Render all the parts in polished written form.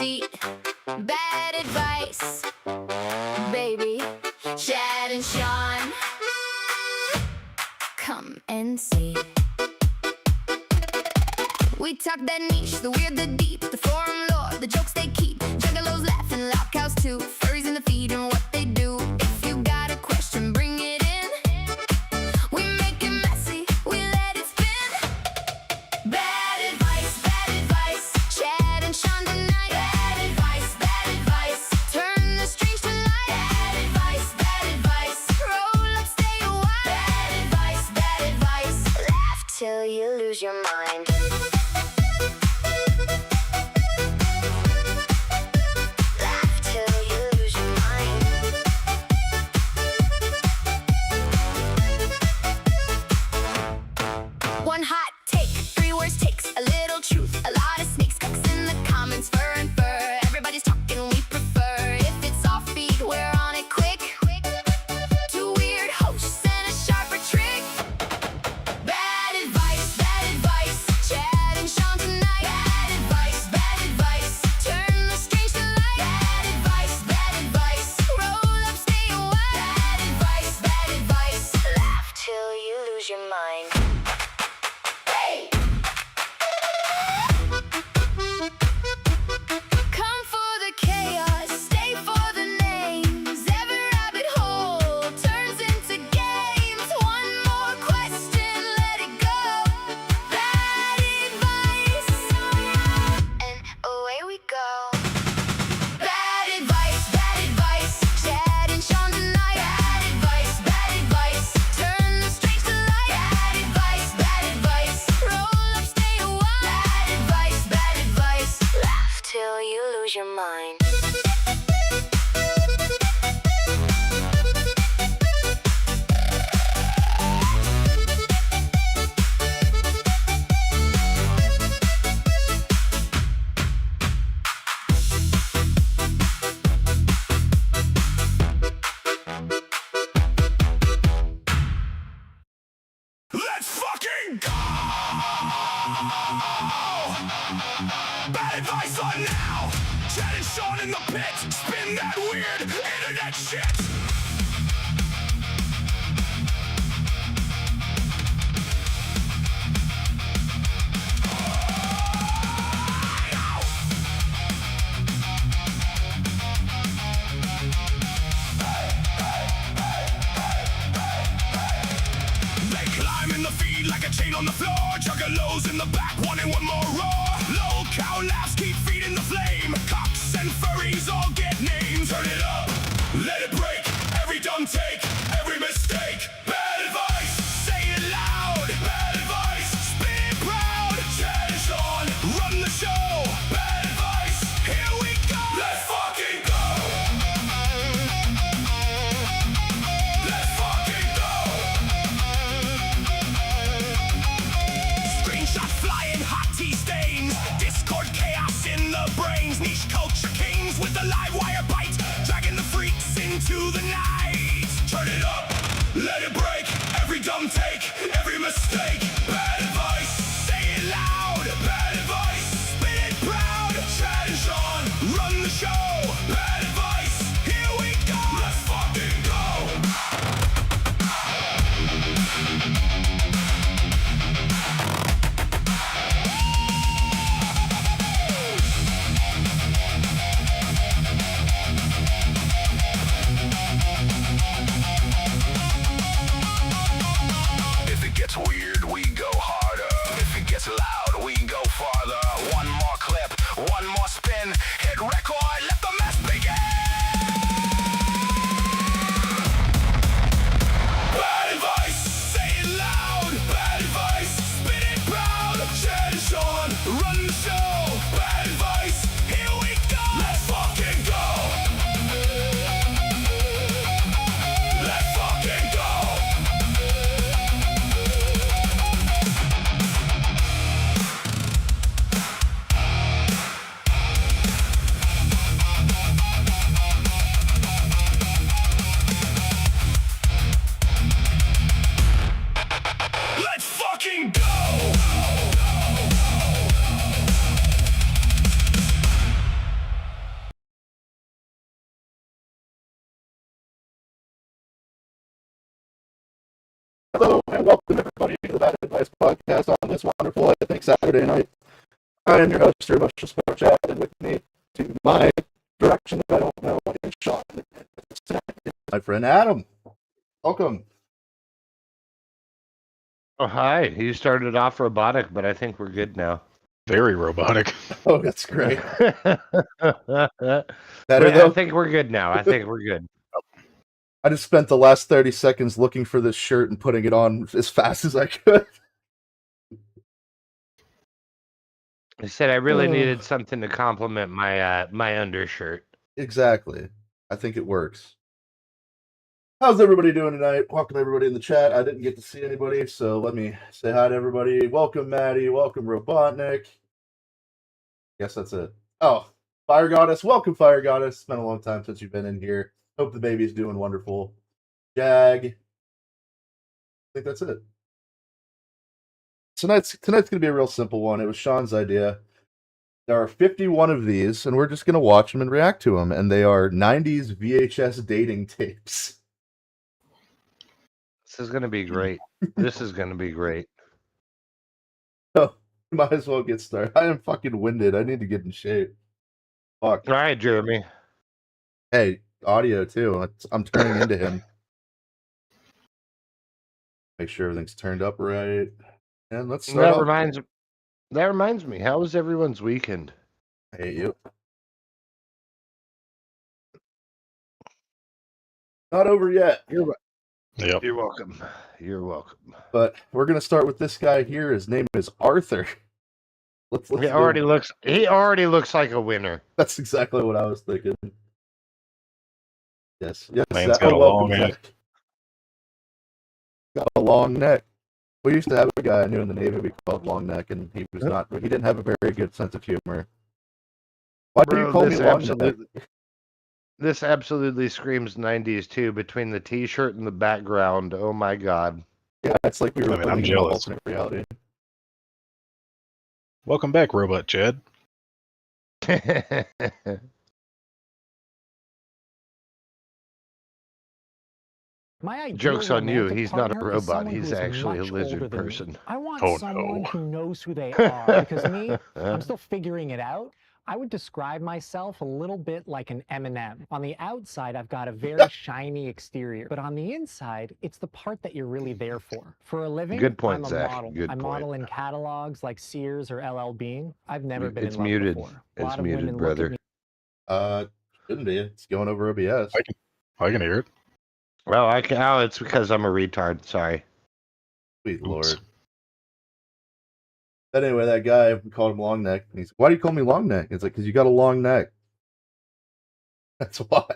feet. Bad advice, baby. Chad and Sean, come and see. We talk that niche, the weird, the deep, the forum lore, the jokes they keep. Juggalos laughing, loud cows too. Furries in the feed and what they do. If you got a question, bring it in. We make it messy, we let it spin. Bad advice, Chad and Sean tonight. Bad advice, turn the strings to light. Bad advice, roll up, stay a while. Bad advice, laugh till you lose your mind. One hot take, 3 worst takes, a little truth, a lot of snakes, cooks in the comments, fur and fur. Everybody's talking, we prefer. If it's offbeat, we're on it quick. 2 weird hosts and a sharper trick. Bad advice, Chad and Sean tonight. Bad advice, turn the strings to light. Bad advice, roll up, stay a while. Bad advice, laugh till you lose your mind. Come for the chaos, stay for the names. Every rabbit hole turns into games. One more question, let it go. Bad advice, and away we go. Bad advice, Chad and Sean tonight. Bad advice, turn the strings to light. Bad advice, roll up, stay a while. Bad advice, laugh till you lose your mind. Let's fucking go! Bad advice on now! Chad and Sean in the pit! Spin that weird internet shit! They climb in the feed like a chain on the floor. Juggalos in the back wanting one more roar. Low cow laughs keep feeding the flame. Cocks and furries all get names. Turn it up, let it break. Every dumb take, every mistake. Bad advice, say it loud. Bad advice, spin it proud. Chad and Sean, run the show. Bad advice, here we go. Let's fucking go. Let's fucking go. Screenshots flying, hot tea stains. Discord chaos in the brains. Niche culture kings with the live wire bite. Dragging the freaks into the night. Turn it up, let it break. Every dumb take, every mistake. Bad advice, say it loud. Bad advice, spin it proud. Chad and Sean, run the show. Bad advice, here we go. Let's fucking go. If it gets weird, we go harder. If it gets loud, we go farther. One more clip, one more spin. Hit record, let the mess begin. Bad advice, say it loud. Bad advice, spin it proud. Chad and Sean, run the show. Bad advice, here we go. Let's fucking go. Let's fucking go. Hello and welcome everybody to the Bad Advice Podcast on this wonderful, I think, Saturday night. I am your host, your Bushel Sport Chat, and with me to my direction that I don't know is Sean. My friend Adam. Welcome. Oh, hi. You started off robotic, but I think we're good now. Very robotic. Oh, that's great. I Better though? think we're good now. I think we're good. I just spent the last 30 seconds looking for this shirt and putting it on as fast as I could. I said I really needed something to complement my my undershirt. Exactly. I think it works. How's everybody doing tonight? Welcome everybody in the chat. I didn't get to see anybody, so let me say hi to everybody. Welcome Maddie. Welcome Robotnik. Guess that's it. Oh, Fire Goddess. Welcome Fire Goddess. It's been a long time since you've been in here. Hope the baby's doing wonderful. Jag. I think that's it. Tonight's going to be a real simple one. It was Sean's idea. There are 51 of these, and we're just going to watch them and react to them. And they are 90s VHS dating tapes. This is going to be great. This is going to be great. So, might as well get started. I am fucking winded. I need to get in shape. Fuck. All right, Jeremy. Hey, audio too. I'm turning into him. Make sure everything's turned up right. And let's start. That reminds me. How was everyone's weekend? I hate you. Not over yet. Yep. You're welcome. You're welcome. But we're gonna start with this guy here. His name is Arthur. Let's He already looks like a winner. That's exactly what I was thinking. Yes. Man's got a long neck. Got a long neck. We used to have a guy I knew in the Navy we called Long Neck, and he didn't have a very good sense of humor. Why do you call me Long Neck? This absolutely screams 90s too, between the t-shirt and the background. Oh my god. Yeah, it's like we were I'm jealous. alternate reality. Welcome back, Robot Chad. Joke's on you. He's not a robot. He's actually a lizard person. I want Oh, someone no. who knows who they are, because me, I'm still figuring it out. I would describe myself a little bit like an M&M. On the outside, I've got a very shiny exterior, but on the inside, it's the part that you're really there for. For a living, Good point, I'm a Zach. model. Good I model point. in catalogs like Sears or LL Bean. I've never been It's in love muted. before. A It's lot of muted, women look at brother. me. Shouldn't be. It's going over OBS. I can hear it. Well, it's because I'm a retard. Sorry. Sweet Oops. Lord. But anyway, that guy, we called him Long Neck. And he's why do you call me Long Neck? It's like, because you got a long neck. That's why.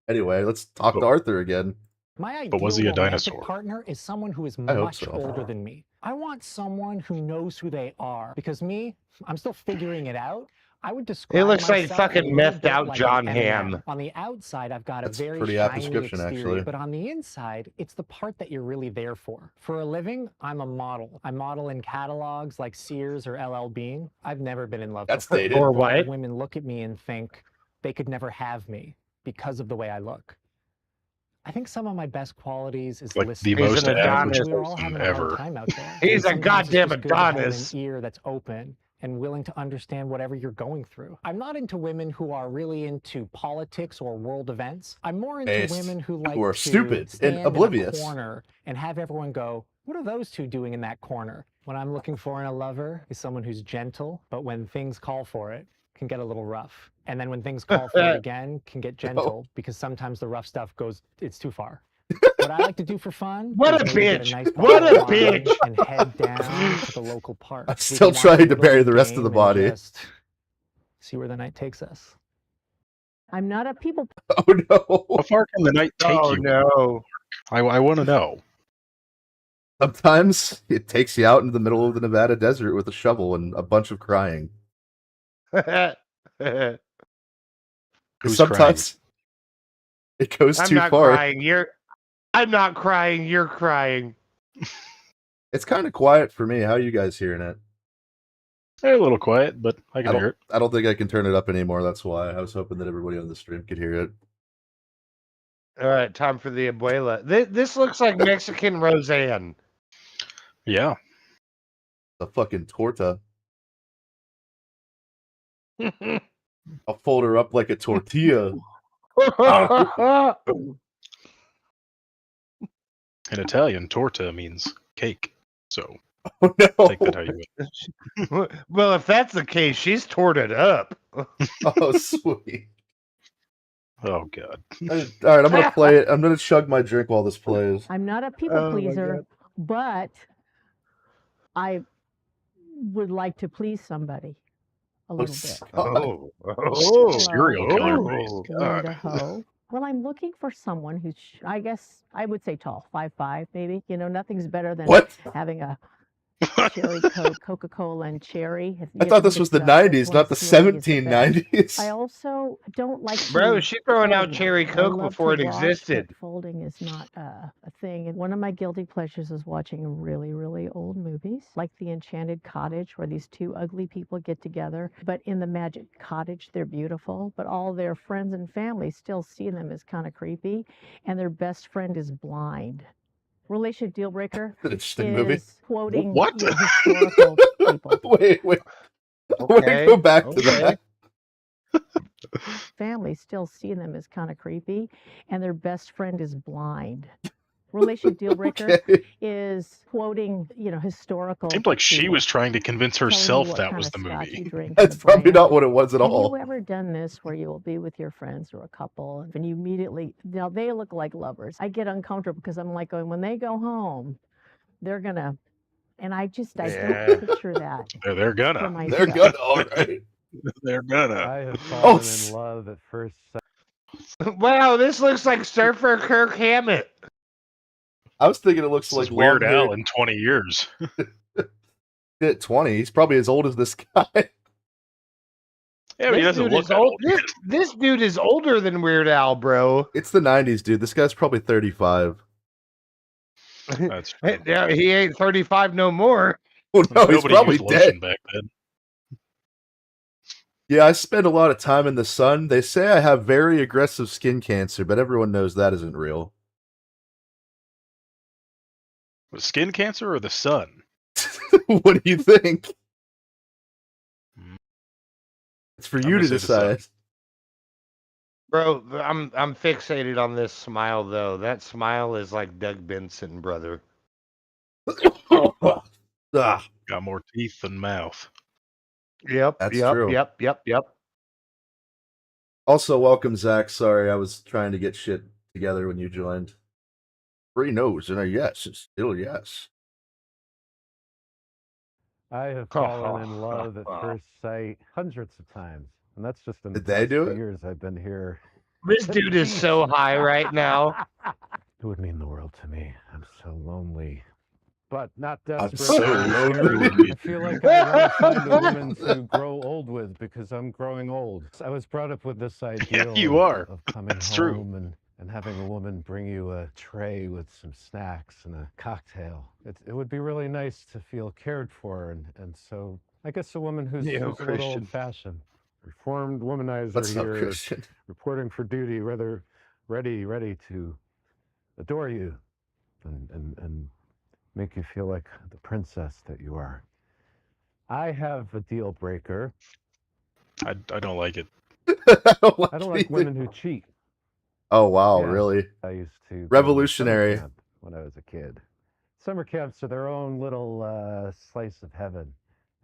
Anyway, let's talk to Arthur again. My ideal But was he a romantic dinosaur? partner is someone who is I hope much so. older than me. I want someone who knows who they are, because me, I'm still figuring it out. I would describe It looks like myself fucking a little methed bit out like John an M&M. Hamm. On the outside, I've got That's a a very pretty apt shiny description, exterior, actually. but on the inside, it's the part that you're really there for. For a living, I'm a model. I model in catalogs like Sears or LL Bean. I've never been in love That's before. dated. Or A lot of what? women look at me and think they could never have me because of the way I look. I think some of my best qualities is Like listening. the He's most an average Adonis. We're all person having a hard ever. time out there. He's a Sometimes it's goddamn just good to have Adonis. an ear that's open and willing to understand whatever you're going through. I'm not into women who are really into politics or world events. I'm more into Based. women who like Who are to stupid stand and oblivious. in a corner and have everyone go, what are those two doing in that corner? What I'm looking for in a lover is someone who's gentle, but when things call for it, can get a little rough. And then when things call for it again, can get gentle, because sometimes the rough stuff it's too far. What I like to do for fun What is a maybe get bitch. nice What bottle a of wine bitch. and head down to the local park. I'm We still can watch trying a to Little bury League the rest of the game and body. just see where the night takes us. I'm not a people Oh no. How far can the night take Oh you? no. I want to know. Sometimes it takes you out into the middle of the Nevada desert with a shovel and a bunch of crying. Who's Sometimes it goes I'm too not far. crying. I'm not crying. You're crying. It's kind of quiet for me. How are you guys hearing it? A little quiet, but I can hear it. I don't think I can turn it up anymore. That's why I was hoping that everybody on the stream could hear it. All right, time for the abuela. This looks like Mexican Roseanne. Yeah. A fucking torta. I'll fold her up like a tortilla. In Italian, torta means cake. So Oh no! take that how you will. Well, if that's the case, she's torted up. Oh sweet. Oh god. All right, I'm gonna play it. I'm gonna chug my drink while this plays. I'm not a people Oh, my pleaser, but I would like to please somebody a little bit. Oh, Serial killer. oh. Linda Ho. Well, I'm looking for someone who's, I guess I would say tall, 5'5", maybe. You know, nothing's better than What? having a cherry Coke, Coca-Cola and cherry. I thought this was the 90s, not the 1790s. I also don't like Bro, to she's throwing out fold cherry much. I Coke love before to it wash, existed. but folding is not a thing. And one of my guilty pleasures is watching really, really old movies, like The Enchanted Cottage, where these two ugly people get together. But in the Magic Cottage, they're beautiful, but all their friends and family still see them as kind of creepy, and their best friend is blind. Relationship deal breaker Interesting movie. is quoting What? historical people. Wait. Okay, Go back to okay. that. Families still see them as kind of creepy, and their best friend is blind. Relationship deal breaker Okay. is quoting, historical. Seemed like she people, was trying to convince telling you herself what that kind was of the scotch movie. you drink That's and the probably brand. not what it was at Have all. you ever done this where you will be with your friends or a couple and you immediately, now they look like lovers. I get uncomfortable because I'm like going, when they go home, they're gonna, and I Yeah. don't picture that They're for gonna. myself. They're good, all right. They're gonna. I have Oh, fallen in love at first sight. Wow, this looks like Surfer Kirk Hammett. I was thinking it looks This like is Weird long-haired- Al in 20 years. At 20. He's probably as old as this guy. Yeah, but he This doesn't dude look is that old. old. This dude is older than Weird Al, bro. It's the 90s, dude. This guy's probably 35. That's true. Yeah, he ain't 35 no more. Oh no, he's Nobody probably used lotion dead. back then. Yeah, I spend a lot of time in the sun. They say I have very aggressive skin cancer, but everyone knows that isn't real. Was skin cancer or the sun? What do you think? Hmm. It's for I'm you to gonna say the sun. decide. Bro, I'm fixated on this smile though. That smile is like Doug Benson, brother. Ah, Got more teeth than mouth. Yep. That's yep, true. Yep. also, welcome, Zach. Sorry, I was trying to get shit together when you joined. Three no's and a yes. It's still yes. I have fallen in love at first sight hundreds of times, and that's just in the Did they past do 2 it? years I've been here. This dude is so high right now. It would mean the world to me. I'm so lonely, but not I'm desperate. so lonely. I feel like I want to find a woman to grow old with because I'm growing old. I was brought up with this ideal you are. of coming That's true. home and having a woman bring you a tray with some snacks and a cocktail. It would be really nice to feel cared for, and so I guess a woman who's a little Christian. old-fashioned. Reformed womanizer That's not here, Christian. reporting for duty, rather ready to adore you and make you feel like the princess that you are. I have a deal breaker. I don't like it. I don't like, I don't like anything. women who cheat. Oh wow, Yeah. really? I used to go to Revolutionary. summer camp when I was a kid. Summer camps are their own little slice of heaven.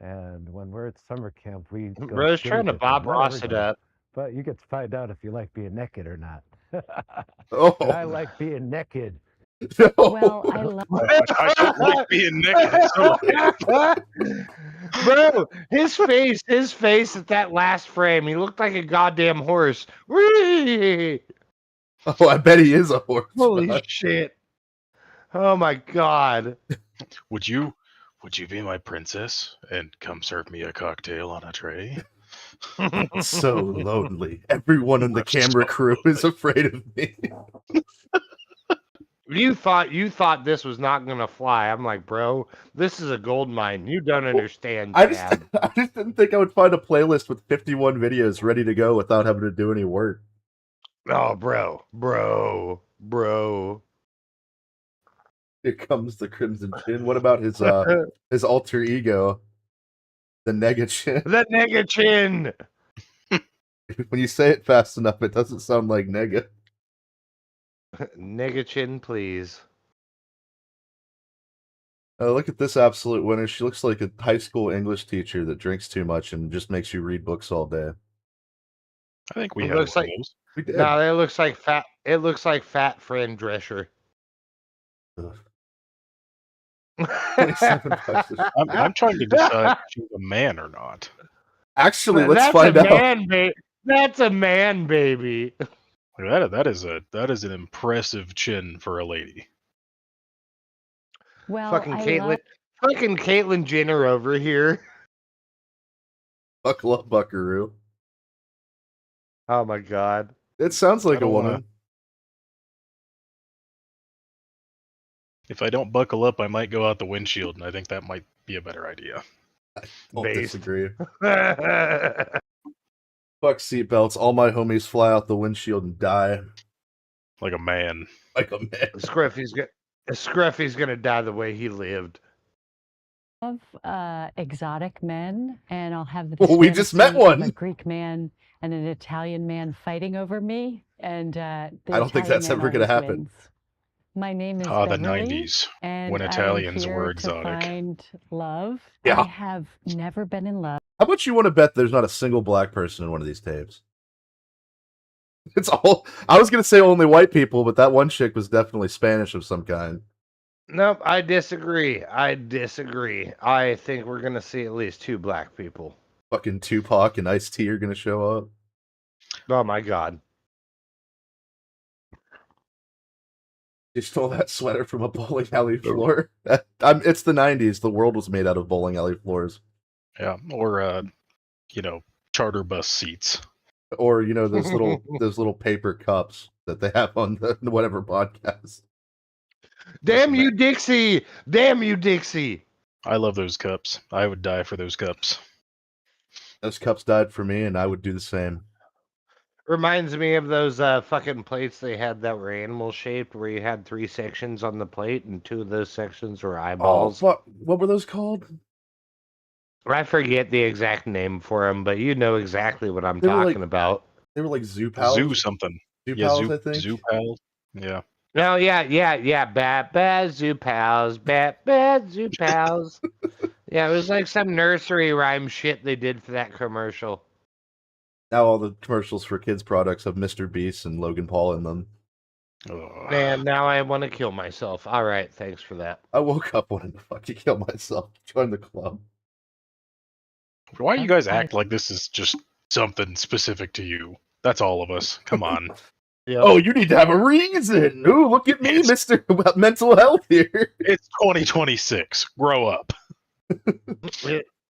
And when we're at summer camp, we go Bro's skinny trying to dipping. Bob Not Ross it everybody, up. but you get to find out if you like being naked or not. Oh, And I like being naked. no. Well, I love. I don't like being naked. So Bro, his face at that last frame, he looked like a goddamn horse. Whee! Oh, I bet he is a horse. Holy man. shit. Oh my god. would you be my princess and come serve me a cocktail on a tray? So lonely. Everyone in the I'm camera so crew is afraid of me. You thought this was not gonna fly. I'm like, bro, this is a gold mine. You don't understand, I just Chad. I just didn't think I would find a playlist with 51 videos ready to go without having to do any work. Oh, bro. Here comes the Crimson Chin. What about his alter ego, the Nega Chin? The nega chin. When you say it fast enough, it doesn't sound like Nega. Nega chin, please. Look at this absolute winner. She looks like a high school English teacher that drinks too much and just makes you read books all day. I think we It had looks one like- of those. We did. No, it looks like fat. It looks like fat Fran Drescher. Ugh. 27 bucks. I'm trying to decide if she's a man or not. Actually, let's That's find a out. man, That's a man, baby. That is an impressive chin for a lady. Well, fucking I Caitlyn, love fucking Caitlyn Jenner over here. Buckle up, buckaroo. Oh my god. It sounds like a don't wanna- woman. If I don't buckle up, I might go out the windshield, and I think that might be a better idea. Don't Based. disagree. Fuck seatbelts. All my homies fly out the windshield and die Like a man. like a man. Scruffy's gonna die the way he lived. Exotic men, and I'll have the Well, we just met fantasy of one. a Greek man and an Italian man fighting over me, and I don't think that's ever going gonna to happen. My name is Ah, the Beverly, 90s, and when I am Italians here were to exotic. find love. Yeah. I have never been in love. How much you want to bet there's not a single black person in one of these tapes? It's all. I was gonna say only white people, but that one chick was definitely Spanish of some kind. Nope, I disagree. I think we're gonna see at least 2 black people. Fucking Tupac and Ice-T are gonna show up. Oh my god. You stole that sweater from a bowling alley floor. It's the 90s. The world was made out of bowling alley floors. Yeah, or charter bus seats. Or those little paper cups that they have on the whatever podcast. Damn you, Dixie! Damn you, Dixie! I love those cups. I would die for those cups. Those cups died for me, and I would do the same. Reminds me of those fucking plates they had that were animal shaped, where you had 3 sections on the plate, and 2 of those sections were Oh, eyeballs. fuck. What were those called? I forget the exact name for them, but you know exactly what I'm They were like- talking about. They were like zoo pals. Zoo something. Zoo Yeah, pals, I think. Zoo pals. Yeah. No, yeah. Bad zoo pals, bad zoo pals. Yeah, it was like some nursery rhyme shit they did for that commercial. Now all the commercials for kids products have Mr. Beast and Logan Paul in them. Ugh. Man, now I want to kill myself. All right, thanks for that. I woke up wanting to fucking kill myself. Join the club. Why do you guys act like this is just something specific to you? That's all of us. Come on. Yep. Oh, you need to have a reason. Ooh, look at me, Mr. Mental Health here. It's 2026. Grow up.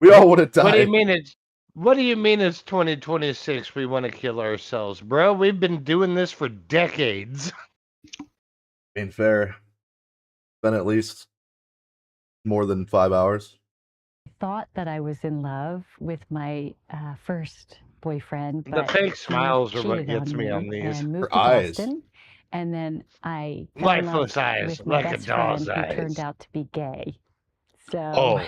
We all want to die. What do you mean it's 2026? We want to kill ourselves, bro. We've been doing this for decades. Ain't fair. Been at least more than 5 hours. I thought that I was in love with my first boyfriend. The but fake he smiles are what cheated gets me on these. And moved Her to eyes. Boston, and then I fell in love Lifeless eyes, with my like a best doll's friend who eyes. turned out to be gay. So Oh.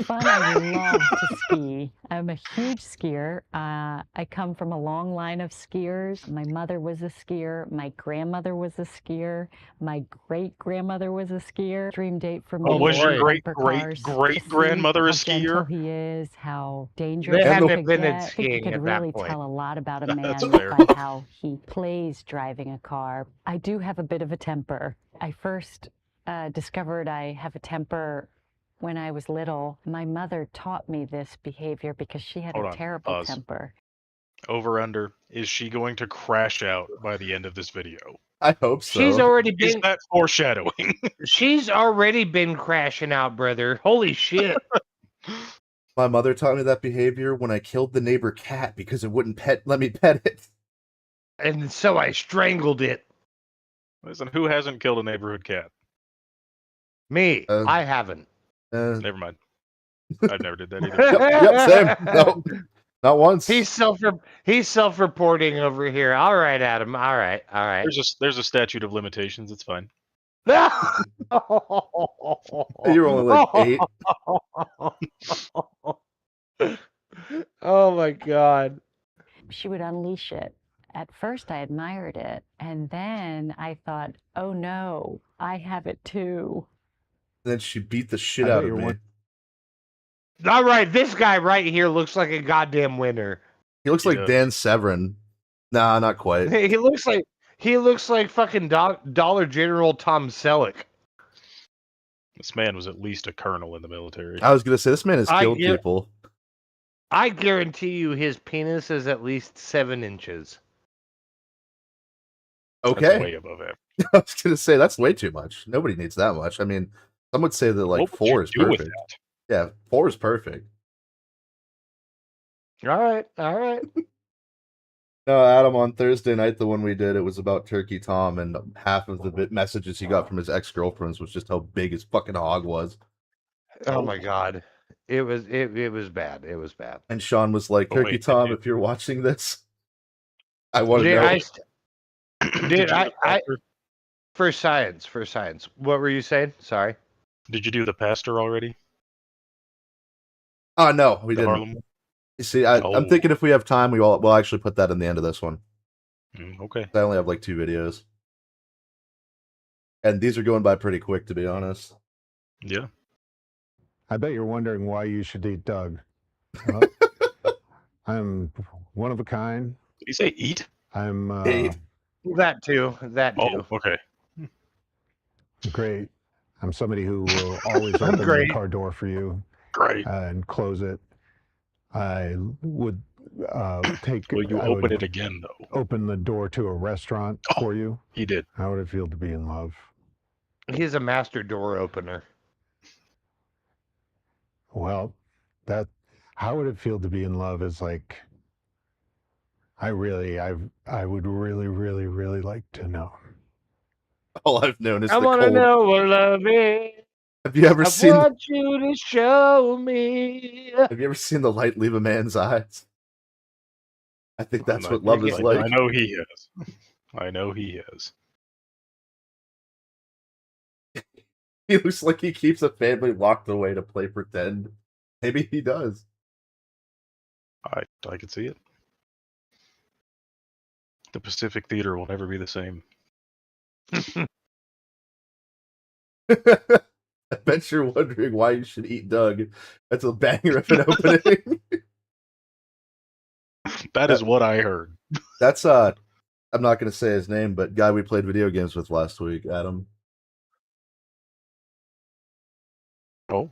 fun. I love to ski. I'm a huge skier. I come from a long line of skiers. My mother was a skier. My grandmother was a skier. My great grandmother was a skier. Dream date for me. Oh, was your great bumper great cars great to see grandmother a how gentle skier? he is, how dangerous They he haven't could been get. in I think skiing you could at that really point. tell a lot about a man That's fair. by how he plays driving a car. I do have a bit of a temper. I first discovered I have a temper when I was little. My mother taught me this behavior because she had Hold a on, terrible pause. temper. Over under. Is she going to crash out by the end of this video? I hope so. She's already Is been that foreshadowing? she's already been crashing out, brother. Holy shit. My mother taught me that behavior when I killed the neighbor cat because it wouldn't let me pet it. And so I strangled it. Listen, who hasn't killed a neighborhood cat? Me, Uh, I haven't. Never mind. I've never did that either. Yep, same. No, not once. He's self-reporting over here. All right, Adam. All right. There's a statute of limitations. It's fine. You were only like 8. Oh my god. She would unleash it. At first, I admired it, and then I thought, oh no, I have it too. Then she beat the shit I bet out of you're me. one- All right, this guy right here looks like a goddamn winner. He looks He like does. Dan Severin. Nah, not quite. He looks like fucking Dollar General Tom Selleck. This man was at least a colonel in the military. I was gonna say this man has I killed get- people. I guarantee you his penis is at least 7 inches. That's Okay. way above average. I was gonna say that's way too much. Nobody needs that much. I mean, some would say that like What would 4 you is do with perfect. Yeah, 4 is perfect. All right, all right. No, Adam, on Thursday night, the one we did, it was about Turkey Tom, and half of the messages he got from his ex-girlfriends was just how big his fucking hog was. Oh my god. It was bad. It was bad. And Sean was like, Oh, Turkey wait, Tom, did if you're watching this, I want to Dude, know. Did dude, you do I- the pastor? for science. What were you saying? Sorry. Did you do the pastor already? Oh, no, we The didn't. Harlem one? You see, I'm Oh. thinking if we have time, we'll actually put that in the end of this one. Okay. I only have like 2 videos. And these are going by pretty quick, to be honest. Yeah. I bet you're wondering why you should eat Doug. Well, I'm one of a kind. Did you say eat? I'm Eat. That too. Oh, okay. great. I'm somebody who will always I'm open the great. car door for you Great. and close it. I would take. Will you I open would it again, though? Open the door to a restaurant Oh. for you. He did. How would it feel to be in love? He's a master door opener. Well, how would it feel to be in love is like, I would really like to know. All I've known is I the want to cold. know what love is. Have you ever I seen? want you to show me. Have you ever seen the light leave a man's eyes? I think that's what love is like. I know he has. I know he has. He looks like he keeps a family locked away to play pretend. Maybe he does. I can see it. The Pacific Theater will never be the same. I bet you're wondering why you should eat Doug. That's a banger of an opening. That is what I heard. That's I'm not gonna say his name, but guy we played video games with last week, Adam. Oh,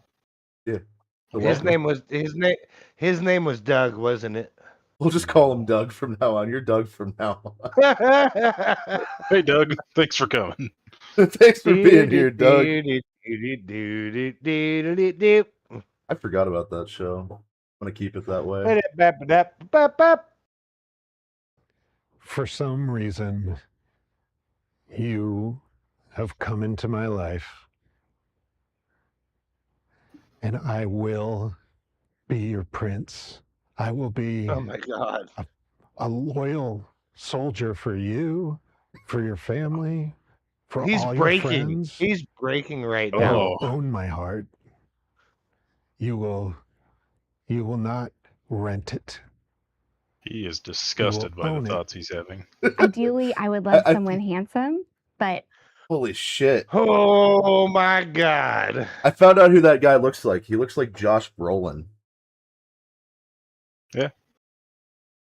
Yeah. His name was Doug, wasn't it? We'll just call him Doug from now on. You're Doug from now on. hey Doug, thanks for coming. Thanks for being here, Doug. I forgot about that show. I'm gonna keep it that way. For some reason, you have come into my life, and I will be your prince. I will be Oh my god. a loyal soldier for you, for your family, for He's all breaking. your friends. He's breaking right You now. will own my heart. You will not rent it. He is disgusted by own the it. thoughts he's having. Ideally, I would love I- someone handsome, but Holy shit. Oh my god. I found out who that guy looks like. He looks like Josh Brolin. Yeah.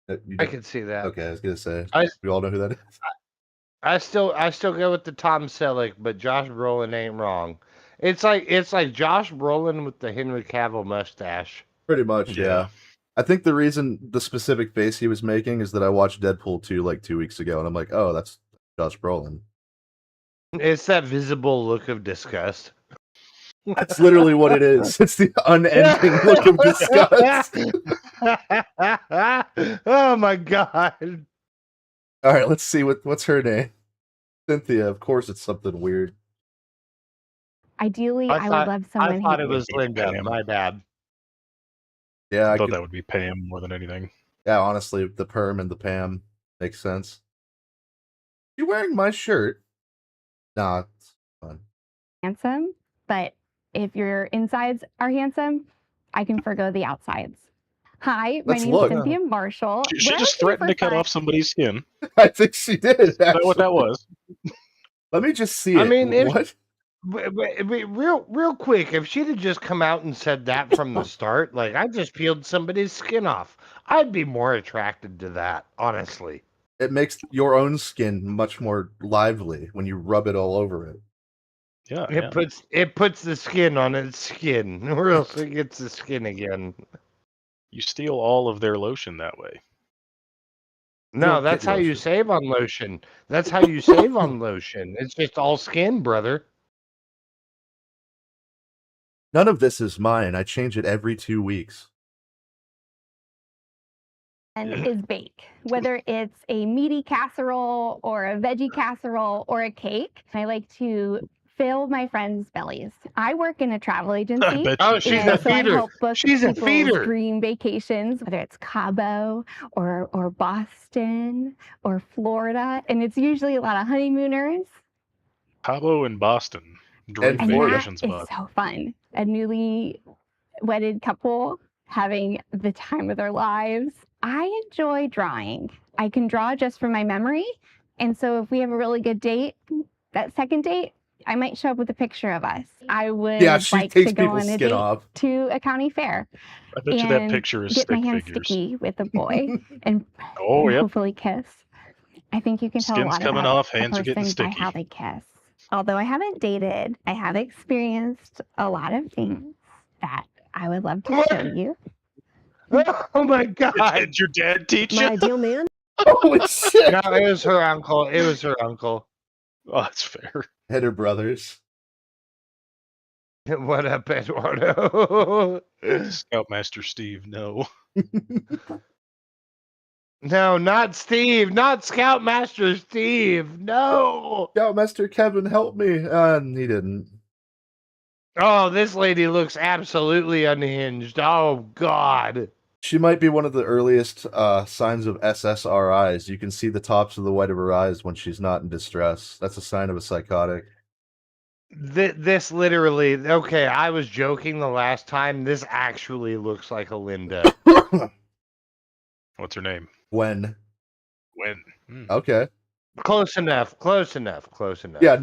You I don't- can see that. Okay, I was gonna say. I- We all know who that is. I still go with the Tom Selleck, but Josh Brolin ain't wrong. It's like Josh Brolin with the Henry Cavill mustache. Pretty much, yeah. I think the reason the specific face he was making is that I watched Deadpool 2 like 2 weeks ago, and I'm like, oh, that's Josh Brolin. It's that visible look of disgust. That's literally what it is. It's the unending look of disgust. Oh my god. All right, let's see what's her name. Cynthia. Of course, it's something weird. ideally, I I, thought- would love I someone thought who it was Linda. Pam. My bad. Yeah, I I thought could, that would be Pam more than anything. yeah. Honestly, the perm and the Pam makes sense. You wearing my shirt? Nah, it's fine. handsome, but if your insides are handsome, I can forgo the outsides. Hi, my Let's name's look. Cynthia Marshall. She Where just was your threatened to first cut time? off somebody's skin. Is I think she did. that what that was? Let me just see I it. mean, if What? real quick, if she'd have just come out and said that from the start, like I just peeled somebody's skin off, I'd be more attracted to that, honestly. It makes your own skin much more lively when you rub it all over it. Yeah, It puts the skin on its skin, or else it gets the skin again. You steal all of their lotion that way. No, don't that's get how you lotion. save on lotion. That's how you save on lotion. It's just all skin, brother. None of this is mine. I change it every 2 weeks. And is bake, whether it's a meaty casserole or a veggie casserole or a cake. I like to fill my friends' bellies. I work in a travel agency. I bet Oh, you she's do. a and so I feeder. help book She's a people's feeder. dream vacations, whether it's Cabo or Boston or Florida. And it's usually a lot of honeymooners. Cabo and Boston. Dream And And that vacation is spot. so fun. A newly wedded couple having the time of their lives. I enjoy drawing. I can draw just from my memory. And so if we have a really good date, that second date, I might show up with a picture of us. I would Yeah, she like takes to go people's on a skin date off. to a county fair I bet you that and picture is get my stick hands figures. sticky with a boy and, Oh, and yep. hopefully kiss. I think you can tell a Skin's lot coming about off, a hands are getting person by how sticky. they kiss. Although I haven't dated, I have experienced a lot of things that I would love to show you. Oh my god! Did your dad teach My you? ideal man? Holy shit! No, it was her uncle. It was her uncle. Oh, that's fair. Header Brothers. What up, Eduardo? Scoutmaster Steve, no. No, not Steve. Not Scoutmaster Steve. No. Scoutmaster Kevin, help me. And he didn't. Oh, this lady looks absolutely unhinged. Oh God. She might be one of the earliest signs of SSRIs. You can see the tops of the white of her eyes when she's not in distress. That's a sign of a psychotic. This literally. Okay, I was joking the last time. This actually looks like a Linda. What's her name? When? Gwen. Okay. Close enough. Close enough. Close enough. Yeah,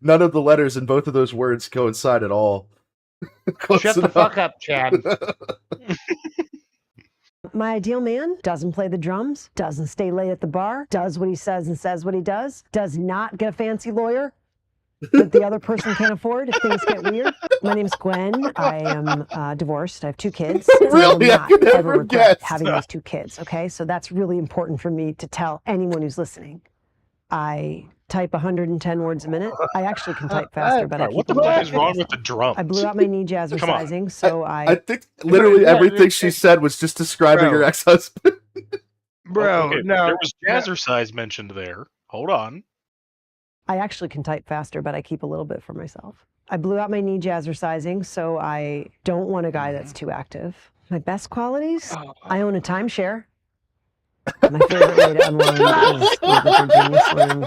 none of the letters in both of those words coincide at all. Shut the fuck up, Chad. My ideal man doesn't play the drums, doesn't stay late at the bar, does what he says and says what he does not get a fancy lawyer that the other person can't afford if things get weird. My name's Gwen. I am divorced. I have 2 kids. Really? I I will could not ever never regret guess. having these 2 kids, okay? So that's really important for me to tell anyone who's listening. I type 110 words a minute. I actually can type faster, but I Alright, what keep the a little fuck bit is for wrong with myself. the drums? I blew out my knee Come on. jazzercising, so I think literally everything she said was just describing her ex-husband. Bro, Okay, no. there was jazzercise mentioned there. Hold on. I actually can type faster, but I keep a little bit for myself. I blew out my knee jazzercising, so I don't want a guy that's too active. My best qualities? I own a timeshare. My favorite way to unwind is with a Virginia Slim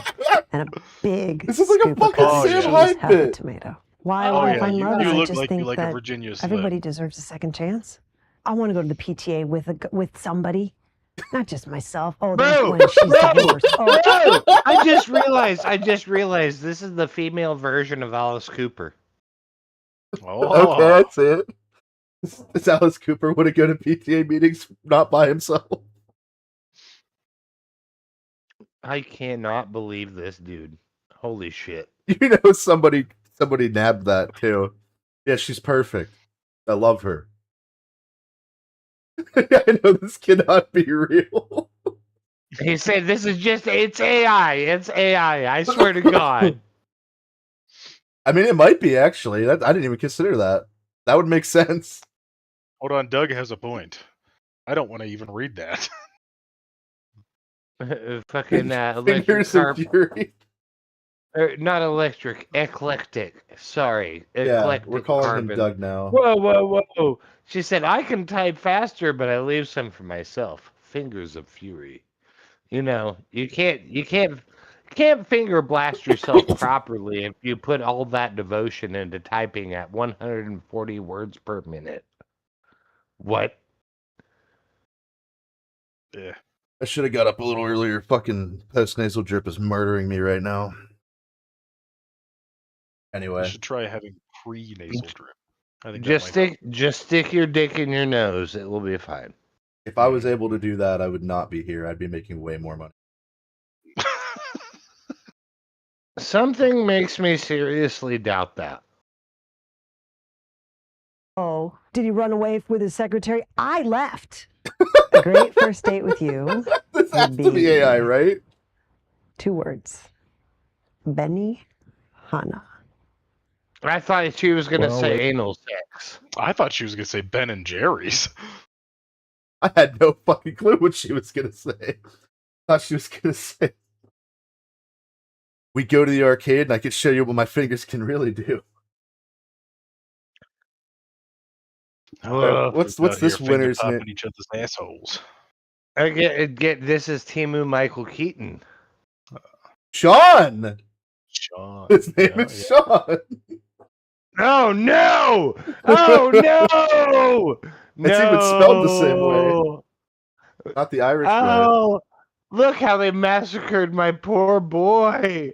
and a big This is like a scoop of fucking cottage Sam cheese, Hyde half a bit. tomato. Why Oh, would I yeah, find you love? I look just like you think like a that Virginia Slim. everybody deserves a second chance. I want to go to the PTA with somebody, not just myself. Oh, there's Bro, Gwen. She's bro, divorced. Oh, bro, I just realized this is the female version of Alice Cooper. Oh, Okay, that's it. It's Alice Cooper would go to PTA meetings not by himself. I cannot believe this dude. Holy shit. You know, somebody nabbed that too. Yeah, she's perfect. I love her. I know this cannot be real. He said this is just it's AI. It's AI. I swear to God. I mean, it might be actually. I didn't even consider that. That would make sense. hold on. Doug has a point. I don't want to even read that. Fucking electric Fingers of carp. Fury. Not electric, eclectic. Sorry, Yeah, eclectic we're calling carbon. him Doug now. Whoa, whoa, whoa! She said I can type faster, but I leave some for myself. Fingers of Fury. You know, you can't can't finger blast yourself properly if you put all that devotion into typing at 140 words per minute. What? Yeah. I should have got up a little earlier. Fucking post-nasal drip is murdering me right now. You Anyway, should try having pre-nasal drip. I think Just that stick your dick in your nose. It will be fine. if I was able to do that, I would not be here. I'd be making way more money. might. Something makes me seriously doubt that. Oh, did he run away with his secretary? I left. A great first date with you. This has to be AI, right? 2 words. Benny Hanna. I thought she was going to Well, say it- anal sex. I thought she was gonna say Ben and Jerry's. I had no fucking clue what she was gonna say. Thought she was gonna say, we go to the arcade and I can show you what my fingers can really do. Ugh. What's Out this here winner's finger name? popping each other's assholes. I get this is Timu Michael Keaton. Sean. Sean. His name Yeah, is Sean. Oh no! Oh no! It's even spelled the same way. Not the Irish way. Oh, look how they massacred my poor boy.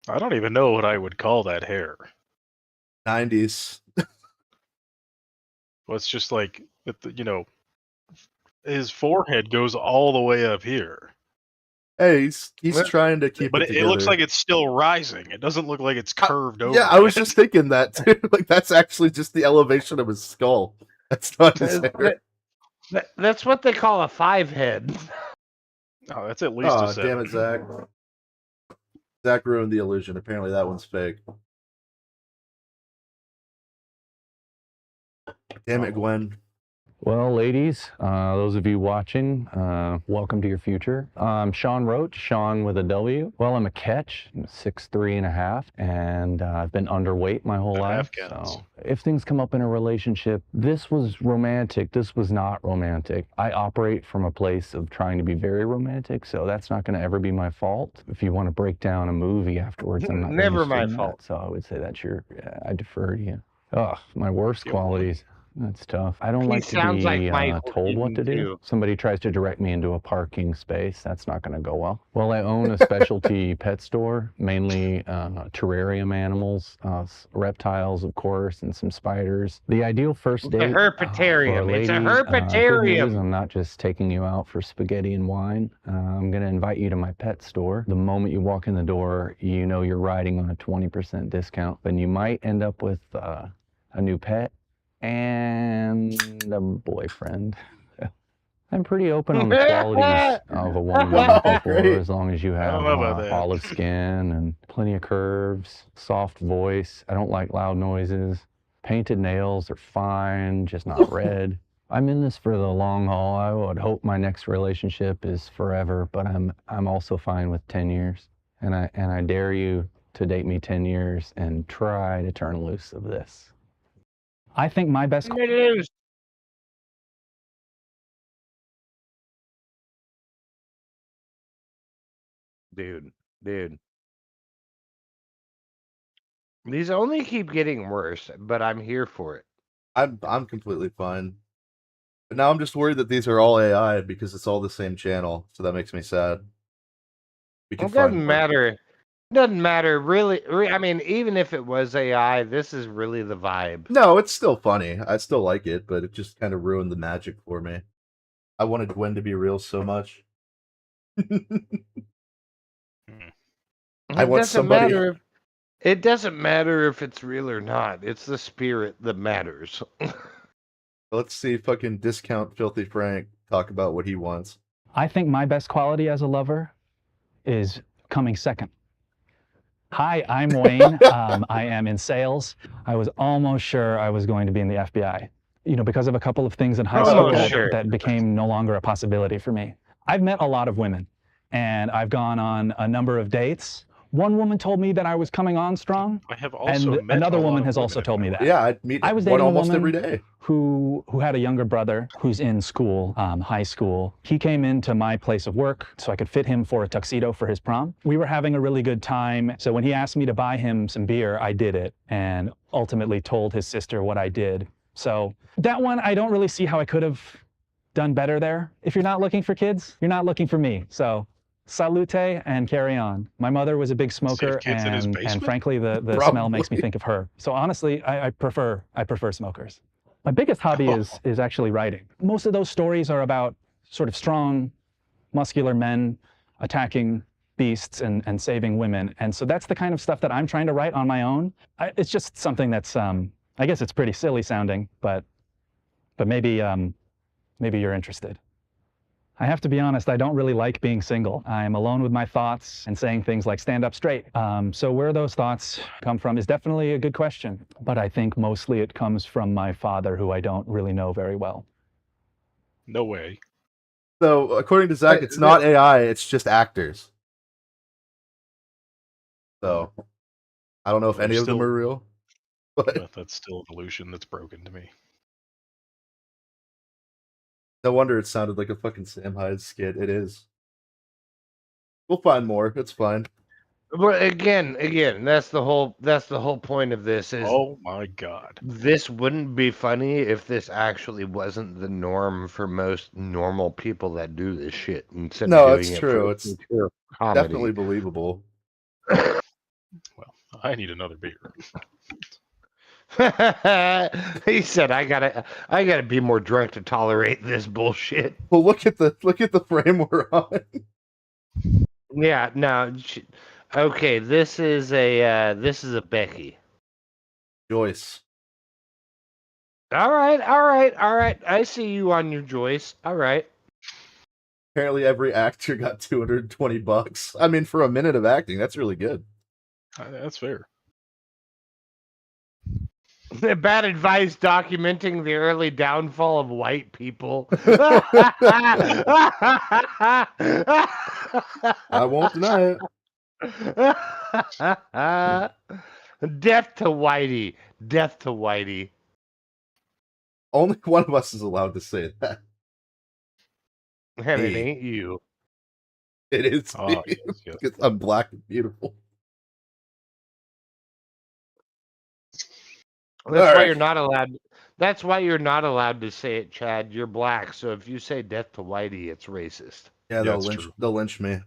I don't even know what I would call that hair. 90s. Well, it's just like, his forehead goes all the way up here. Hey, he's What? trying to keep But it it together. looks like it's still rising. It doesn't look like it's curved over. Yeah, I was yet. just thinking that too. Like that's actually just the elevation of his skull. That's not his hair. That's what they call a 5-head. Oh, that's at least Oh, a 7. damn it, Zach. Zach ruined the illusion. Apparently that one's fake. Damn it, Gwen. Well, ladies, those of you watching, welcome to your future. I'm Sean Roach, Sean with a W. Well, I'm a catch, I'm 6'3½", and I've been underweight my whole life. So if things come up in a relationship, this was romantic, this was not romantic. I operate from a place of trying to be very romantic, so that's not going to ever be my fault. If you want to break down a movie afterwards, I'm not Never interested my in that, fault. so I would say that's I defer to you. Ugh, my worst qualities. That's tough. I don't He like to sounds be like Michael told what to Keaton, do. too. Somebody tries to direct me into a parking space. That's not going to go well. Well, I own a specialty pet store, mainly terrarium animals, reptiles, of course, and some spiders. The ideal first It's date a herpetarium. for a It's a lady, herpetarium. good news, I'm not just taking you out for spaghetti and wine. I'm going to invite you to my pet store. The moment you walk in the door, you know you're riding on a 20% discount, and you might end up with a new pet and a boyfriend. I'm pretty open on the qualities of a woman I'm looking for, Great. as long as you have don't know about that. olive skin and plenty of curves, soft voice. I don't like loud noises. Painted nails are fine, just not red. I'm in this for the long haul. I would hope my next relationship is forever, but I'm also fine with 10 years. And I dare you to date me 10 years and try to turn loose of this. I think my best Dude. These only keep getting worse, but I'm here for it. I'm completely fine. But now I'm just worried that these are all AI because it's all the same channel, so that makes me sad. We can It find doesn't more. matter. It doesn't matter, really. I mean, even if it was AI, this is really the vibe. No, it's still funny. I still like it, but it just kind of ruined the magic for me. I wanted Gwen to be real so much. I want somebody. It doesn't matter if it's real or not. It's the spirit that matters. Let's see fucking discount Filthy Frank talk about what he wants. I think my best quality as a lover is coming second. Hi, I'm Wayne. I am in sales. I was almost sure I was going to be in the FBI. You know, because of a couple of things in high school that became no longer a possibility for me. I've met a lot of women, and I've gone on a number of dates. One woman told me that I was coming on strong, I have also and met another a lot woman of has women also in told my me life. that. Yeah, I meet I was one dating a almost woman every day. who had a younger brother who's in school, high school. He came into my place of work so I could fit him for a tuxedo for his prom. We were having a really good time. So when he asked me to buy him some beer, I did it, and ultimately told his sister what I did. So that one, I don't really see how I could have done better there. If you're not looking for kids, you're not looking for me. So salute and carry on. My mother was a big smoker, kids in his and basement? frankly, the smell makes me think of her. So honestly, I prefer smokers. My biggest hobby is actually writing. Most of those stories are about sort of strong, muscular men attacking beasts and saving women. And so that's the kind of stuff that I'm trying to write on my own. It's just something that's, I guess it's pretty silly sounding, but maybe you're interested. I have to be honest, I don't really like being single. I'm alone with my thoughts and saying things like stand up straight. So where those thoughts come from is definitely a good question. But I think mostly it comes from my father, who I don't really know very well. No way. So according to Zach, it's not AI, it's just actors. So I don't know if any of them are real. But That's still an illusion that's broken to me. no wonder it sounded like a fucking Sam Hyde skit. It is. We'll find more. It's fine. But again, that's the whole point of this is Oh my god. this wouldn't be funny if this actually wasn't the norm for most normal people that do this shit instead No, of doing it's it true. for It's pure comedy. definitely believable. Well, I need another beer. He said, "I gotta be more drunk to tolerate this bullshit." Well, look at the frame we're on. Yeah, no. Okay, this is a Becky. Joyce. All right. I see you on your Joyce. All right. Apparently, every actor got $220. I mean, for a minute of acting, that's really good. That's fair. Bad advice documenting the early downfall of white people. I won't deny it. Death to Whitey. Death to Whitey. Only one of us is allowed to say that. And it Me. ain't you. It is Oh, me. yes, yes. Because I'm black and beautiful. That's why right. you're not allowed. That's why you're not allowed to say it, Chad. You're black, so if you say "death to Whitey," it's racist. Yeah, Yeah, it's true. they'll lynch me.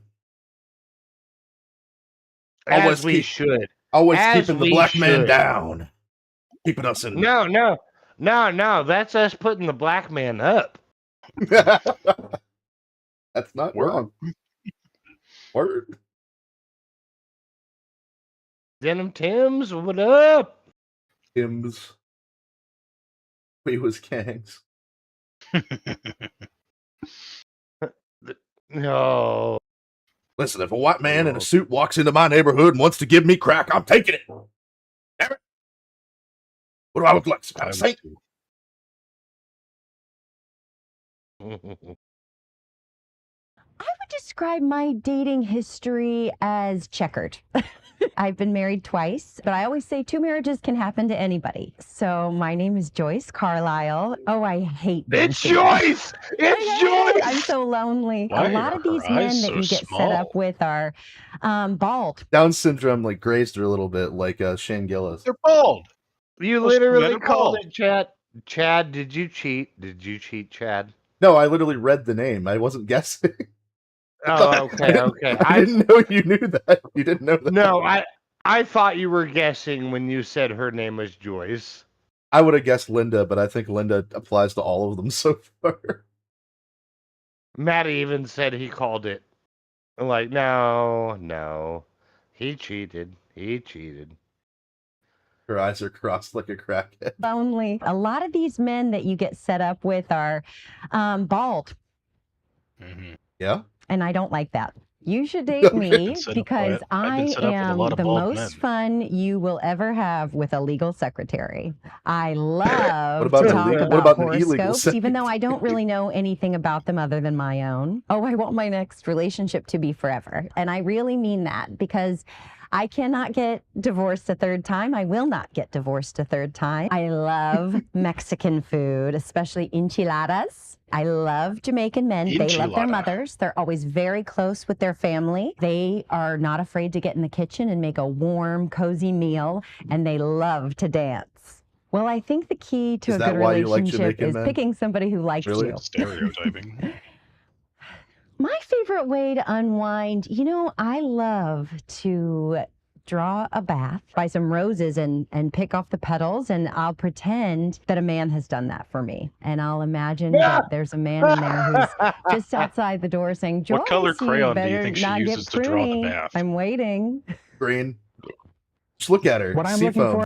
As we should. Always As keeping the we black man should. down. Keeping us in. No. That's us putting the black man up. That's not Word. wrong. Word. Denim Tims, what up? Tim's. We was gangs. No. Listen, if a white man in a suit walks into my neighborhood and wants to give me crack, I'm taking it. Damn it. What do I look like? Some kind of saint? I would describe my dating history as checkered. I've been married twice, but I always say 2 marriages can happen to anybody. So my name is Joyce Carlisle. Oh, I hate being It's single. Joyce! It's Joyce! I'm so lonely. Why A lot are of these her men eyes that so you get set small? up with are bald. Down syndrome like grazed her a little bit, like Shane Gillis. They're bald. You Most men literally are called bald. it, Chad. Chad, did you cheat? Did you cheat, Chad? No, I literally read the name. I wasn't guessing. Oh, okay. I didn't know you knew that. You didn't know that. No, I thought you were guessing when you said her name was Joyce. I would have guessed Linda, but I think Linda applies to all of them so far. Matt even said he called it. I'm like, no. He cheated. Her eyes are crossed like a crackhead. Lonely. A lot of these men that you get set up with are bald. Mm-hmm. Yeah? And I don't like that. You should date me set up because by- I've been I set up with a am lot of the bald most men. fun you will ever have with a legal secretary. I love about to an talk illegal- about what about an illegal horoscopes, even though I don't secretary? really know anything about them other than my own. Oh, I want my next relationship to be forever. And I really mean that because I cannot get divorced a third time. I will not get divorced a third time. I love Mexican food, especially enchiladas. I love Jamaican men. They love their Enchilada. mothers. They're always very close with their family. They are not afraid to get in the kitchen and make a warm, cozy meal, and they love to dance. Well, I think the key to Is a that good why you like relationship Jamaican is men? picking somebody who likes Really? you. Stereotyping. My favorite way to unwind, I love to draw a bath, buy some roses and pick off the petals, and I'll pretend that a man has done that for me. And I'll imagine that there's a man in there who's just outside the door saying, Joyce, What color crayon do you better think she not get uses to draw the pruny. bath? I'm waiting. Green. Just look at her. What I'm looking Seafoam. for.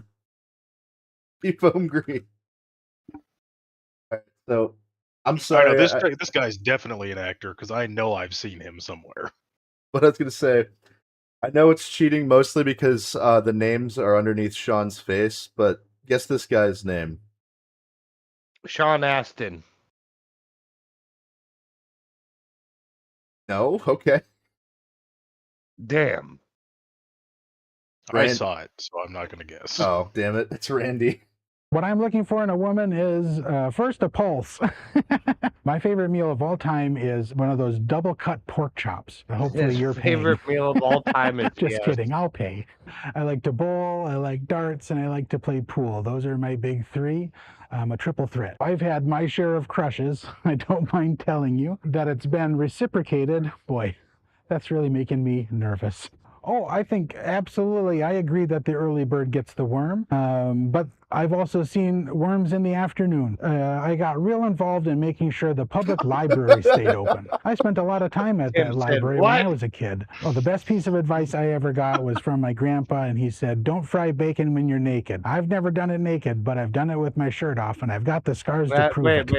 Seafoam green. Alright, so I'm I sorry. know this guy's definitely an actor because I know I've seen him somewhere. What I was gonna say, I know it's cheating mostly because the names are underneath Sean's face, but guess this guy's name. Sean Astin. No? Okay. Damn. I saw it, so I'm not going to guess. Oh, damn it. It's Randy. What I'm looking for in a woman is first a pulse. My favorite meal of all time is one of those double cut pork chops. Hopefully His you're favorite paying. meal of all time is Just yes. kidding, I'll pay. I like to bowl, I like darts, and I like to play pool. Those are my big three. I'm a triple threat. I've had my share of crushes. I don't mind telling you that it's been reciprocated. Boy, that's really making me nervous. Oh, I think absolutely. I agree that the early bird gets the worm, but I've also seen worms in the afternoon. I got real involved in making sure the public library stayed open. I spent a lot of time at Tim that said, library when I "What?" was a kid. Well, the best piece of advice I ever got was from my grandpa, and he said, "Don't fry bacon when you're naked." I've never done it naked, but I've done it with my shirt off, and I've got the scars to prove it.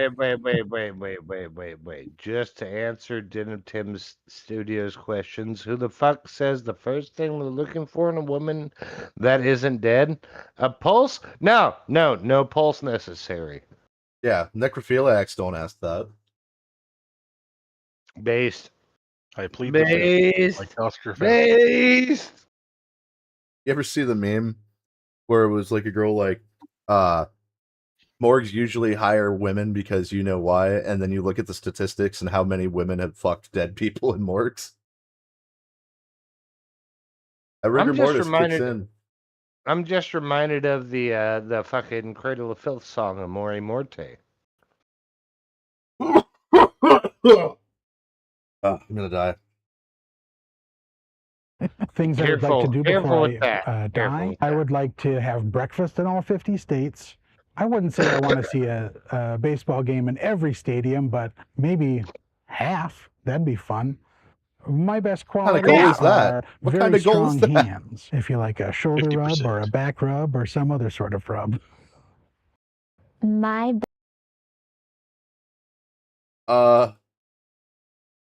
Wait. Just to answer Dinner Tim's Studios questions, who the fuck says the first thing we're looking for in a woman that isn't dead? A pulse? No pulse necessary. Yeah, necrophiliacs don't ask that. Based. I plead the fifth, like Oscar Fest. Based. You ever see the meme where it was like a girl like, morgues usually hire women because you know why, and then you look at the statistics and how many women have fucked dead people in morgues? That rigor mortis kicks in. I'm just reminded of the fucking Cradle of Filth song, Amore Morte. I'm gonna die. Things I would like to do Careful before with that. I Careful die. with I that. would like to have breakfast in all 50 states. I wouldn't say I want to see a baseball game in every stadium, but maybe half. That'd be fun. My best What kind of qualities goal is that? are What very kind of goal is strong that? hands. If you like a shoulder rub or a back rub or some other sort of rub. My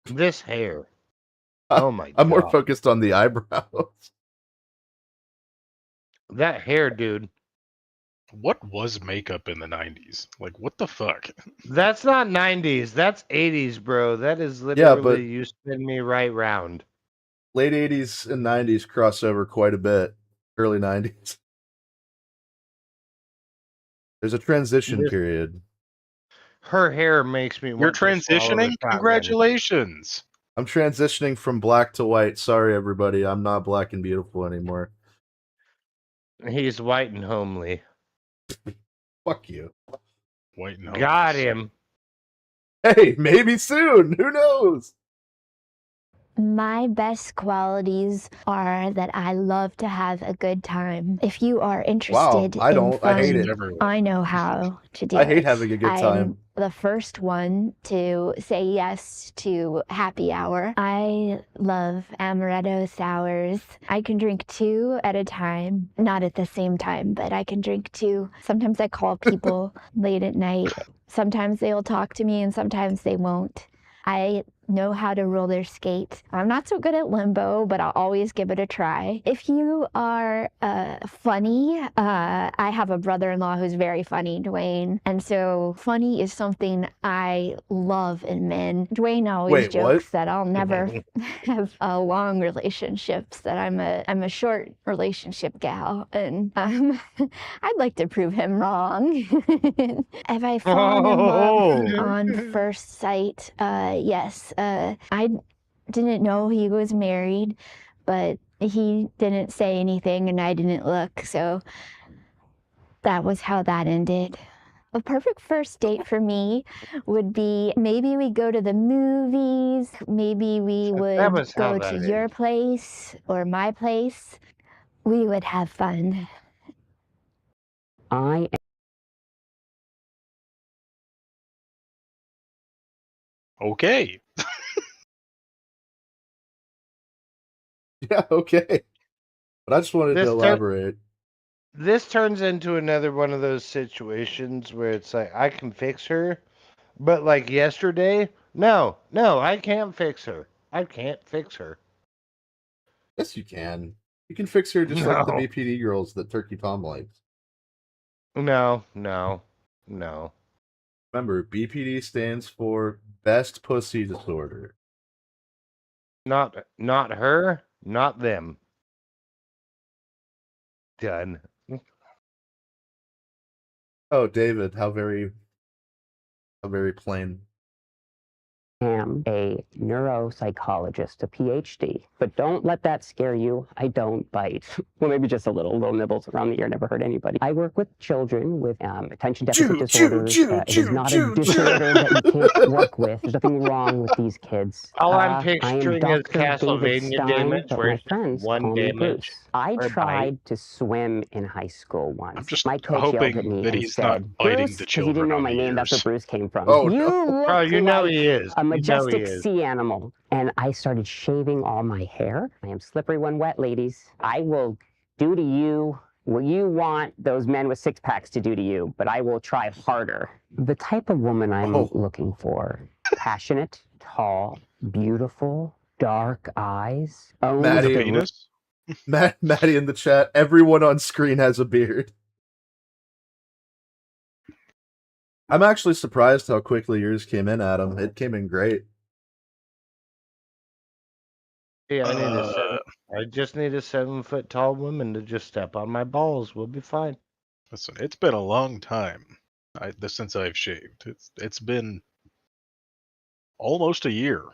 This hair. Oh my I'm more God. focused on the eyebrows. That hair, dude. What was makeup in the 90s? Like, what the fuck? That's not 90s. That's 80s, bro. That is literally you spin me right round. Late 80s and 90s crossover quite a bit. Early 90s. There's a transition period. Her hair makes me You're want to swallow the transitioning? shotgun. Congratulations. I'm transitioning from black to white. Sorry, everybody. I'm not black and beautiful anymore. He's white and homely. Fuck you. White and Got him. Hey, maybe soon. Who knows? My best qualities are that I love to have a good time. If you are interested I in don't. fun, I hate it. I know how to do I it. hate having a good time. I'm the first one to say yes to happy hour. I love amaretto sours. I can drink 2 at a time, not at the same time, but I can drink 2. Sometimes I call people late at night. Sometimes they'll talk to me and sometimes they won't. I know how to roller skate. I'm not so good at limbo, but I'll always give it a try. If you are funny, I have a brother-in-law who's very funny, Dwayne. And so funny is something I love in men. Dwayne always Wait, jokes what? that I'll never have long relationships, that I'm a short relationship gal. And I'd like to prove him wrong. Have I fallen in love on first sight? Yes. I didn't know he was married, but he didn't say anything and I didn't look, so that was how that ended. A perfect first date for me would be maybe we go to the movies, maybe we would was how go that to ended. your place or my place. We would have fun. I Okay. Yeah, okay. But I just wanted to This elaborate. This turns into another one of those situations where it's like I can fix her, but like yesterday, no, I can't fix her. I can't fix her. Yes, you can. You can fix her just like the No. BPD girls that Turkey Tom likes. No. Remember, BPD stands for Best Pussy Disorder. Not her, not them. Done. Oh, David, how very plain. am a neuropsychologist, a PhD, but don't let that scare you. I don't bite. Well, maybe just a little nibbles around the ear, never hurt anybody. I work with children with attention deficit disorders. It is not a disorder that you can't work with. There's nothing wrong with these kids. All I'm I am picturing is Dr. David Castlevania Stein, damage, but where my it's friends one call me damage Bruce. I per bite. tried to swim in high school once. I'm just My coach yelled at hoping me that and he's said, not biting Bruce, the because he didn't children know on my the name. That's where ears. Bruce came from. Oh, You no. look Oh, you know like he is. a You know he majestic is. sea animal. And I started shaving all my hair. I am slippery when wet, ladies. I will do to you what you want those men with six packs to do to you, but I will try harder. The type of woman I'm looking for: passionate, tall, beautiful, dark eyes, owns Maddie, the Penis? Maddie in the chat, everyone on screen has a beard. I'm actually surprised how quickly yours came in, Adam. It came in great. Yeah, I just need a 7-foot tall woman to just step on my balls. We'll be fine. Listen, it's been a long time since I've shaved. It's been almost a year.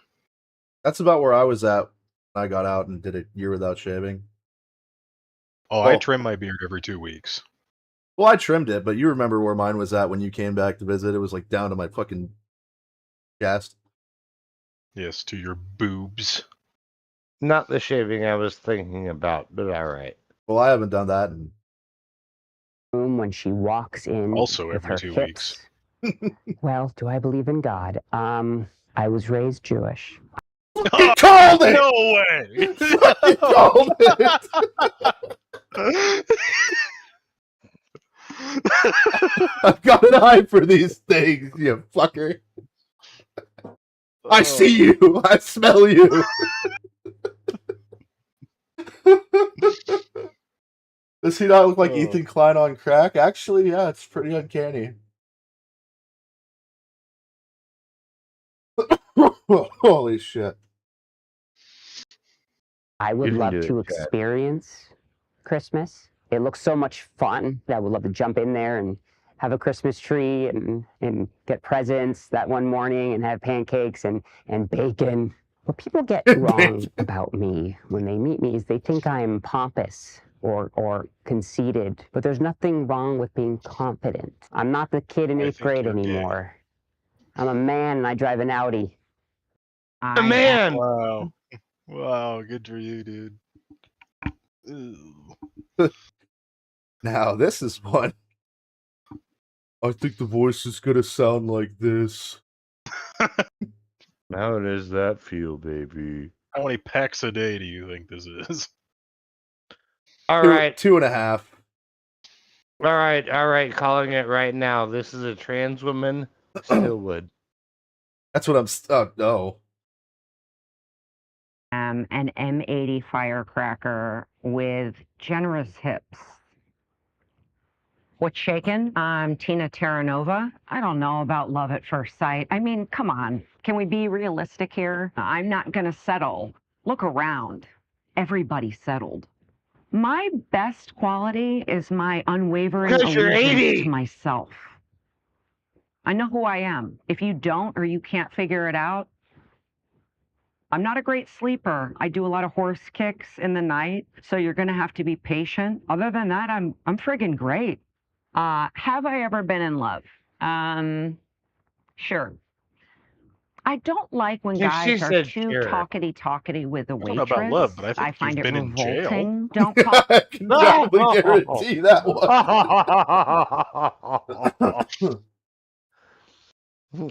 That's about where I was at when I got out and did a year without shaving. Oh, Well- I trim my beard every 2 weeks. Well, I trimmed it, but you remember where mine was at when you came back to visit. It was like down to my fucking chest. Yes, to your boobs. Not the shaving I was thinking about, but all right. Well, I haven't done that in room when she walks in Also with every her 2 hips. weeks. Well, do I believe in God? I was raised Jewish. He called it! No way! He called it! I've got an eye for these things, you fucker. I see you. I smell you. Does he not look like Ethan Klein on crack? Actually, yeah, it's pretty uncanny. Holy shit. I would love to experience Christmas. It looks so much fun. I would love to jump in there and have a Christmas tree and get presents that one morning and have pancakes and bacon. What people get wrong about me when they meet me is they think I'm pompous or conceited, but there's nothing wrong with being confident. I'm not the kid in 8th grade anymore. I'm a man and I drive an Audi. A man! Wow. Wow, good for you, dude. Ooh. Now, this is one. I think the voice is gonna sound like this. How does that feel, baby? How many packs a day do you think this is? All right. 2.5. All right. Calling it right now. This is a trans woman. Still would. That's what I'm. Oh, no. An M80 firecracker with generous hips. What's shaking? I'm Tina Terranova. I don't know about love at first sight. I mean, come on. Can we be realistic here? I'm not going to settle. Look around. Everybody's settled. My best quality is my unwavering Because you're allegiance 80. to myself. I know who I am. If you don't or you can't figure it out, I'm not a great sleeper. I do a lot of horse kicks in the night, so you're going to have to be patient. Other than that, I'm friggin' great. Have I ever been in love? Sure. I don't like when Yeah, she guys are said too sure. talkity with a I don't know about waitress. love, but I think find you've it been in jail. revolting. Don't call. I can probably guarantee that one.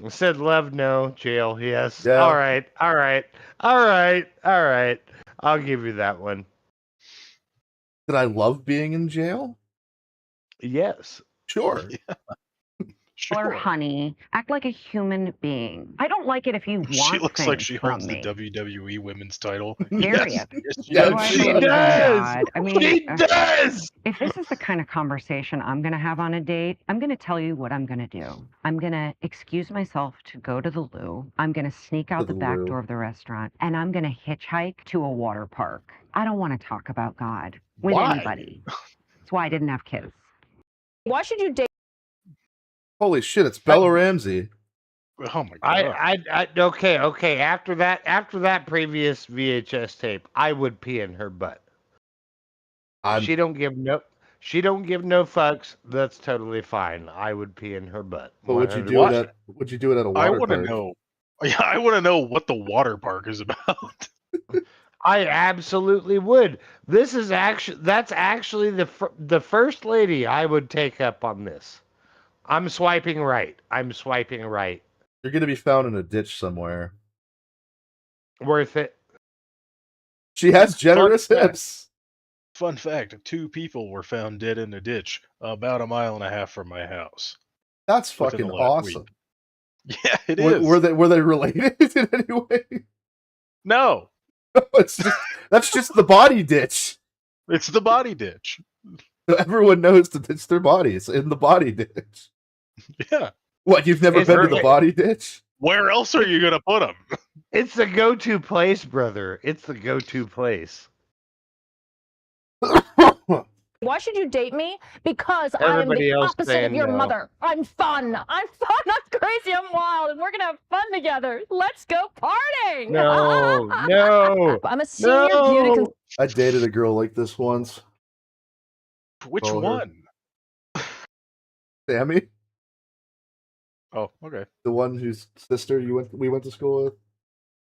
Said love, no. Jail, yes. Yeah. All right. All right. All right. All right. I'll give you that one. Did I love being in jail? Yes. Sure. Or honey, act like a human being. I don't like it if you want She looks like things she from holds me. the WWE women's title. Period. Yeah, Do I she believe in does. God? I mean, She does. if this is the kind of conversation I'm going to have on a date, I'm going to tell you what I'm going to do. I'm going to excuse myself to go to the loo. I'm going to sneak out the back door of the restaurant, and I'm going to hitchhike to a water park. I don't want to talk about God with Why? anybody. That's why I didn't have kids. Why should you date? Holy shit, it's Bella Ramsey. Oh my god. Okay. After that previous VHS tape, I would pee in her butt. She don't give no fucks. That's totally fine. I would pee in her butt. But would you do it at a water I want to park? know. Yeah, I want to know what the water park is about. I absolutely would. That's actually the first lady I would take up on this. I'm swiping right. You're gonna be found in a ditch somewhere. Worth it. She has generous hips. Fun fact: 2 people were found dead in a ditch about 1.5 miles from my house. That's within fucking the last awesome. week. Yeah, it is. Were they related in any way? No, that's just the body ditch. it's the body ditch. So everyone knows to ditch their bodies in the body ditch. Yeah. What, you've never been to the body ditch? Where else are you gonna put them? It's the go-to place, brother. It's the go-to place. Why should you date me? Because Everybody I'm the else opposite of saying your no. mother. I'm fun. I'm crazy. I'm wild, and we're gonna have fun together. Let's go partying. No. I'm a senior beauty. No. I dated a girl like this once. Which Call her. one? Sammy, Oh, okay. the one whose sister we went to school with.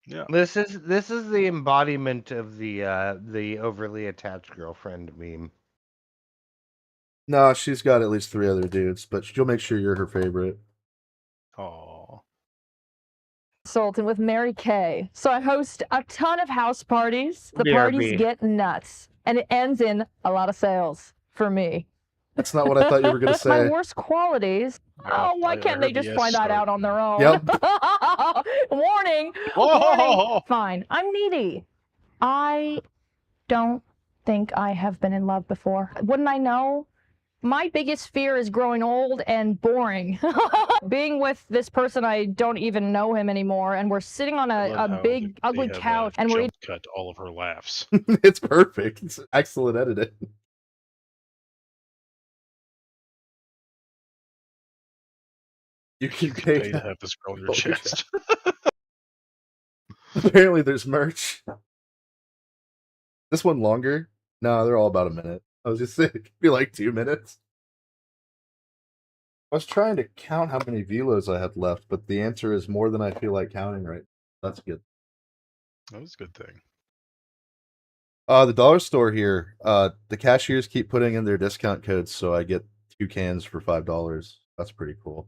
Yeah. This is the embodiment of the overly attached girlfriend meme. No, she's got at least 3 other dudes, but she'll make sure you're her favorite. Oh. Consultant with Mary Kay. So I host a ton of house parties. The BRB. parties get nuts, and it ends in a lot of sales for me. That's not what I thought you were gonna My say. worst qualities. Oh, why I can't they heard the just S find that start. out on their own? Yep. Warning. Whoa. Warning. Fine. I'm needy. I don't think I have been in love before. Wouldn't I know? My biggest fear is growing old and boring. Being with this person, I don't even know him anymore, and we're sitting on I love a how big, they ugly have, couch, and we're jump cut all of her laughs. It's perfect. It's excellent editing. You can Pay to have this girl on your Holy chest. Apparently there's merch. This one longer? No, they're all about a minute. I was just saying, it could be like 2 minutes. I was trying to count how many velos I had left, but the answer is more than I feel like counting right now. That's good. That was a good thing. The dollar store here, the cashiers keep putting in their discount codes, so I get 2 cans for $5. That's pretty cool.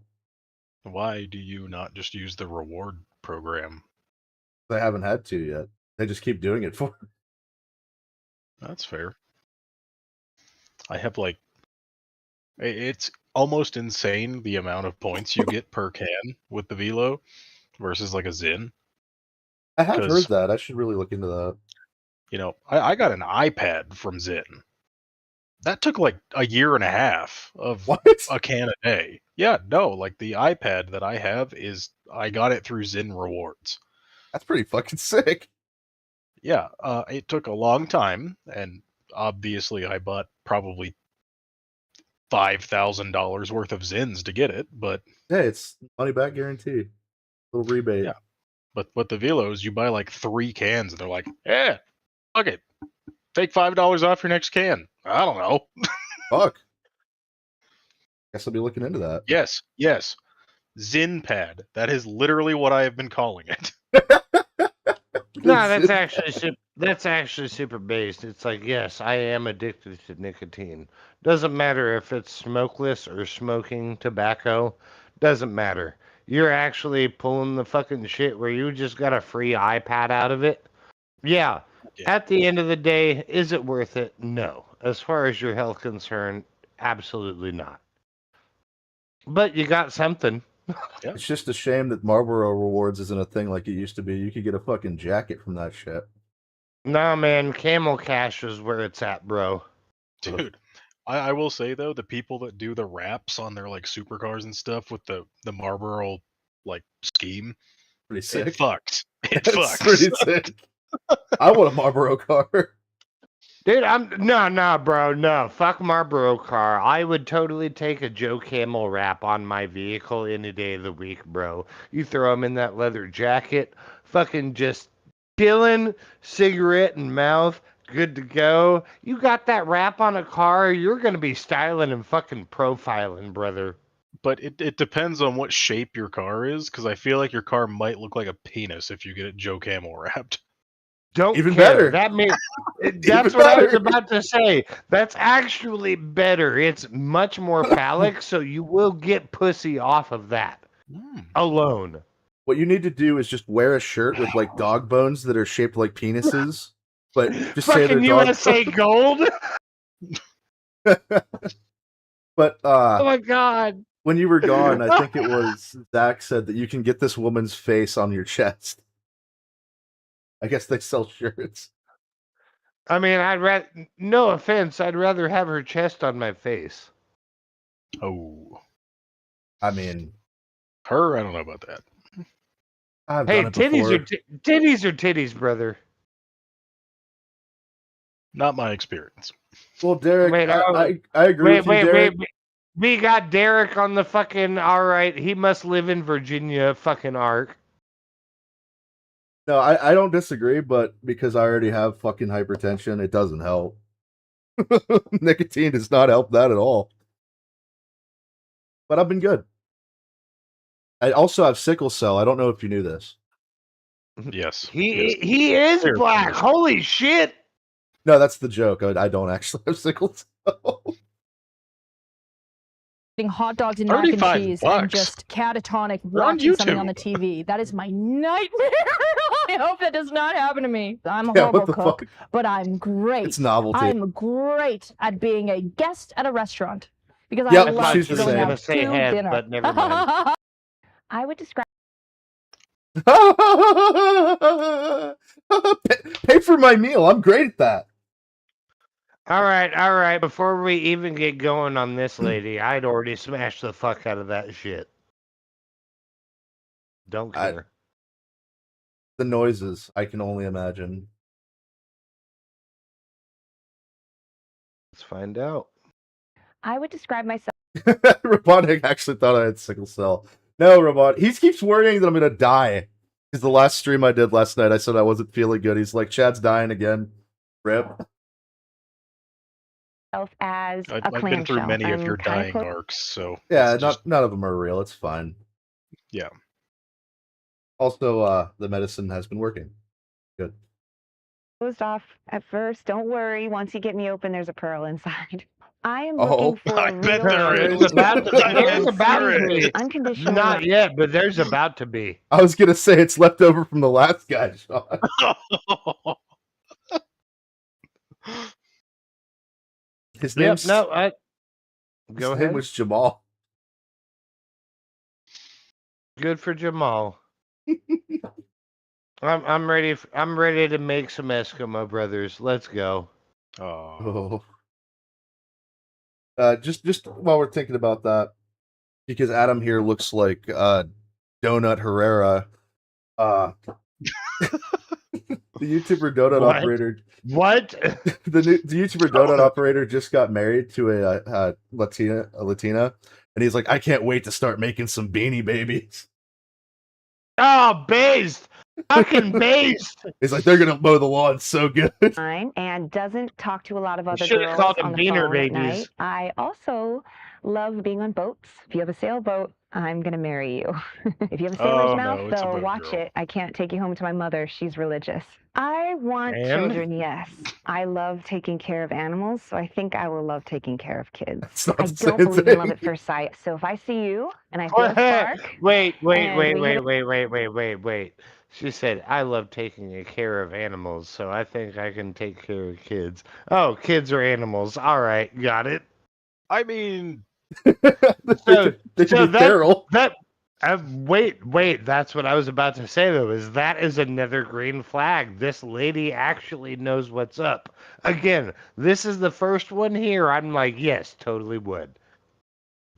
Why do you not just use the reward program? I haven't had to yet. They just keep doing it for me. That's fair. I have like, it's almost insane the amount of points you get per can with the Velo versus like a Zin. I have 'Cause- heard that. I should really look into that. You know, I got an iPad from Zin. That took like a year and a half of What? a can a day. Yeah, no, like the iPad that I have I got it through Zin Rewards. That's pretty fucking sick. Yeah, it took a long time, and obviously I bought probably $5,000 worth of Zins to get it, but Hey, it's money back guarantee. Little rebate. yeah. But the Velos, you buy like 3 cans, and they're like, yeah, fuck it. Take $5 off your next can. I don't know. Fuck. Guess I'll be looking into that. Yes. ZinPad. That is literally what I have been calling it. No, that's actually super based. It's like, yes, I am addicted to nicotine. Doesn't matter if it's smokeless or smoking tobacco. Doesn't matter. You're actually pulling the fucking shit where you just got a free iPad out of it. Yeah. At the end of the day, is it worth it? No. As far as your health concerned, absolutely not. But you got something. Yeah. It's just a shame that Marlboro Rewards isn't a thing like it used to be. You could get a fucking jacket from that shit. Nah, man, Camel Cash is where it's at, bro. Dude, I will say though, the people that do the wraps on their like supercars and stuff with the Marlboro like scheme, Pretty sick. it fucks. It That's fucks. pretty sick. I want a Marlboro car. Dude, no, bro, no. Fuck Marlboro car. I would totally take a Joe Camel wrap on my vehicle any day of the week, bro. You throw him in that leather jacket, fucking just chilling, cigarette in mouth, good to go. You got that wrap on a car, you're gonna be styling and fucking profiling, brother. But it depends on what shape your car is, because I feel like your car might look like a penis if you get it Joe Camel wrapped. Don't Even care. better. That means that's what I was about to say. That's actually better. It's much more phallic, so you will get pussy off of that alone. What you need to do is just wear a shirt with like dog bones that are shaped like penises, but just say they're Fucking dog USA Gold. But Oh my god. when you were gone, I think it was Zach said that you can get this woman's face on your chest. I guess they sell shirts. I mean, no offense, I'd rather have her chest on my face. Oh. I mean, her, I don't know about that. I've Hey, done it titties before. titties are titties, brother. Not my experience. Well, Derek, Wait, I agree with you, Derek. wait. We got Derek on the fucking, all right, he must live in Virginia fucking arc. No, I don't disagree, but because I already have fucking hypertension, it doesn't help. Nicotine does not help that at all. But I've been good. I also have sickle cell. I don't know if you knew this. Yes. He is Fair black. point. Holy shit. No, that's the joke. I don't actually have sickle cell. Hot dogs and mac and $35 cheese and just catatonic They're on watching something on YouTube. the TV. That is my nightmare. I hope that does not happen to me. I'm a Yeah, horrible what the cook, fuck? but I'm great. It's novelty. I'm great at being a guest at a restaurant because Yep, I love she's the going same. out Gonna say to head, dinner. but never mind. I would describe Pay for my meal. I'm great at that. All right. Before we even get going on this lady, I'd already smashed the fuck out of that shit. Don't care. The noises, I can only imagine. Let's find out. I would describe myself Robotic actually thought I had sickle cell. No, Robot. He keeps worrying that I'm gonna die. Because the last stream I did last night, I said I wasn't feeling good. He's like, Chad's dying again. Rip. as a I've been through clamshell. many of I'm your kinda dying close- arcs, so Yeah, it's just, none of them are real. It's fine. yeah. Also, the medicine has been working. Good. Closed off at first. Don't worry. Once you get me open, there's a pearl inside. I am Oh. looking for I bet there real is. There's about to There be. is. unconditional Not yet, but there's about to be. I was gonna say it's left over from the last guy, Sean. His Yep, name's no, I his go name ahead. was Jamal. Good for Jamal. I'm ready. I'm ready to make some Eskimo brothers. Let's go. Oh. Just while we're thinking about that, because Adam here looks like Donut Herrera. The YouTuber Donut What? Operator. What? The YouTuber Donut Operator just got married to a Latina, and he's like, I can't wait to start making some Beanie Babies. Oh, based. Fucking based. He's like, they're gonna mow the lawn so good. And doesn't talk to a lot of You other should have girls called them on the beaner phone at night. babies. I also love being on boats. If you have a sailboat, I'm gonna marry you. If you have a sailor's Oh, mouth, no, it's a though, boat watch girl. it. I can't take you home to my mother. She's religious. I want And? children, yes. I love taking care of animals, so I think I will love taking care of kids. It's not I the don't same believe in love thing. at first sight. So if I see you and I feel a spark, Wait. and we hit She said, I love taking care of animals, so I think I can take care of kids. Oh, kids are animals. All right, got it. I mean, they So could be feral. Wait, that's what I was about to say, though, is that is another green flag. This lady actually knows what's up. Again, this is the first one here. I'm like, yes, totally would.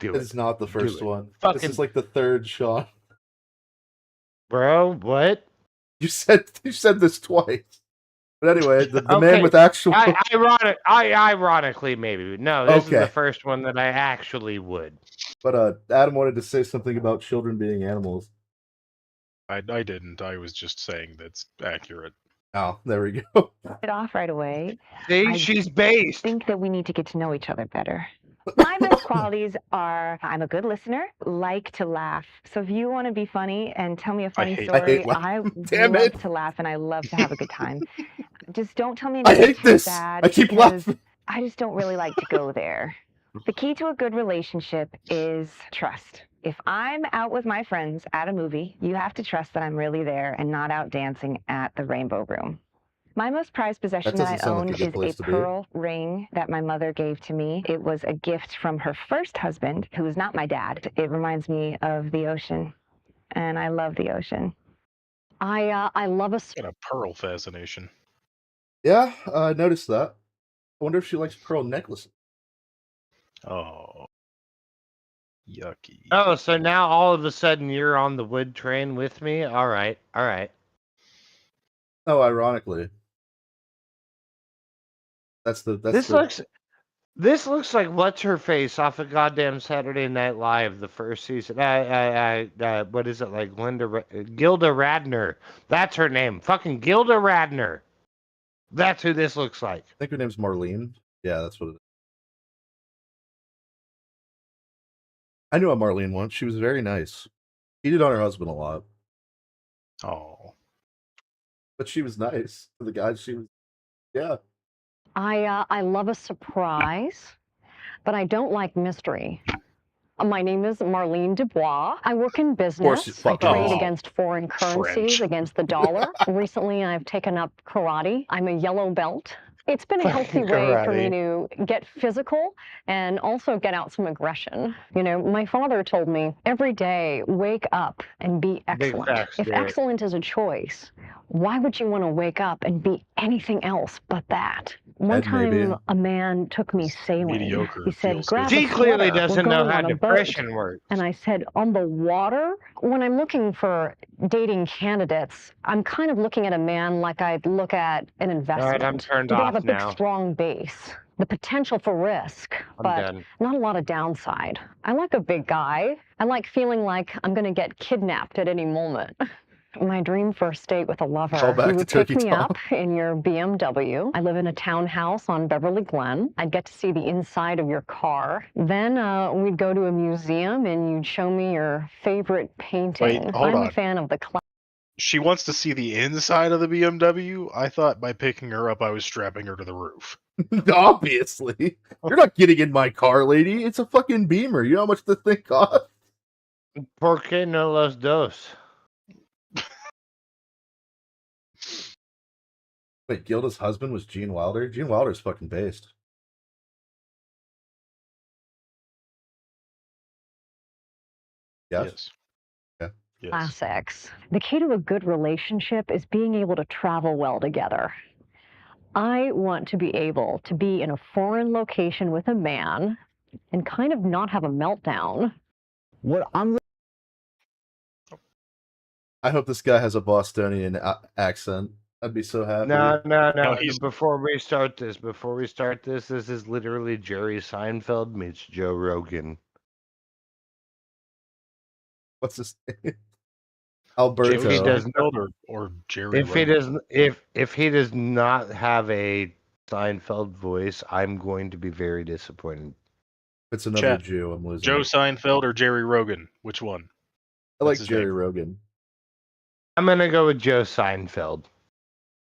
Do it. It's not the first it. one. This Fucking- is like the third shot. Bro, what? You said this twice. But anyway, the Okay, man with actual ironically, maybe. No, this is the Okay. first one that I actually would. But Adam wanted to say something about children being animals. I didn't. I was just saying that's accurate. Oh, there we go. it off right away. See, I she's based. think that we need to get to know each other better. My best qualities are I'm a good listener, like to laugh. So if you want to be funny and tell me a funny hate story, laughing. I Damn love it. to laugh and I love to have a good time. Just don't tell me I anything hate too this. sad I keep because laughing. I just don't really like to go there. The key to a good relationship is trust. If I'm out with my friends at a movie, you have to trust that I'm really there and not out dancing at the Rainbow Room. My most prized possession that I doesn't sound own like a good is place a to be. pearl ring that my mother gave to me. It was a gift from her first husband, who is not my dad. It reminds me of the ocean, and I love the ocean. I love a Got a pearl fascination. Yeah, I noticed that. I wonder if she likes pearl necklaces. Oh. Yucky. Oh, so now all of a sudden you're on the wood train with me? All right. Oh, ironically. This looks like what's her face off of goddamn Saturday Night Live, the first season. What is it, like Gilda Radner? That's her name. Fucking Gilda Radner. That's who this looks like. I think her name's Marlene. Yeah, that's what it is. I knew a Marlene once. She was very nice. Cheated on her husband a lot. Oh. But she was nice to the guy. She was, yeah. I love a surprise, but I don't like mystery. My name is Marlene Dubois. I work in business. I fucking trade is. against foreign currencies, against the dollar. Recently, I've taken up karate. I'm a yellow belt. It's been a healthy way for me to get physical and also get out some aggression. You know, my father told me every day, wake up and be excellent. facts, If Garrett. excellent is a choice, why would you want to wake up and be anything else but that? One Ed, maybe. time, a man took me sailing. Mediocre He said, feels grab good. a She clearly sweater. We're doesn't know going how on a boat." depression works. And I said, on the water? When I'm looking for dating candidates, I'm kind of looking at a man like I'd look at an investment. I'm turned Do they off have a big, now. strong base? The potential for risk, I'm but done. not a lot of downside. I like a big guy. I like feeling like I'm going to get kidnapped at any moment. My dream first date with a lover. Call back You to would pick Turkey me Tom. up in your BMW. I live in a townhouse on Beverly Glen. I'd get to see the inside of your car. Then we'd go to a museum and you'd show me your favorite painting. Wait, hold I'm on. a fan of the She wants to see the inside of the BMW? I thought by picking her up, I was strapping her to the roof. Obviously. You're not getting in my car, lady. It's a fucking Beamer. You know how much the thing costs? ¿Por qué no los dos? Wait, Gilda's husband was Gene Wilder? Gene Wilder's fucking based. Yes? Yes. Okay. Classics. The key to a good relationship is being able to travel well together. I want to be able to be in a foreign location with a man and kind of not have a meltdown. What I'm I hope this guy has a Bostonian accent. I'd be so happy. No. Before we start this, this is literally Jerry Seinfeld meets Joe Rogan. What's his name? Alberto. If he does not, or Jerry if he does, if he does not have a Seinfeld voice, I'm going to be very disappointed. It's another Chat. Jew. I'm losing. Joe Seinfeld or Jerry Rogan? Which one? I like What's his Jerry name? Rogan. I'm gonna go with Joe Seinfeld.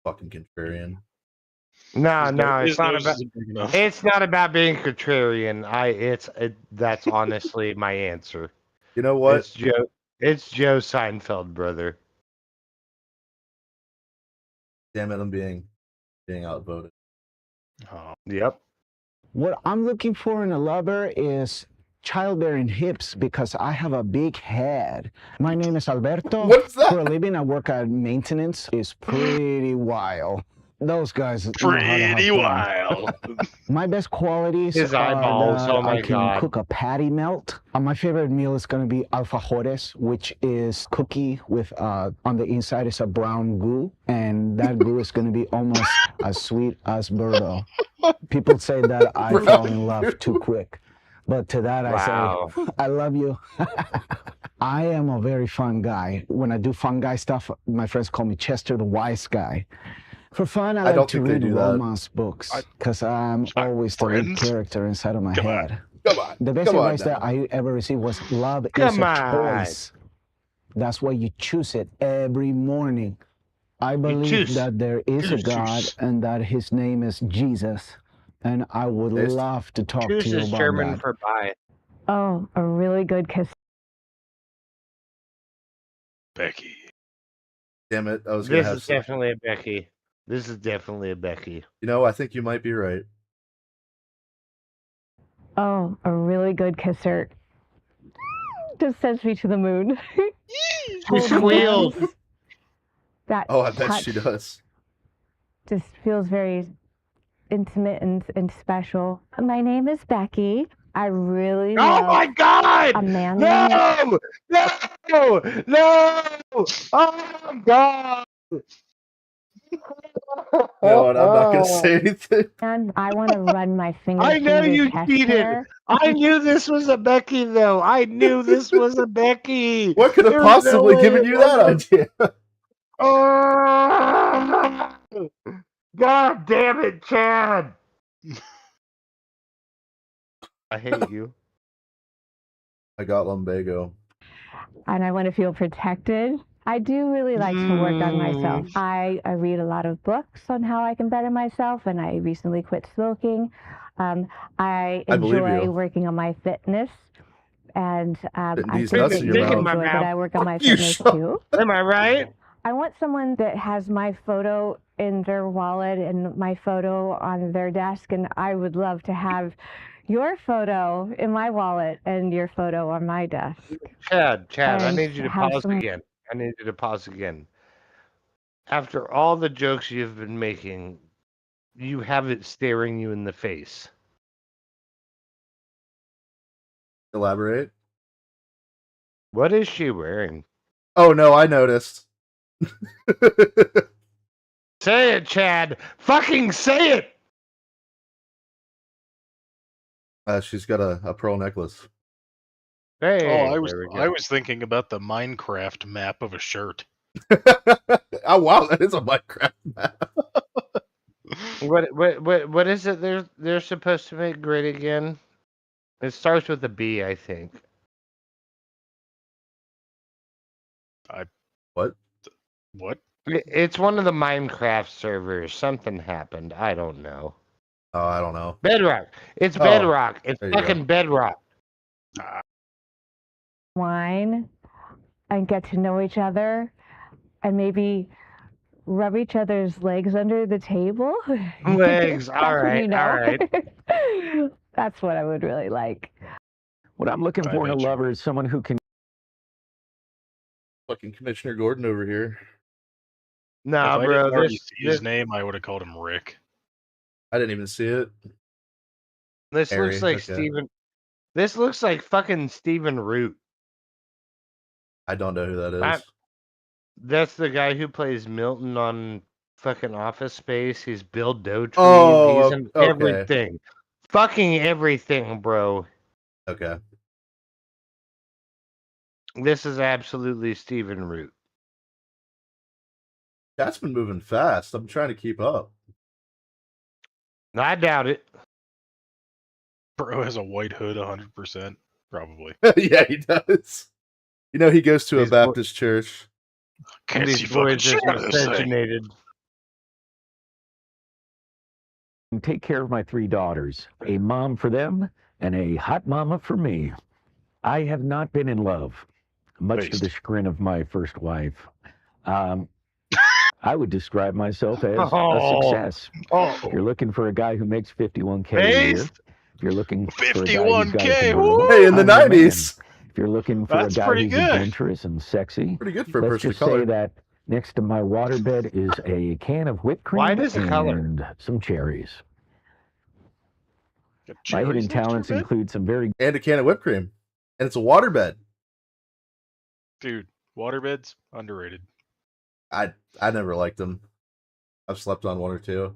Fucking contrarian. No, His it's not nose about. isn't big enough. It's not about being contrarian. That's honestly my answer. You know what? It's Joe Seinfeld, brother. Damn it! I'm being outvoted. Oh. Yep. What I'm looking for in a lover is childbearing hips because I have a big head. My name is Alberto. What's that? For a living, I work at maintenance. It's pretty wild. Those guys know how to have Pretty fun. wild. My best qualities His are eyeballs, that oh my I can God. cook a patty melt. My favorite meal is going to be alfajores, which is cookie with on the inside is a brown goo, and that goo is going to be almost as sweet as burdo. People say that I fall in love too quick, but to that Wow. I say, I love you. I am a very fun guy. When I do fun guy stuff, my friends call me Chester the Wise Guy. For fun, I like don't to think they read do that. romance books because I'm always the lead friends? character inside of my Come on. head. Come on. The best Come on advice that now. I ever received was love is Come a on. choice. That's why you choose it every morning. I believe choose. that there is a Choose. God and that his name is Jesus. And I would Taste. love to talk Choose to you is about German that. for bye. Oh, a really good kiss. Becky. Damn it! I was gonna This have is some. definitely a Becky. This is definitely a Becky. You know, I think you might be right. Oh, a really good kisser. Just sends me to the moon. She Hold squealed. hands. That Oh, I bet touch she does. just feels very intimate and special. My name is Becky. I really Oh love my God! a man. No! Oh my God! You know what? I'm not gonna say anything. And I want to run my fingers I know through you your chest cheated. hair. I knew this was a Becky, though. I knew this was a Becky. What could have There's no possibly way given it you that wasn't. idea? Oh, God damn it, Chad. I hate you. I got lumbago. And I want to feel protected. I do really like to work on myself. I read a lot of books on how I can better myself, and I recently quit smoking. I believe enjoy you. working on my fitness, and I these think nuts that in you your enjoy mouth. that I work on my You fitness shut- too. Am I right? I want someone that has my photo in their wallet and my photo on their desk, and I would love to have your photo in my wallet and your photo on my desk. Chad, I And need you to have pause some- again. I need you to pause again. After all the jokes you've been making, you have it staring you in the face. Elaborate. What is she wearing? Oh no, I noticed. Say it, Chad. Fucking say it. She's got a pearl necklace. Hey, I there we go. was thinking about the Minecraft map of a shirt. Oh wow, that is a Minecraft map. What is it they're supposed to make great again? It starts with a B, I think. What? What? It's one of the Minecraft servers. Something happened. I don't know. Oh, I don't know. Bedrock. It's Oh, Bedrock. It's there you go. fucking Bedrock. Wine and get to know each other and maybe rub each other's legs under the table. Legs. That's All when right. you know. All right. That's what I would really like. What I'm looking for in a lover is someone who can Fucking Commissioner Gordon over here. Nah, if I bro. didn't already This see his name, I would have called him Rick. I didn't even see it. looks Harry, like okay. Steven. This looks like fucking Stephen Root. I don't know who that is. That's the guy who plays Milton on fucking Office Space. He's Bill Dotrieve. Oh, He's in okay. everything. Fucking everything, bro. Okay. This is absolutely Stephen Root. That's been moving fast. I'm trying to keep up. I doubt it. Bro has a white hood 100%. Probably. Yeah, he does. You know, he goes to a These bo- Baptist church. Can't These see fucking boys shit are out of this thing. miscegenated. Take care of my 3 daughters, a mom for them and a hot mama for me. I have not been in love, much to the chagrin of my first wife. I would describe myself as a success. If you're looking for a guy who makes $51K a year, if you're looking for a guy who's got a convertible, Hey, in the I'm your man. 90s. If you're looking for a guy who's adventurous and sexy, Pretty good for a let's person of just color. say that next to my waterbed is a can of whipped cream Why does it color? and some cherries. My cherries hidden next to your talents bed? include some very And a can of whipped cream. And it's a waterbed. Dude, waterbeds underrated. I never liked them. I've slept on 1 or 2.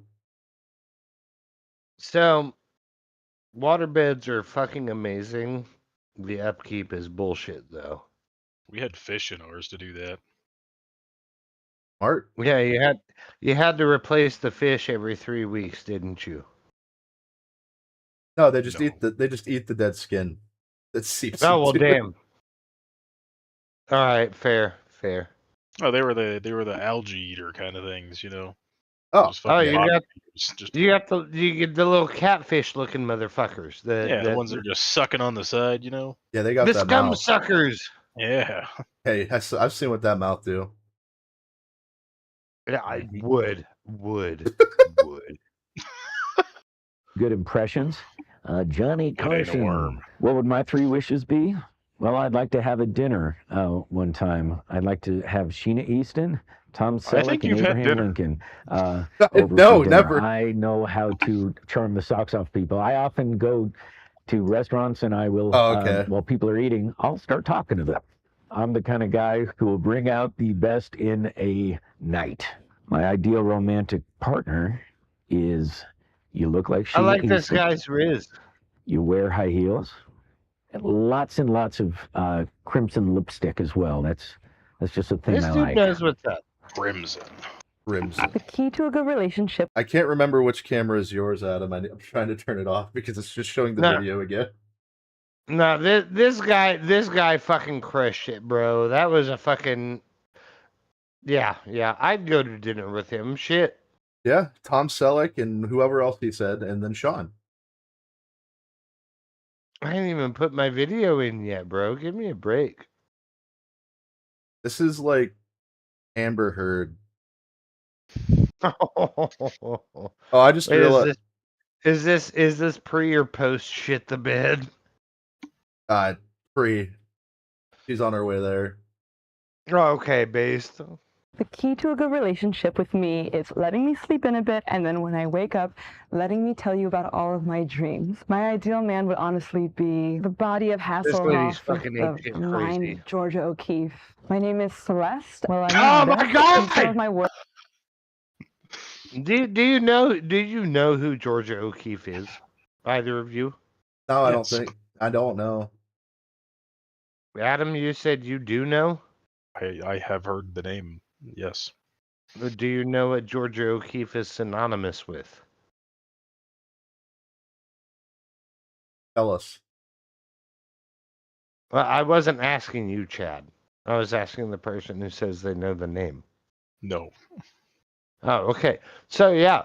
So, waterbeds are fucking amazing. The upkeep is bullshit, though. We had fish in ours to do that. Smart. Yeah, you had to replace the fish every 3 weeks, didn't you? No, they just eat the dead skin. That seeps. Oh well, into it. damn. All right, fair. Oh, they were the algae eater kind of things, you know. Oh, Those fucking you bottom you get the little catfish looking motherfuckers. the ones that are just sucking on the side, you know. Yeah, they got the that scum mouth. suckers. Yeah. Hey, I've seen what that mouth do. Yeah, I would. good impressions. Johnny It ain't a Carson. worm. What would my 3 wishes be? Well, I'd like to have a dinner one time. I'd like to have Sheena Easton, Tom Selleck, think and you've had Abraham dinner. Lincoln. No, For dinner. never. I know how to charm the socks off people. I often go to restaurants and I will, while people are eating, I'll start talking to them. I'm the kind of guy who will bring out the best in a night. My ideal romantic partner is you look like Sheena I like this Easton. guy's Riz. You wear high heels. Lots and lots of crimson lipstick as well. That's just a thing This I dude like. knows what's up. Crimson. The key to a good relationship. I can't remember which camera is yours, Adam. I'm trying to turn it off because it's just showing the No. video again. No, this guy fucking crushed it, bro. That was a fucking yeah. I'd go to dinner with him. Shit. Yeah, Tom Selleck and whoever else he said, and then Sean. I didn't even put my video in yet, bro. Give me a break. This is like Amber Heard. Oh, I just Wait, realized. Is this pre or post shit the bed? Pre. She's on her way there. Oh, okay, based. The key to a good relationship with me is letting me sleep in a bit, and then when I wake up, letting me tell you about all of my dreams. My ideal man would honestly be the body of lady's Hasselhoff with fucking the apeshit mind crazy. Georgia O'Keeffe. My name is Celeste. Well, Oh my God! Some of my work. Do you know who Georgia O'Keeffe is? Either of you? No, I don't think. I don't know. Adam, you said you do know? I have heard the name. Yes. Do you know what Georgia O'Keeffe is synonymous with? Tell us. Well, I wasn't asking you, Chad. I was asking the person who says they know the name. No. Oh, okay. So, yeah.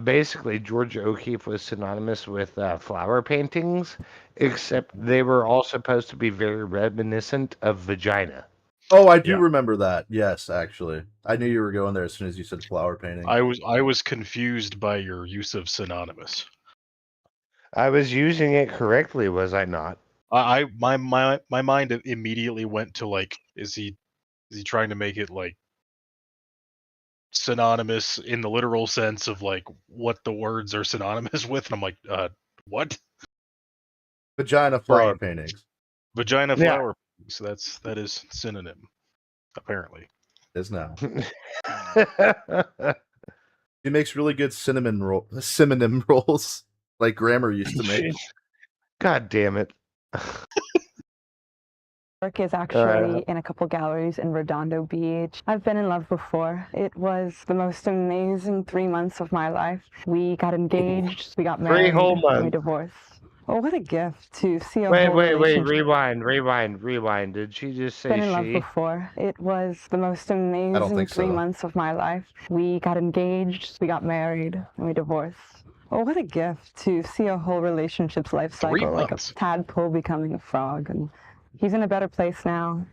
Basically, Georgia O'Keeffe was synonymous with flower paintings, except they were all supposed to be very reminiscent of vagina. Oh, I do remember that. Yes, actually. I knew you were going there as soon as you said flower painting. I was confused by your use of synonymous. I was using it correctly, was I not? My mind immediately went to like, is he Is he trying to make it like synonymous in the literal sense of like what the words are synonymous with? And I'm like, what? Vagina flower paintings. Vagina Yeah. flower. So that is synonym, apparently. Is now. He makes really good synonym rolls, like Grammar used to make. God damn it. Work is actually in a couple galleries in Redondo Beach. I've been in love before. It was the most amazing 3 months of my life. We got engaged, we got married, 3 whole and we months. divorced. Oh, what a gift to see a Wait, whole relationship. rewind. Did she just say Been in love she? before. It was the most amazing think 3 so. months of my life. We got engaged, we got married, and we divorced. Oh, what a gift to see a whole relationship's life 3 cycle, like a months. tadpole becoming a frog. And he's in a better place now,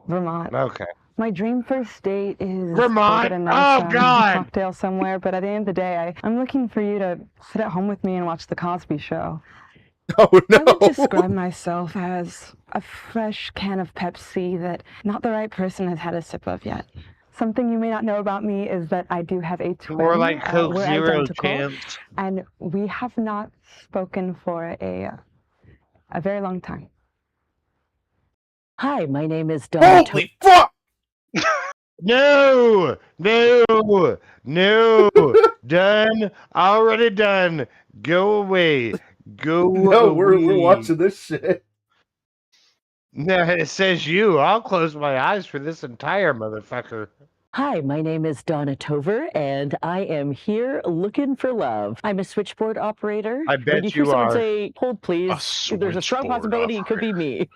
Vermont. Okay. My dream first date is Vermont? to get a nice Oh, God. cocktail somewhere, but at the end of the day, I'm looking for you to sit at home with me and watch The Cosby Show. Oh, no. I would describe myself as a fresh can of Pepsi that not the right person has had a sip of yet. Something you may not know about me is that I do have a twin. More like Coke we're Zero identical, chance. and we have not spoken for a very long time. Hi, my name is Donna. Holy fuck! No! Done. Already done. Go away. Go No, away. we're watching this shit. No, it says you. I'll close my eyes for this entire motherfucker. Hi, my name is Donna Tover, and I am here looking for love. I'm a switchboard operator. I When bet you hear you someone are. say, hold please, there's a strong possibility it could be me.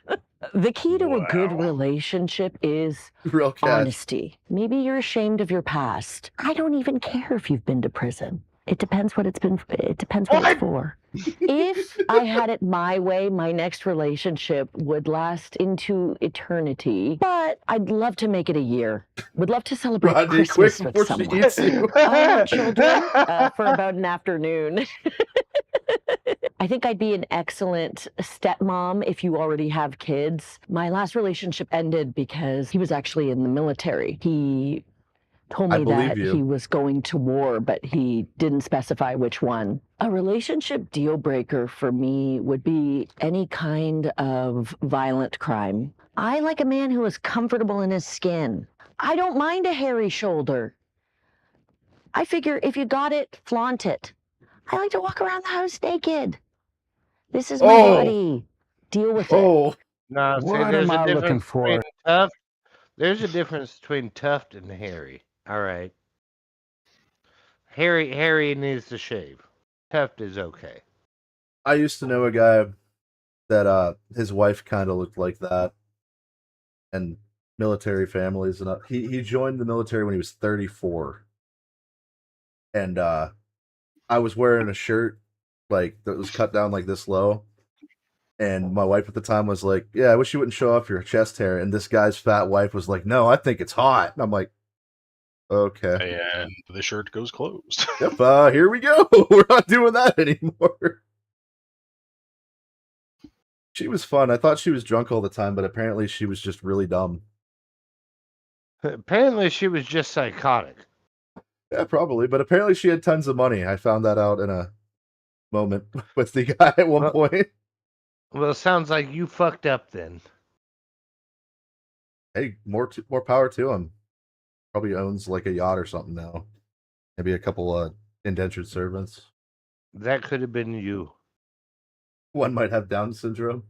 The key to a good relationship is Real cash. honesty. Maybe you're ashamed of your past. I don't even care if you've been to prison. It depends what it's been. It depends what it's for. If I had it my way, my next relationship would last into eternity. But I'd love to make it a year. Would love to celebrate Rodney, quick Christmas before with she someone. eats you. I want children for about an afternoon. I think I'd be an excellent stepmom if you already have kids. My last relationship ended because he was actually in the military. He told I me believe that you. he was going to war, but he didn't specify which one. A relationship deal breaker for me would be any kind of violent crime. I like a man who is comfortable in his skin. I don't mind a hairy shoulder. I figure if you got it, flaunt it. I like to walk around the house naked. This is my body. Deal with it. No, see, What there's am a I looking difference for? between tough. There's a difference between Tuft and Harry. All right. Harry needs to shave. Tuft is okay. I used to know a guy that his wife kind of looked like that, and military families, and he joined the military when he was 34, and I was wearing a shirt like that was cut down like this low, and my wife at the time was like, "Yeah, I wish you wouldn't show off your chest hair." And this guy's fat wife was like, "No, I think it's hot." And I'm like, "Okay." And the shirt goes closed. Yep, here we go. We're not doing that anymore. She was fun. I thought she was drunk all the time, but apparently she was just really dumb. Apparently she was just psychotic. Yeah, probably. But apparently she had tons of money. I found that out in a moment with the guy at one point. Well, it sounds like you fucked up then. Hey, more power to him. Probably owns like a yacht or something now. Maybe a couple indentured servants. That could have been you. One might have Down syndrome.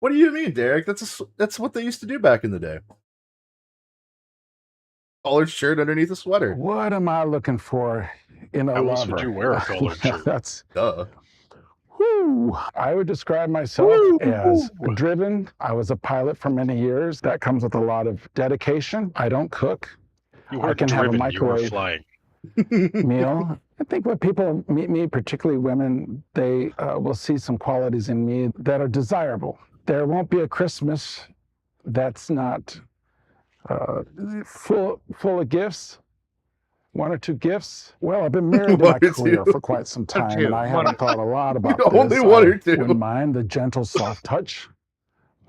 What do you mean, Derek? That's what they used to do back in the day. Collared shirt underneath a sweater. What am I looking for in a How lover? else would you wear a collared shirt? That's duh. Whew. I would describe myself as driven. I was a pilot for many years. That comes with a lot of dedication. I don't cook. You I weren't can have a driven, you were microwave flying. meal. I think when people meet me, particularly women, they will see some qualities in me that are desirable. There won't be a Christmas that's not full of gifts. 1 or 2 gifts. Well, I've been married in my career for quite some time, and I haven't thought a lot about this. Only 1 or 2. I wouldn't mind the gentle, soft touch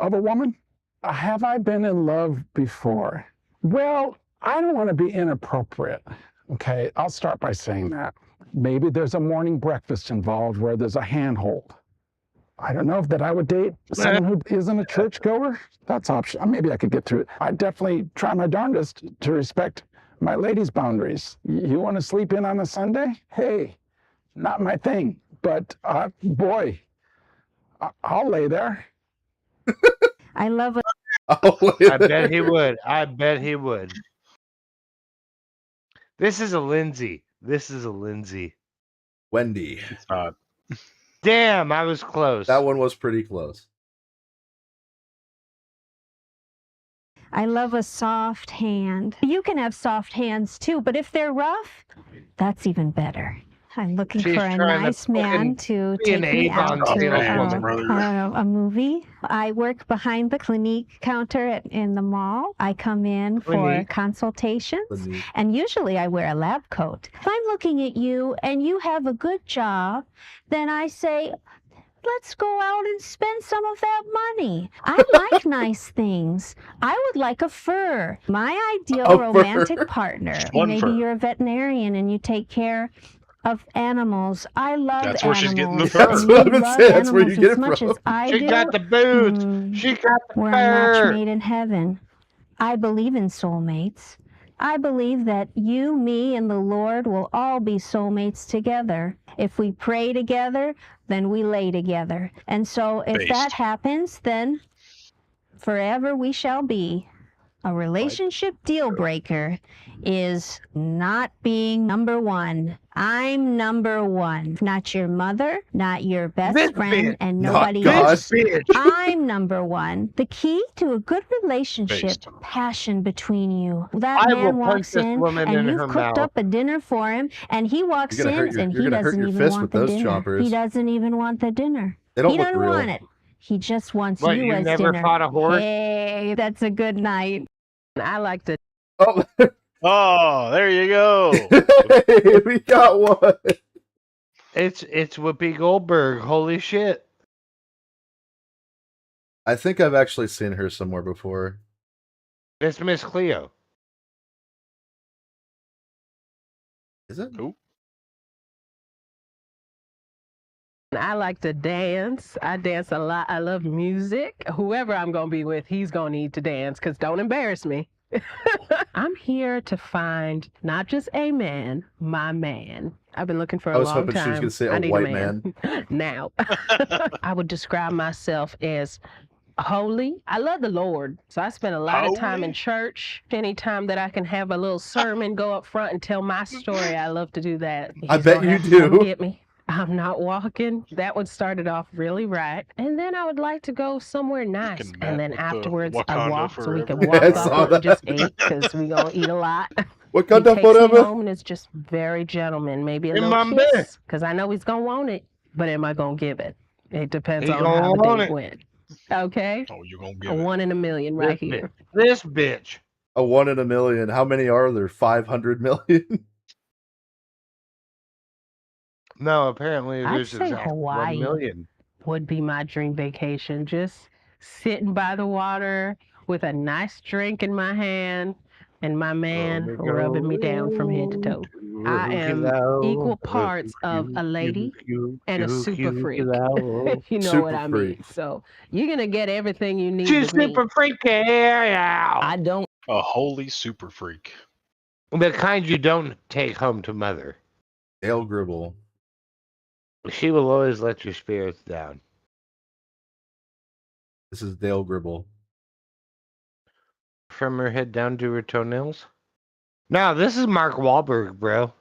of a woman? Have I been in love before? Well, I don't want to be inappropriate. Okay, I'll start by saying that. Maybe there's a morning breakfast involved where there's a handhold. I don't know if that I would date someone who isn't a churchgoer. That's option. Maybe I could get through it. I definitely try my darndest to respect my lady's boundaries. You want to sleep in on a Sunday? Hey, not my thing. But boy, I'll lay there. I love it. I bet he would. I bet he would. This is a Lindsay. This is a Lindsay. Wendy. It's not. Damn, I was close. That one was pretty close. I love a soft hand. You can have soft hands too, but if they're rough, that's even better. I'm looking She's for a trying to nice man fucking to be an take me Avon out to saleswoman. a movie. I work behind the Clinique counter in the mall. I come in for Clinique. consultations, Clinique. and usually I wear a lab coat. If I'm looking at you and you have a good job, then I say, let's go out and spend some of that money. I like nice things. I would like a fur. My ideal A fur. romantic partner. One Maybe fur. you're a veterinarian and you take care of animals. I love That's animals. where she's getting the and fur. That's you what I'm love saying. That's where you animals get as it much from. as I She do. got the boots. She got the We're a match fur. made in heaven. I believe in soulmates. I believe that you, me, and the Lord will all be soulmates together. If we pray together, then we lay together. And so if that Based. happens, then forever we shall be. A relationship deal breaker is not being number one. I'm number one. Not your mother, not your best This friend, bitch. and Not nobody God. else. This bitch. I'm number one. The key to a good relationship, Based. passion between you. That I will man punch walks this in woman and in you've her cooked mouth. up a dinner for him, and he walks You're gonna hurt in your- and you're he gonna hurt doesn't your even fist want with the those dinner. choppers. He doesn't even want the dinner. They don't He look doesn't real. want it. He just wants What, you you as never dinner. fought a horse? Hey, that's a good night. I like to. Oh, Oh, there you go. hey, we got one. It's Whoopi Goldberg. Holy shit. I think I've actually seen her somewhere before. It's Miss Cleo. Is it? Who? I like to dance. I dance a lot. I love music. Whoever I'm going to be with, he's going to need to dance because don't embarrass me. I'm here to find not just a man, my man. I've been looking for a I was long hoping time. she was gonna say I a need white a man. Now, I would describe myself as holy. I love the Lord. So I spend a lot of time in Holy? church. Anytime that I can have a little sermon, go up front and tell my story, I love to do that. I He's bet gonna you have to come do. get me. I'm not walking. That one started off really right. And then I would like to go somewhere nice. Fucking And Matt then with the afterwards, I Wakanda walk so we can forever. walk I off saw what we just that. ate because we're going to eat a lot. What He kind of takes me forever? home and it's just very gentleman. Maybe a In little my kiss bed. because I know he's going to want it. But am I going to give it? It depends He on gonna how the want date it. went. Okay? Oh, you're gonna A give it. 1 in a million right This here. bitch. This bitch. A 1 in a million. How many are there? 500 million? No, apparently I'd there's say exactly 1 Hawaii million. would be my dream vacation. Just sitting by the water with a nice drink in my hand and my man rubbing me down from head to toe. I am equal parts of a lady and a super freak. If you know what Super I mean. freak. So you're going to get everything you need She's with me. super freaky. Yeah. I don't. A holy super freak. The kind you don't take home to mother. Dale Gribble. She will always let your spirits down. This is Dale Gribble. From her head down to her toenails. No, this is Mark Wahlberg, bro.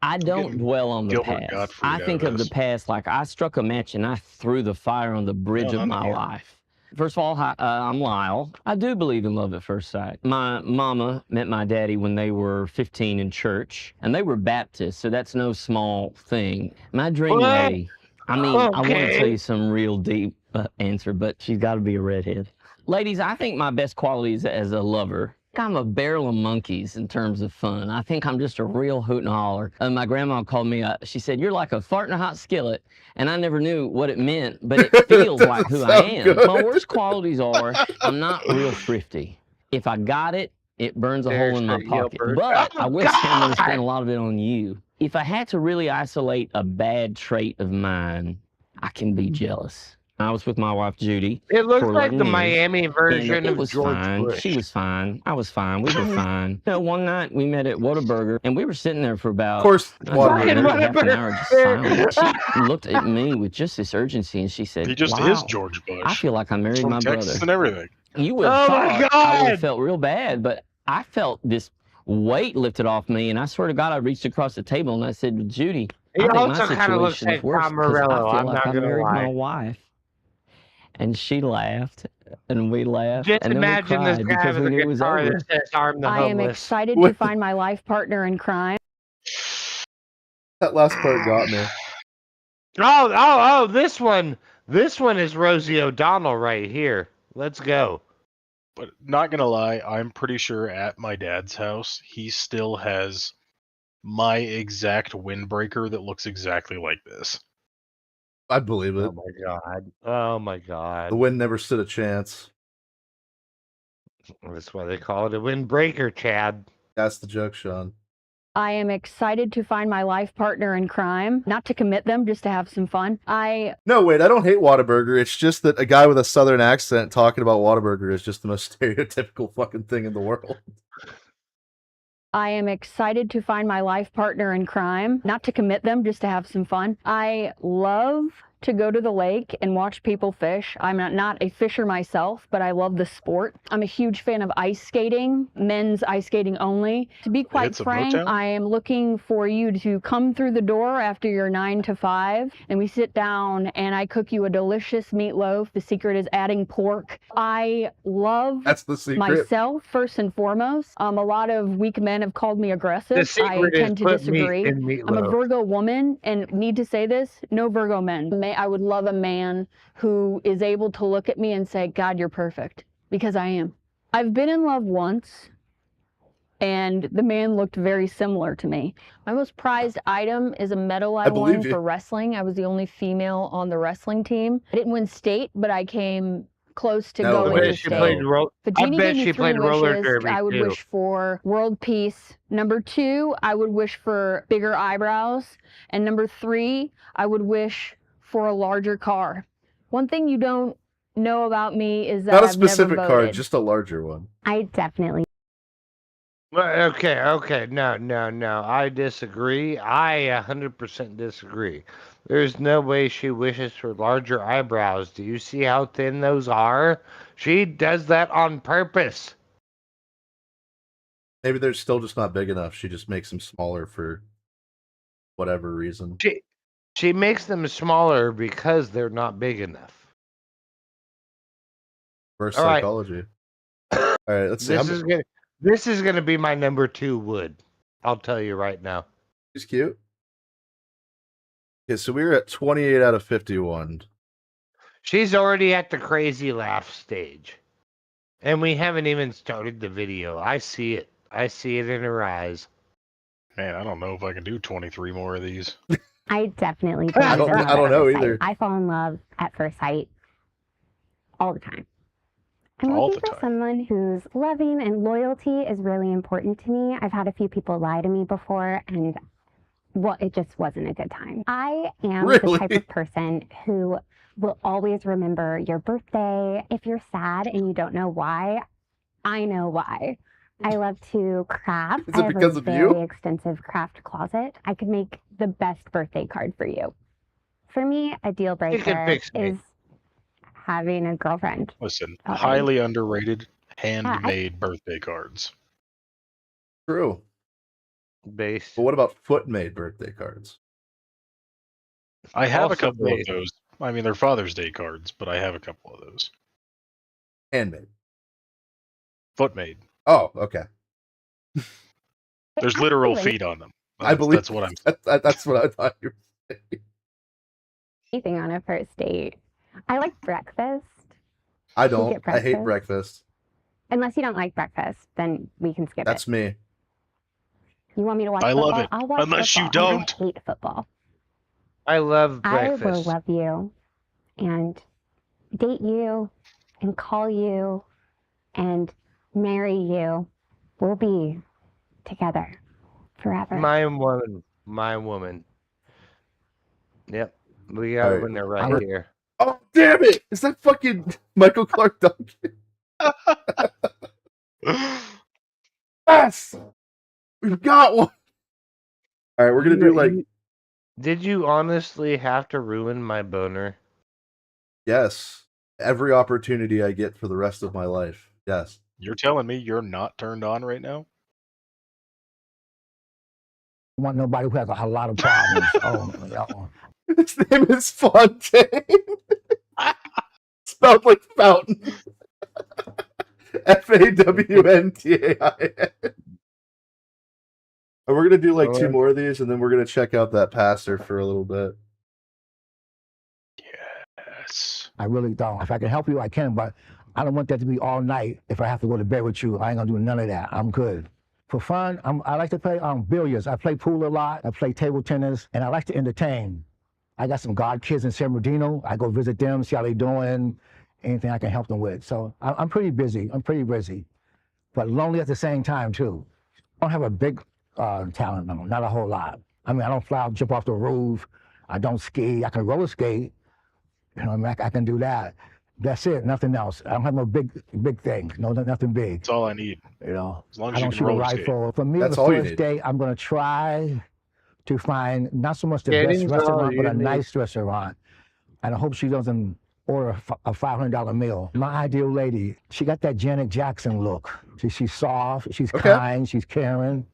I don't Getting dwell on the Gilbert past. Gottfried I out think of of the this. past like I struck a match and I threw the fire on the bridge No, of not my anymore. life. First of all, I'm Lyle. I do believe in love at first sight. My mama met my daddy when they were 15 in church, and they were Baptists, so that's no small thing. My dream What? lady, I mean, I want to Okay. tell you some real deep answer, but she's got to be a redhead. Ladies, I think my best quality is as a lover I'm a barrel of monkeys in terms of fun. I think I'm just a real hoot and holler. My grandma called me, she said, you're like a fart in a hot skillet. And I never knew what it meant, but it feels like who I am. good. My worst qualities are I'm not real thrifty. If I got it, it burns a hole in my pocket. But I will say I'm going to spend a lot of it on you. If I had to really isolate a bad trait of mine, I can be jealous. I was with my wife, Judy. It looks for like 11 the years, Miami and version it of was George fine. Bush. She was fine. I was fine. We were fine. One night we met at Whataburger, and we were sitting there for about, Of course, half an hour just silent. She looked at me with just this urgency, and she said, He just wow, is George Bush. I feel like I married From my Texas brother. and everything. You would have Oh my thought I would God! have felt real bad, but I felt this weight lifted off me, and I swear to God, I reached across the table and I said, Judy, He I think my also kind of looks situation is like worse Tom because I Morello. feel I'm like not I gonna married my lie. wife. And she laughed, and we laughed, Just and then we imagine this cried guy because with we a knew it was guitar over. that says "I'm the I am homeless." excited to find my life partner in crime. That last part got me. Oh! This one is Rosie O'Donnell right here. Let's go. But not gonna lie, I'm pretty sure at my dad's house, he still has my exact windbreaker that looks exactly like this. I believe it. Oh my God. Oh my God. The wind never stood a chance. That's why they call it a windbreaker, Chad. That's the joke, Sean. I am excited to find my life partner in crime, not to commit them, just to have some fun. No, wait, I don't hate Whataburger. It's just that a guy with a southern accent talking about Whataburger is just the most stereotypical fucking thing in the world. I am excited to find my life partner in crime, not to commit them, just to have some fun. I love to go to the lake and watch people fish. I'm not a fisher myself, but I love the sport. I'm a huge fan of ice skating, men's ice skating only. To be quite frank, I am looking for you to come through the door after your 9 to 5, and we sit down and I cook you a delicious meatloaf. The secret is adding pork. I love That's the secret. myself first and foremost. A lot of weak men have called me aggressive. The secret I is tend to put meat disagree. in I'm a meatloaf. Virgo woman and need to say this, no Virgo men. I would love a man who is able to look at me and say, God, you're perfect, because I am. I've been in love once, and the man looked very similar to me. My most prized item is a medal I won for wrestling. I was the only female on the wrestling team. I didn't win state, but I came close to going to state. If Jeannie gave me 3 wishes, I would wish for world peace. Number 2, I would wish for bigger eyebrows. And number 3, I would wish for a larger car. One thing you don't know about me is that Not a I've never specific car, voted. just a larger one. I definitely. Well, okay. No. I disagree. I 100% disagree. There's no way she wishes for larger eyebrows. Do you see how thin those are? She does that on purpose. Maybe they're still just not big enough. She just makes them smaller for whatever reason. She makes them smaller because they're not big enough. Reverse All right. psychology. All right, let's see. This is gonna be my number 2 wood. I'll tell you right now. She's cute. Okay, so we were at 28 out of 51. She's already at the crazy laugh stage. And we haven't even started the video. I see it. I see it in her eyes. Man, I don't know if I can do 23 more of these. I definitely I don't know either. I fall in love at first sight all the time. I'm All looking the for someone who's loving, and loyalty is really important to me. I've had a few people lie to me before, and it just wasn't a good time. I am the type of person who will always remember your birthday. If you're sad and you don't know why, I know why. I love to craft. Is it I have because a of you? very extensive craft closet. I could make the best birthday card for you. For me, a deal breaker is having a girlfriend. Listen, highly underrated handmade birthday cards. True. Based. But what about foot-made birthday cards? I have Also a couple made. of those. I mean, they're Father's Day cards, but I have a couple of those. Handmade. Foot made. Oh, okay. There's literal feet on them. I believe that's what I'm. That's what I thought you were saying. Anything on a first date. I like breakfast. I You don't. get I hate breakfast. Unless you don't like breakfast, then we can skip That's it. me. You want me to watch I football? love it. I'll watch Unless you football. don't. I hate football. I love I will breakfast. love you and date you and call you and marry you. We'll be together forever. My woman. My woman. Yep. We got All a right. winner right here. Oh, damn it! Is that fucking Michael Clark Duncan? Yes! We've got one! Alright, we're gonna do like... Did you honestly have to ruin my boner? Yes. Every opportunity I get for the rest of my life. Yes. You're telling me you're not turned on right now? I want nobody who has a lot of problems. Oh. His name is Fontaine. Spelled like fountain. F-A-W-N-T-A-I-N. And we're gonna do like 2 more of these, and then we're gonna check out that pastor for a little bit. Yes. I really don't. If I can help you, I can, but I don't want that to be all night. If I have to go to bed with you, I ain't gonna do none of that. I'm good. For fun, I like to play billiards. I play pool a lot. I play table tennis, and I like to entertain. I got some God kids in San Bernardino. I go visit them, see how they doing, anything I can help them with. So I'm pretty busy. But lonely at the same time too. I don't have a big talent, no, not a whole lot. I mean, I don't fly, jump off the roof. I don't ski. I can roller skate. You know, I can do that. That's it. Nothing else. I don't have no big things. No, nothing big. That's all I need. You know, As long I as you don't can shoot a roller skate. rifle. For me, That's the all you first need. day, I'm gonna try to find not so much the Skating's best all restaurant, but you a need. nice restaurant. And I hope she doesn't order a $500 meal. My ideal lady, she got that Janet Jackson look. She's soft, she's kind, she's caring.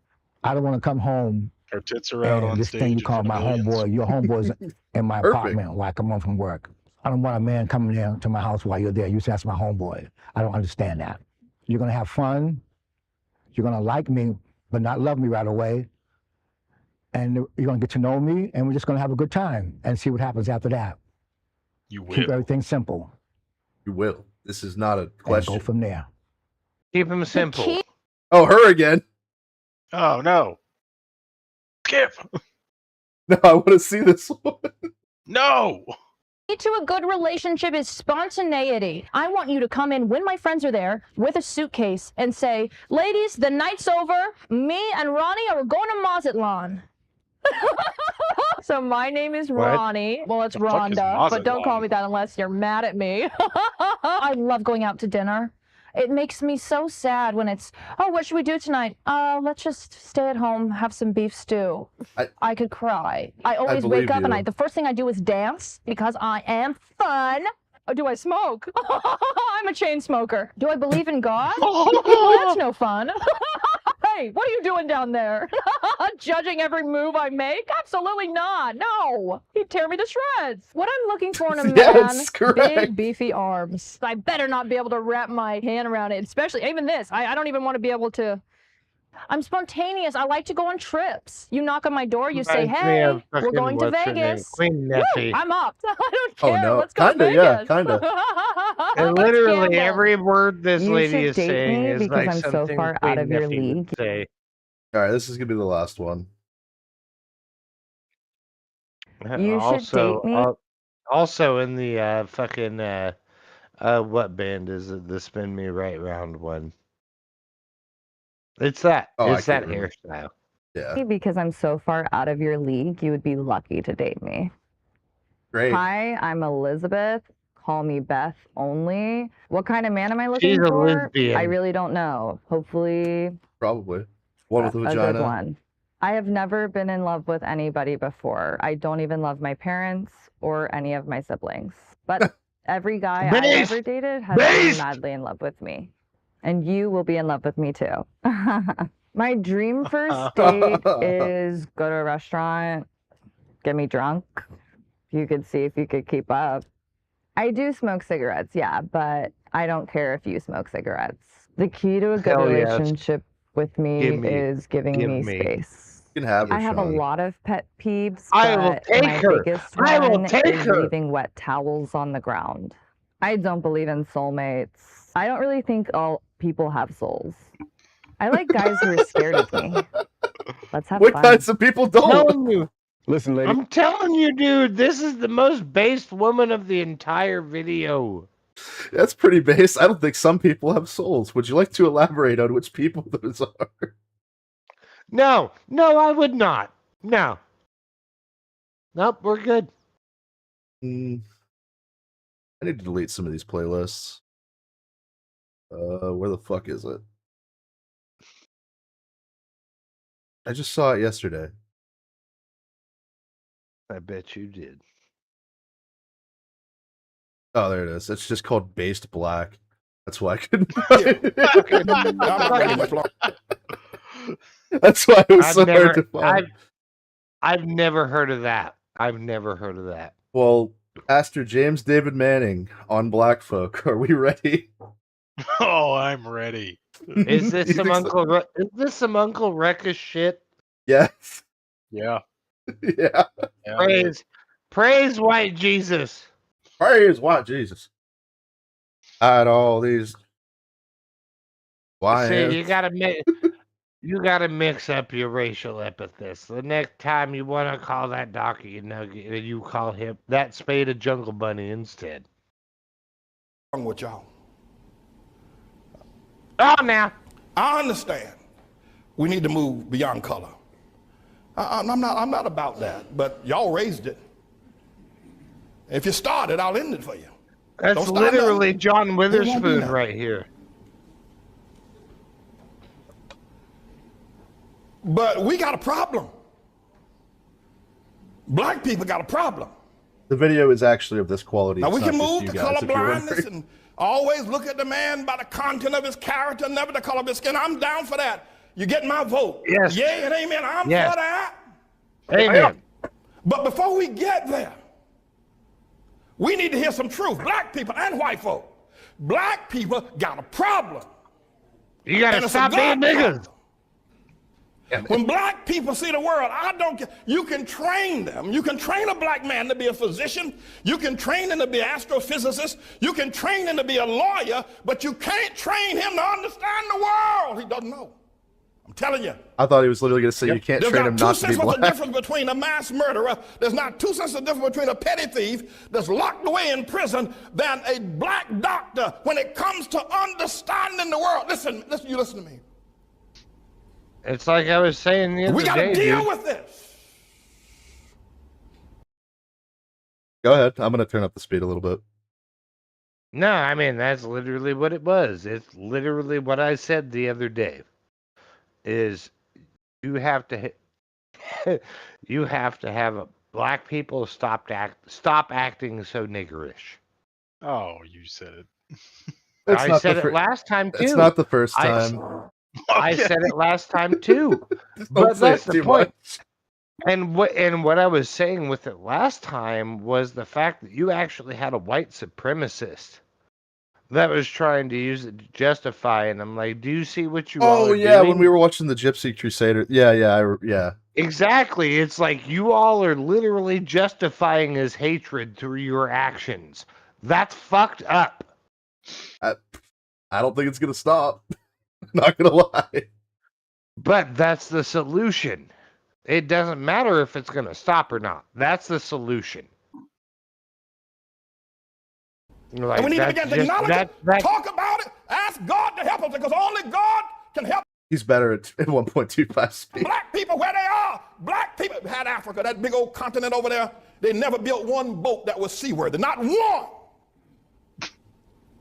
I don't want to come home Her tits are out and on this stage. thing you in call front my of millions. homeboy, your homeboy's in my Perfect. apartment while I come home from work. I don't want a man coming in to my house while you're there. You say that's my homeboy. I don't understand that. You're gonna have fun. You're gonna like me, but not love me right away. And you're gonna get to know me, and we're just gonna have a good time and see what happens after that. You will. Keep everything simple. You will. This is not a And question. go from there. Keep them simple. Oh, her again. Oh, no. Skip. No, I want to see this one. No. Key to a good relationship is spontaneity. I want you to come in when my friends are there with a suitcase and say, ladies, the night's over. Me and Ronnie are going to Mazatlan. So my name is What? Ronnie. Well, it's The fuck is Rhonda, but don't call Mazatlan? me that unless you're mad at me. I love going out to dinner. It makes me so sad when it's, oh, what should we do tonight? Let's just stay at home, have some beef stew. I could cry. I always wake believe up and you. the first thing I do is dance because I am fun. Or do I smoke? I'm a chain smoker. Do I believe in God? Well, that's no fun. Hey, what are you doing down there? Judging every move I make? Absolutely not. No. He'd tear me to shreds. What I'm looking for in a man, Yes, correct. big, beefy arms. I better not be able to wrap my hand around it, especially even this. I don't even want to be able to. I'm spontaneous. I like to go on trips. You knock on my door, you say, Reminds me hey, of we're fucking going to what's her name? Vegas. Queen Woo, Neffy. I'm up. I don't Oh, care. no. Let's go Kinda, to yeah, Vegas. kinda. And Let's literally gamble. every word this You lady should is date saying me is because like I'm so something far Queen out of your Neffy would league. say. All right, this is gonna be the last one. You should Also, date me. also in the fucking what band is it? The Spin Me Right Round one. It's that. Oh, I It's that can't remember. hairstyle. Yeah. Because I'm so far out of your league, you would be lucky to date me. Great. Hi, I'm Elizabeth. Call me Beth only. What kind of man am I looking She's a for? lesbian. I really don't know. Hopefully, Probably. One with a a vagina. good one. I have never been in love with anybody before. I don't even love my parents or any of my siblings. But every guy I've Based! ever dated has Based! been madly in love with me. And you will be in love with me too. My dream first date is go to a restaurant, get me drunk. You could see if you could keep up. I do smoke cigarettes, yeah, but I don't care if you smoke cigarettes. The key to a good Hell yes. relationship with me Give me. is giving Give me me. space. You can have her, I have a Sean. lot of pet peeves, I will but take my her. biggest I will one take is her. leaving wet towels on the ground. I don't believe in soulmates. I don't really think people have souls. I like guys who are scared of me. Let's have What fun. kinds of people don't? Telling you. Listen, lady. I'm telling you, dude, this is the most based woman of the entire video. That's pretty base. I don't think some people have souls. Would you like to elaborate on which people those are? No, I would not. No. Nope, we're good. I need to delete some of these playlists. Where the fuck is it? I just saw it yesterday. I bet you did. Oh, there it is. It's just called Based Black. That's why I couldn't find it. That's why it was so hard to find. I've never heard of that. I've never heard of that. Well, Pastor James David Manning on Black Folk. Are we ready? Oh, I'm ready. Is this some Is this some Uncle Rekka shit? Yes. Yeah. Yeah. Praise white Jesus. Praise white Jesus. I had all these. See, you gotta mix up your racial epithets. The next time you want to call that donkey a nugget, you call him that spade a jungle bunny instead. Wrong with y'all? Oh, now I understand. We need to move beyond color. I'm not about that. But y'all raised it. If you start it, I'll end it for you. That's literally John Witherspoon right here. But we got a problem. Black people got a problem. The video is actually of this quality. Now we It's can not move just to you guys, color if you're blindness wondering. and always look at the man by the content of his character, never the color of his skin. I'm down for that. You get my vote. Yes. Yay and amen. I'm for that. Amen. But before we get there, we need to hear some truth. Black people and white folk. Black people got a problem. You gotta And it's a stop being God niggas. problem. When black people see the world, I don't care. You can train them. You can train a black man to be a physician. You can train him to be an astrophysicist. You can train him to be a lawyer, but you can't train him to understand the world. He doesn't know. I'm telling you. I thought he was literally going to say you can't There's train not him two not to be cents worth of black. difference between a mass murderer. There's not 2 cents of difference between a petty thief that's locked away in prison than a black doctor when it comes to understanding the world. Listen, you listen to me. It's like I was saying the other We got day, to deal dude. with this. Go ahead. I'm going to turn up the speed a little bit. No, I mean that's literally what it was. It's literally what I said the other day. Is you have to have black people stop acting so niggerish. Oh, you said it. I said it last time too. It's not the first time. I said it last time too. Don't But say that's it the too point. much. And what I was saying with it last time was the fact that you actually had a white supremacist that was trying to use it to justify, and I'm like, do you see what you all Oh are yeah, doing? when we were watching the Gypsy Crusader. Yeah. Exactly. It's like you all are literally justifying his hatred through your actions. That's fucked up. I don't think it's gonna stop. Not gonna lie. But that's the solution. It doesn't matter if it's gonna stop or not. That's the solution. Like, And we need to that's begin to just- acknowledge that- it, talk about it, ask God to help us, because only God can help He's better at 1.25 speed. black people where they are. Black people had Africa, that big old continent over there. They never built one boat that was seaworthy. Not one.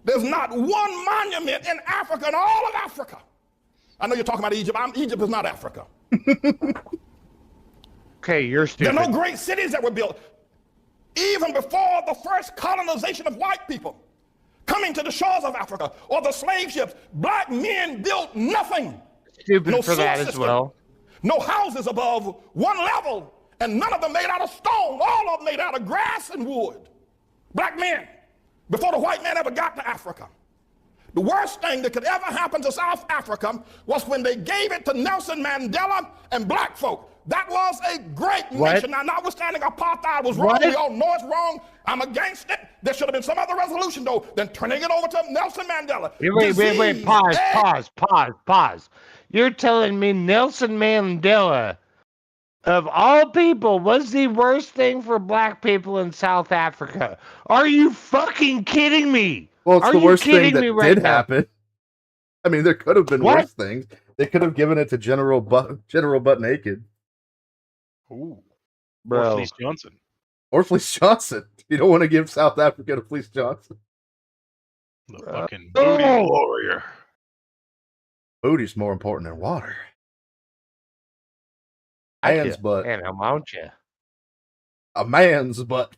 There's not one monument in Africa, in all of Africa. I know you're talking about Egypt. Egypt is not Africa. Okay, you're There stupid. are no great cities that were built. Even before the first colonization of white people coming to the shores of Africa or the slave ships, black men built nothing. Stupid No for that sewer as system. well. No houses above one level, and none of them made out of stone. All of them made out of grass and wood. Black men, before the white man ever got to Africa. The worst thing that could ever happen to South Africa was when they gave it to Nelson Mandela and black folk. That was a great What? nation. Now, notwithstanding apartheid was wrong, What? we all know it's wrong. I'm against it. There should have been some other resolution, though, than turning it over to Nelson Mandela. Wait. Pause. You're telling me Nelson Mandela, of all people, was the worst thing for black people in South Africa? Are you fucking kidding me? Well, it's Are the you worst thing kidding that me right did now? happen. I mean, there could have been What? worse things. They could have given it to General Butt Naked. Ooh. Bro. Or Fleece Johnson. Or Fleece Johnson. You don't want to give South Africa to Fleece Johnson. The fucking booty warrior. Booty's more important than water. Man's butt. And how about you? A man's butt.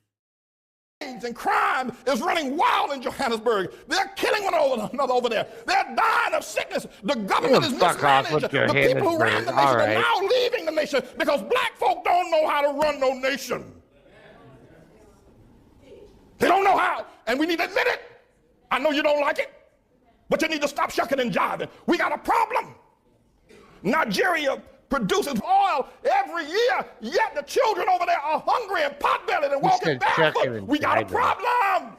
And crime is running wild in Johannesburg. They're killing one another over there. They're dying of sickness. The government is fuck off with mismanaged. The people who ran the Johannesburg. nation All are right. now leaving the nation because black folk don't know how to run no nation. They don't know how, and we need to admit it. I know you don't like it, but you need to stop shucking and jiving. We got a problem. Nigeria produces oil every year, yet the children over there are hungry and pot-bellied and walking barefoot. We got a problem.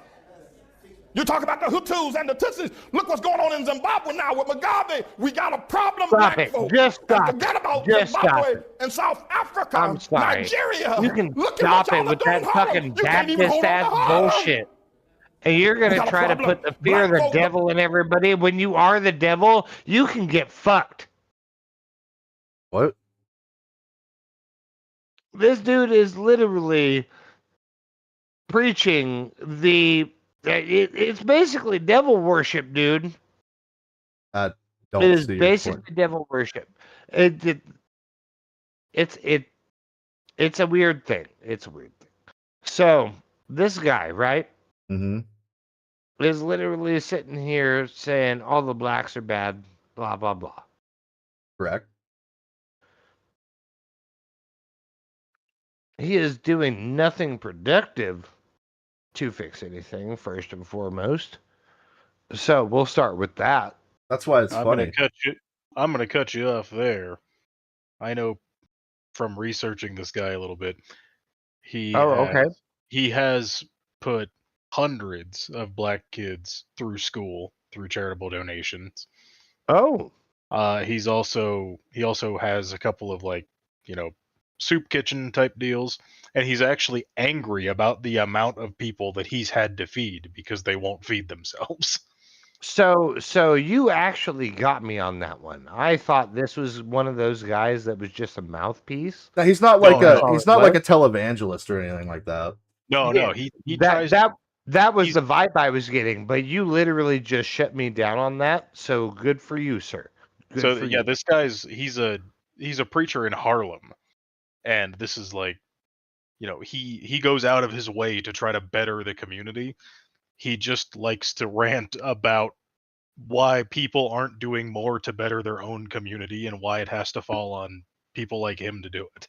You talk about the Hutus and the Tutsis. Look what's going on in Zimbabwe now with Mugabe. We got a problem, Stop black it. folk. Just And stop. forget about Just stop Zimbabwe it. and South Africa, I'm sorry. Nigeria. You can Look stop at what it y'all with are that doing, Harlem. fucking You can't even hold on Baptist to ass Harlem. bullshit. And you're We gonna got a try to problem. put the fear of Black the folk- devil in everybody. When you are the devil, you can get fucked. What? This dude is literally preaching it's basically devil worship, dude. Don't It is see your basically point. devil worship. It's a weird thing. It's a weird thing. So this guy, right, Mm-hmm. is literally sitting here saying all the blacks are bad, blah blah blah. Correct. He is doing nothing productive to fix anything, first and foremost. So we'll start with that. That's why it's I'm funny. I'm gonna cut you off there. I know from researching this guy a little bit. He has put hundreds of black kids through school through charitable donations. Oh. He also has a couple of soup kitchen type deals, and he's actually angry about the amount of people that he's had to feed because they won't feed themselves. So you actually got me on that one. I thought this was one of those guys that was just a mouthpiece. Now, he's not like No, he's not like a televangelist or anything like that. No, Yeah, he that tries. that was the vibe I was getting, but you literally just shut me down on that. So good for you, sir. Good So for yeah, you. this guy's he's a preacher in Harlem, and this is he goes out of his way to try to better the community. He just likes to rant about why people aren't doing more to better their own community and why it has to fall on people like him to do it.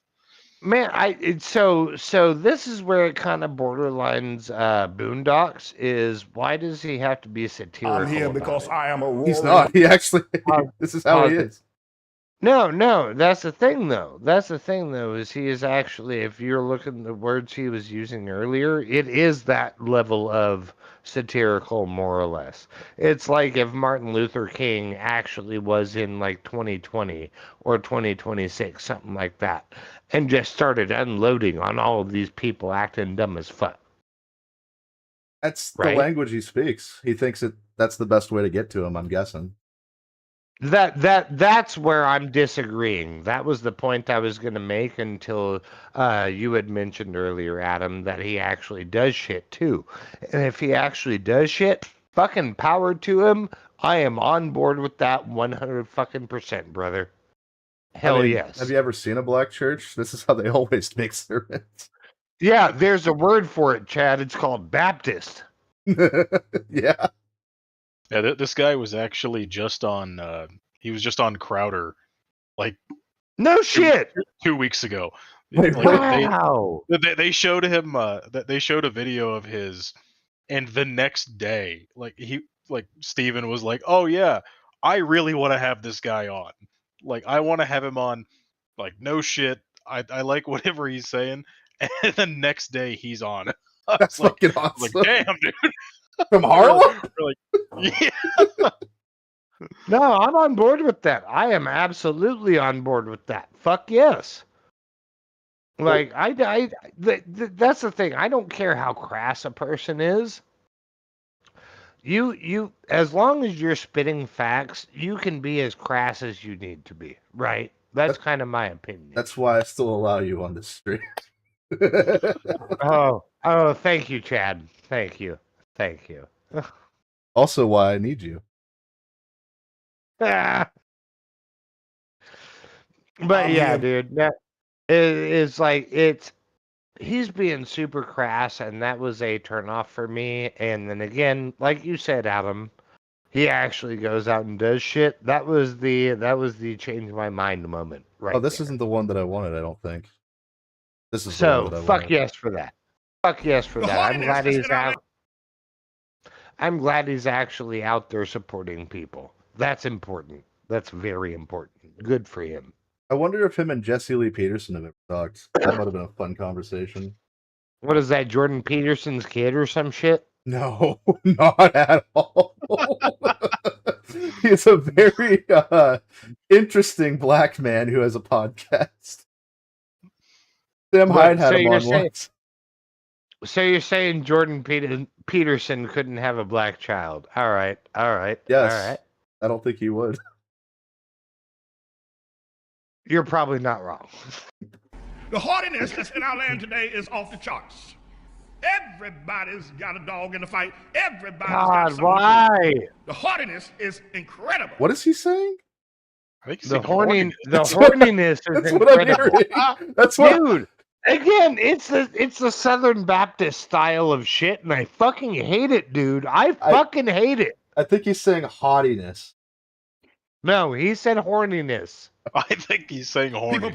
Man, so this is where it kind of borderlines Boondocks. Is why does he have to be satirical? I'm here about because it? I am a warrior. He's not. He actually. This is how he is. No, that's the thing though. Is he is actually, if you're looking at the words he was using earlier, it is that level of satirical, more or less. It's like if Martin Luther King actually was in like 2020 or 2026, something like that, and just started unloading on all of these people acting dumb as fuck. That's Right? the language he speaks. He thinks that's the best way to get to him, I'm guessing. That's where I'm disagreeing. That was the point I was going to make until you had mentioned earlier, Adam, that he actually does shit too. And if he actually does shit, fucking power to him. I am on board with that 100%, brother. Hell yes. Have you ever seen a black church? This is how they always make sermons. Yeah, there's a word for it, Chad. It's called Baptist. Yeah. Yeah, this guy was actually just on. He was just on Crowder, like no shit. 2 weeks ago. Wait, wow. They showed him. They showed a video of his, and the next day, Steven was like, "Oh yeah, I really want to have this guy on. Like, I want to have him on. Like, no shit. I like whatever he's saying, and the next day he's on. That's fucking awesome. Like, damn, dude. From Harlem? We're like, yeah. No, I'm on board with that. I am absolutely on board with that. Fuck yes. Like that's the thing. I don't care how crass a person is. You as long as you're spitting facts, you can be as crass as you need to be, right? That's kind of my opinion. That's why I still allow you on this stream. Oh, thank you, Chad. Thank you. Also why I need you. But yeah, dude, that is like he's being super crass, and that was a turnoff for me. And then again, like you said, Adam, he actually goes out and does shit. That was the change my mind moment, right? Oh, this isn't the one that I wanted, I don't think. This is the So one that I fuck wanted. yes for that. Fuck yes for that. I'm glad he's out. I'm glad he's actually out there supporting people. That's important. That's very important. Good for him. I wonder if him and Jesse Lee Peterson have ever talked. That might have been a fun conversation. What is that, Jordan Peterson's kid or some shit? No, not at all. He's a very interesting black man who has a podcast. Sam Hyde had him on once. So you're saying Jordan Peterson couldn't have a black child? All right. Yes. All right. I don't think he would. You're probably not wrong. The haughtiness that's in our land today is off the charts. Everybody's got a dog in the fight. Everybody's got something. Why? The haughtiness is incredible. What is he saying? I think the horniness is incredible. That's what, dude. Again, it's the Southern Baptist style of shit, and I fucking hate it, dude. I fucking hate it. I think he's saying haughtiness. No, he said horniness. I think he's saying horniness. People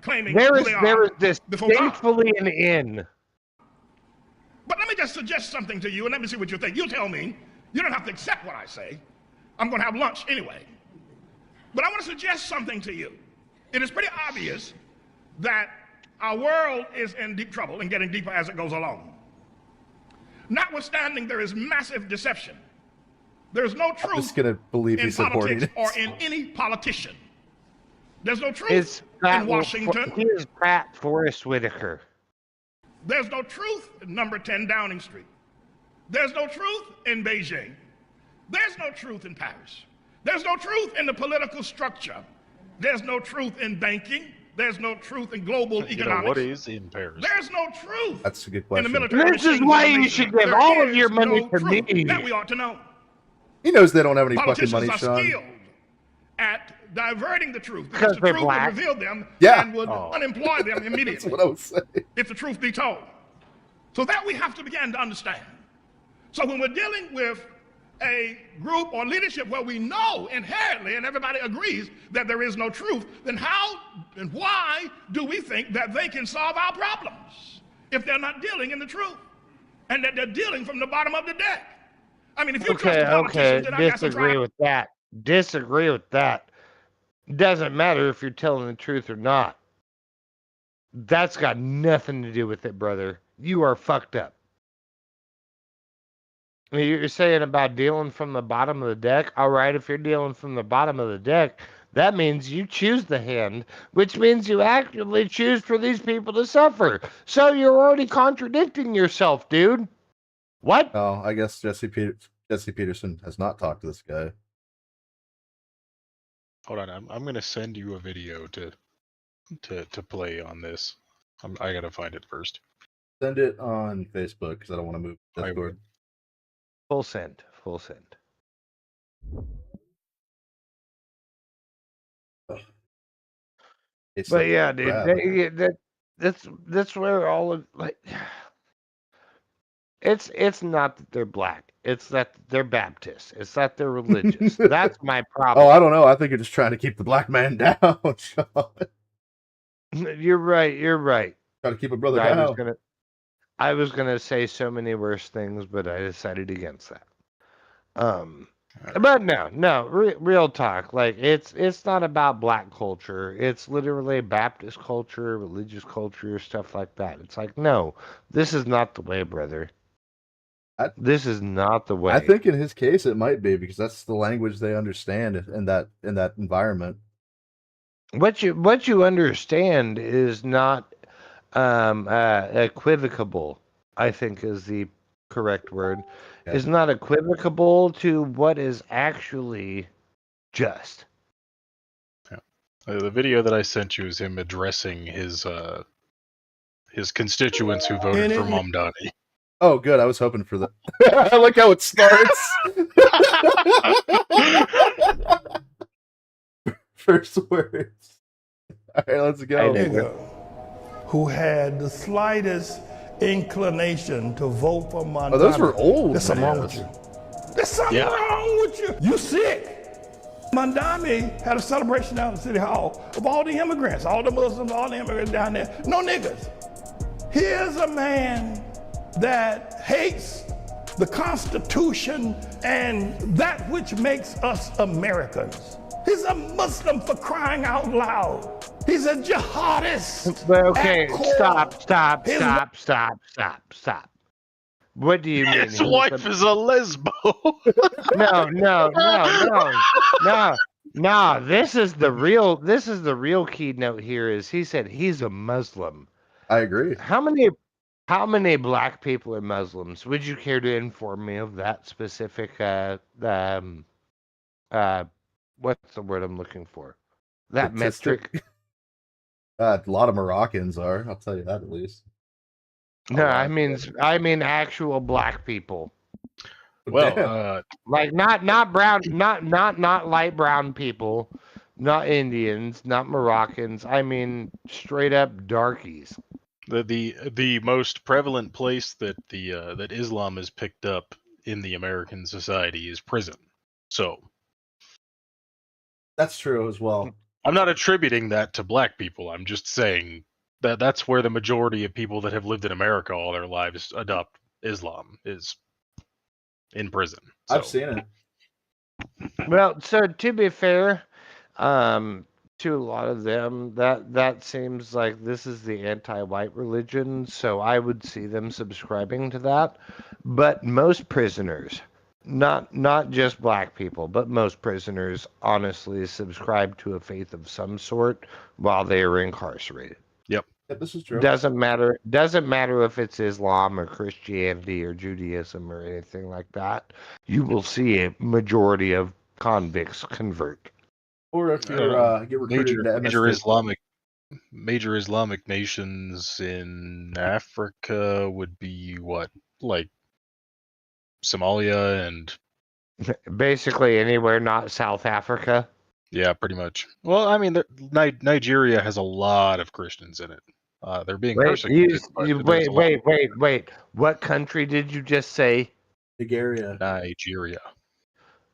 claiming there who is distinctly an in. But let me just suggest something to you, and let me see what you think. You tell me. You don't have to accept what I say. I'm going to have lunch anyway. But I want to suggest something to you. It is pretty obvious that our world is in deep trouble and getting deeper as it goes along. Notwithstanding, there is massive deception. There's no truth I'm just gonna believe in he's politics supporting or in any politician. There's no truth in Washington. He is Pat Forrest Whitaker. There's no truth in number 10 Downing Street. There's no truth in Beijing. There's no truth in Paris. There's no truth in the political structure. There's no truth in banking. There's no truth in global economics. What is in Paris? There's no truth. That's a good In question. the military. This is why you should give all of your money to me. That we ought to know. He knows they don't have any fucking money, Politicians are Sean. skilled at diverting the truth because the they're truth black. would reveal them Yeah. and would unemploy them immediately. That's what I was saying. If the truth be told. So that we have to begin to understand. So when we're dealing with a group or leadership where we know inherently and everybody agrees that there is no truth, then how and why do we think that they can solve our problems if they're not dealing in the truth and that they're dealing from the bottom of the deck? I mean, if you trust the politicians, then I got some Disagree with that. Disagree with that. Doesn't matter if you're telling the truth or not. That's got nothing to do with it, brother. You are fucked up. You're saying about dealing from the bottom of the deck. All right, if you're dealing from the bottom of the deck, that means you choose the hand, which means you actively choose for these people to suffer. So you're already contradicting yourself, dude. What? Oh, I guess Jesse Peterson has not talked to this guy. Hold on, I'm gonna send you a video to play on this. I gotta find it first. Send it on Facebook because I don't want to move Discord. Full send. Full send. It's But like yeah, dude, that's where all of like it's not that they're black. It's that they're Baptist. It's that they're religious. That's my problem. Oh, I don't know. I think you're just trying to keep the black man down, Sean. You're right. You're right. Try to keep a brother down. I was gonna say so many worse things, but I decided against that. But no, real talk. Like it's not about black culture. It's literally Baptist culture, religious culture, stuff like that. It's like, no, this is not the way, brother. This is not the way. I think in his case it might be, because that's the language they understand in that environment. What you understand is not equivocable, I think is the correct word. Okay. Is not equivocable to what is actually just. The video that I sent you is him addressing his constituents who voted for Mamdani. Oh, good. I was hoping for that. I like how it starts. First words. All right, let's go. Nigga who had the slightest inclination to vote for Mamdani. Oh, those were old. There's something wrong with you. There's something wrong with you. You sick. Mamdani had a celebration down in City Hall of all the immigrants, all the Muslims, all the immigrants down there. No niggas. Here's a man that hates the Constitution and that which makes us Americans. He's a Muslim, for crying out loud. He's a jihadist. Okay, stop. What do you mean? His wife is a lesbo. No. This is the real keynote here. Is he said he's a Muslim. I agree. How many black people are Muslims? Would you care to inform me of that specific what's the word I'm looking for? That metric. A lot of Moroccans are. I'll tell you that at least. No, I mean actual black people. Well, like not brown, not light brown people, not Indians, not Moroccans. I mean straight up darkies. The most prevalent place that that Islam is picked up in the American society is prison. So that's true as well. I'm not attributing that to black people. I'm just saying that that's where the majority of people that have lived in America all their lives adopt Islam, is in prison. So. I've seen it. Well, so to be fair, to a lot of them, that seems like this is the anti-white religion, so I would see them subscribing to that. But most prisoners, not just black people, but most prisoners honestly subscribe to a faith of some sort while they are incarcerated. Yep. Yeah, this is true. Doesn't matter if it's Islam or Christianity or Judaism or anything like that. You will see a majority of convicts convert. Or if you get recruited to major Islamic nations in Africa would be what, like Somalia and basically anywhere not South Africa. Yeah, pretty much. Well, I mean, Nigeria has a lot of Christians in it. They're being persecuted. Wait. What country did you just say? Nigeria.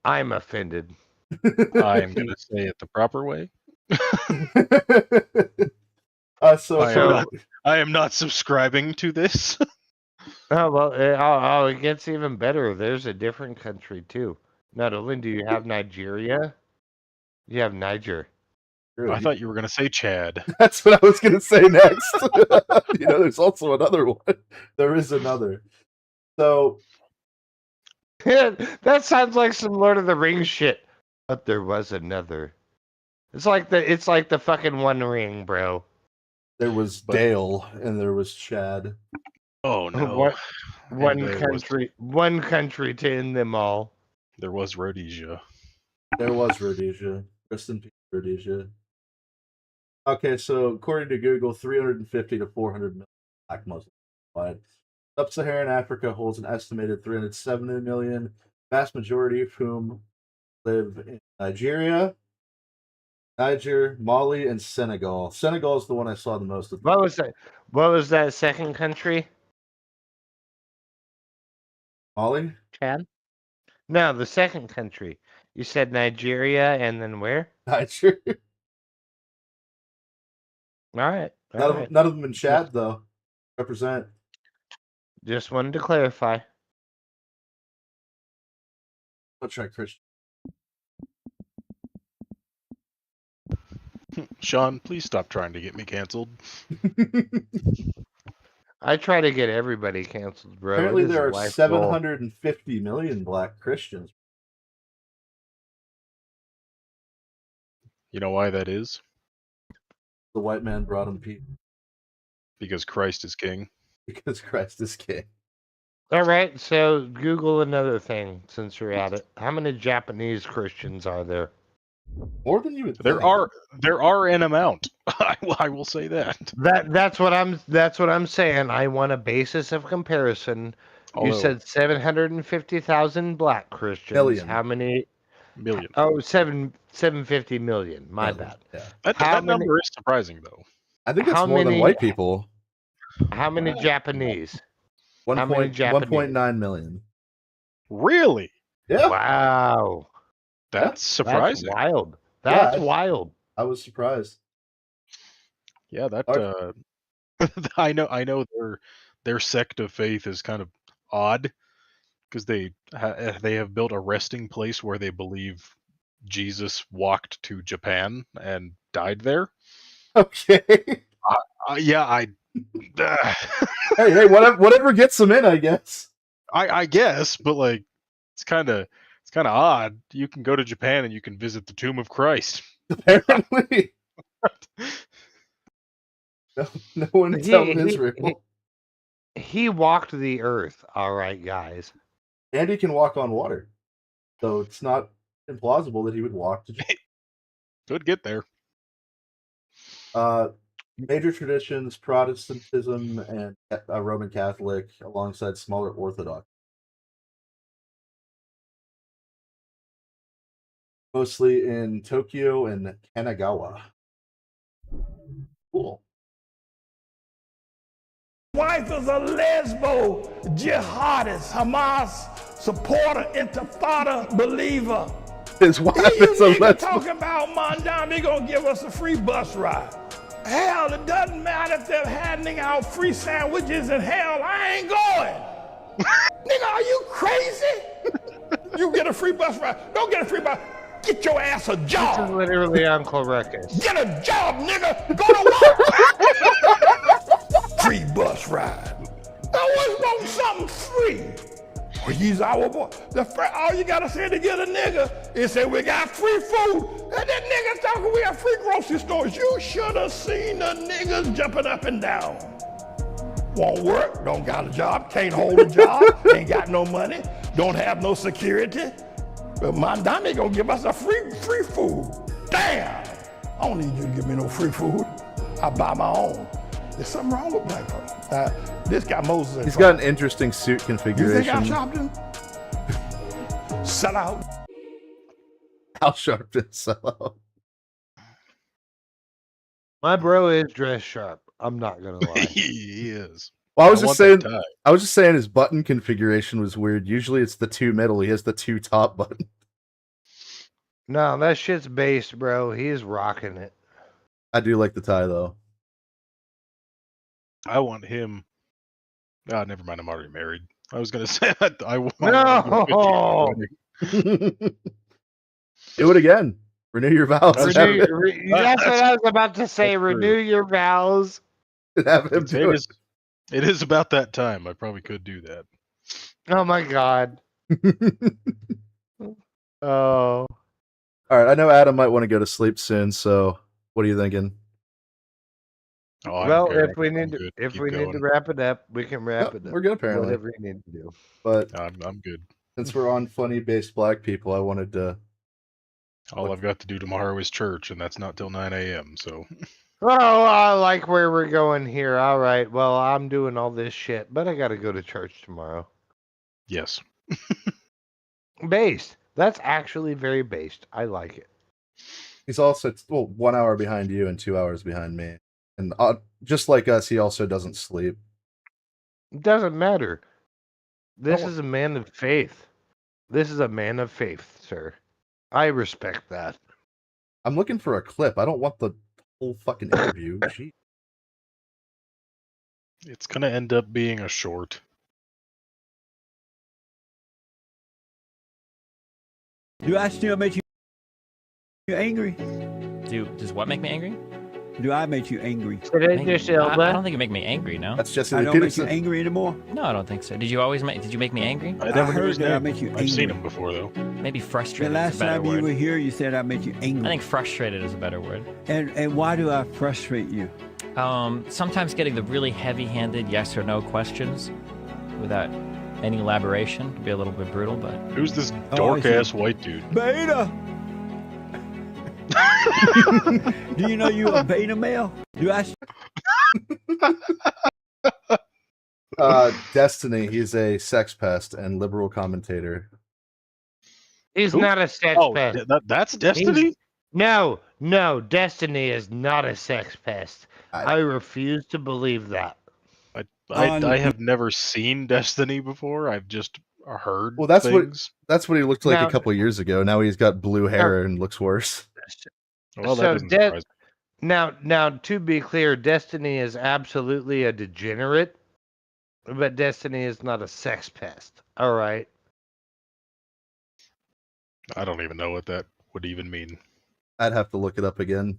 I'm offended. I'm going to say it the proper way. I am not subscribing to this. Oh, well, it gets even better. There's a different country, too. Not only do you have Nigeria, you have Niger. I thought you were going to say Chad. That's what I was going to say next. There's also another one. There is another. So that sounds like some Lord of the Rings shit. But there was another. It's like the fucking One Ring, bro. There was Dale and there was Chad. Oh no! One country to end them all. There was Rhodesia. There was Rhodesia. Rest in peace, Rhodesia. Okay, so according to Google, 350 to 400 million black Muslims worldwide. Sub-Saharan Africa holds an estimated 370 million, vast majority of whom live in Niger, Mali, and Senegal. Senegal is the one I saw the most of. What was that second country? Mali? Chad? No, the second country. You said Nigeria and then where? Niger. All right. None of them in Chad, though. Represent. Just wanted to clarify. I'll try Christian. Sean, please stop trying to get me canceled. I try to get everybody canceled, bro. Apparently, It is there a are life 750 million black Christians. You know why that is? The white man brought him peace. Because Christ is king. Because Christ is king. All right, so Google another thing since you're at it. How many Japanese Christians are there? More than you would There think. There are an amount. I will say that. That's what I'm saying. I want a basis of comparison. You Although- said 750,000 black Christians. Million. How many? Million. Oh, 750 million. My bad. Yeah. That number is surprising, though. I think it's How more than many- white people. How many Japanese? 1.9 million. Really? Yeah. Wow. That's surprising. That's wild. That's Yeah, wild. I was surprised. Yeah, that I know their sect of faith is kind of odd because they have built a resting place where they believe Jesus walked to Japan and died there. Okay. Yeah, hey, whatever gets them in, I guess. I guess, but like it's kind of odd. You can go to Japan and you can visit the tomb of Christ. Apparently. No one telling Israel. He walked the earth. All right, guys. And he can walk on water. So it's not implausible that he would walk to Japan. Could get there. Major traditions, Protestantism and Roman Catholic, alongside smaller Orthodox. Mostly in Tokyo and Kanagawa. Cool. Wife is a lesbo, jihadist, Hamas supporter, Intifada believer. His wife You is a niggas lesbo. talking about Mondam, they gonna give us a free bus ride. Hell, it doesn't matter if they're handing out free sandwiches in hell, I ain't going. Nigga, are you crazy? You get a free bus ride. Don't get a free bus. Get your ass a job. This is literally Uncle Ruckus. Get a job, nigga. Go to work. Free bus ride. I always want something free. Well, he's our boy. All you gotta say to get a nigga is say we got free food. And that nigga talking we have free grocery stores. You should have seen the niggas jumping up and down. Won't work, don't got a job, can't hold a job, ain't got no money, don't have no security. But Mondami gonna give us a free food. Damn! I don't need you to give me no free food. I buy my own. There's something wrong with black folks. This guy Moses. He's got an interesting suit You configuration. think Al Sharpton? Sell out. Al Sharpton sell out. My bro is dressed sharp. I'm not gonna lie. He is. Well, I was want just that saying. tie. His button configuration was weird. Usually, it's the two middle. He has the two top buttons. No, that shit's based, bro. He's rocking it. I do like the tie though. I want him. Ah, never mind. I'm already married. I was gonna say I want. No! Do it again. Renew your vows. That's what I was about to say. Renew your vows. Have him do it. It is about that time. I probably could do that. Oh my god. Oh. All right. I know Adam might want to go to sleep soon. So, what are you thinking? Oh, I Well, don't care. if we I'm need to, good. if Keep we need to going. wrap it up, we can wrap Yep, it up. we're good apparently. Whatever you need to do. But I'm good. since we're on funny-based black people, I wanted to. All I've got to do tomorrow is church, and that's not till 9 a.m. So Oh, I like where we're going here. All right. Well, I'm doing all this shit, but I got to go to church tomorrow. yes, Based. That's actually very based. I like it. He's also 1 hour behind you and 2 hours behind me, and just like us, he also doesn't sleep. It doesn't matter. This is a man of faith. This is a man of faith, sir. I respect that. I'm looking for a clip. I don't want the whole fucking interview. Gee. it's gonna end up being a short. You asked me what made you angry. Does what make me angry? Do I make you angry? I don't think it make me angry. No. That's just I don't make you angry anymore. No, I don't think so. Did you make me angry? I never heard that I make you angry. I've seen him before though. Maybe The frustrated last is a better time word. you were here, you said I make you angry. I think frustrated is a better word. And why do I frustrate you? Sometimes getting the really heavy-handed yes or no questions without any elaboration can be a little bit brutal, but... Who's this dork-ass white dude? Beta! Do you know you're a beta male? You ask. Destiny, he's a sex pest and liberal commentator. He's not a sex pest. That's Destiny? No, Destiny is not a sex pest. I refuse to believe that. I have never seen Destiny before. I've just heard. Well, that's things. what he looked like Now- a couple years ago. Now he's got blue hair and looks worse. Well, that So doesn't surprise me. now, to be clear, Destiny is absolutely a degenerate, but Destiny is not a sex pest. All right. I don't even know what that would even mean. I'd have to look it up again.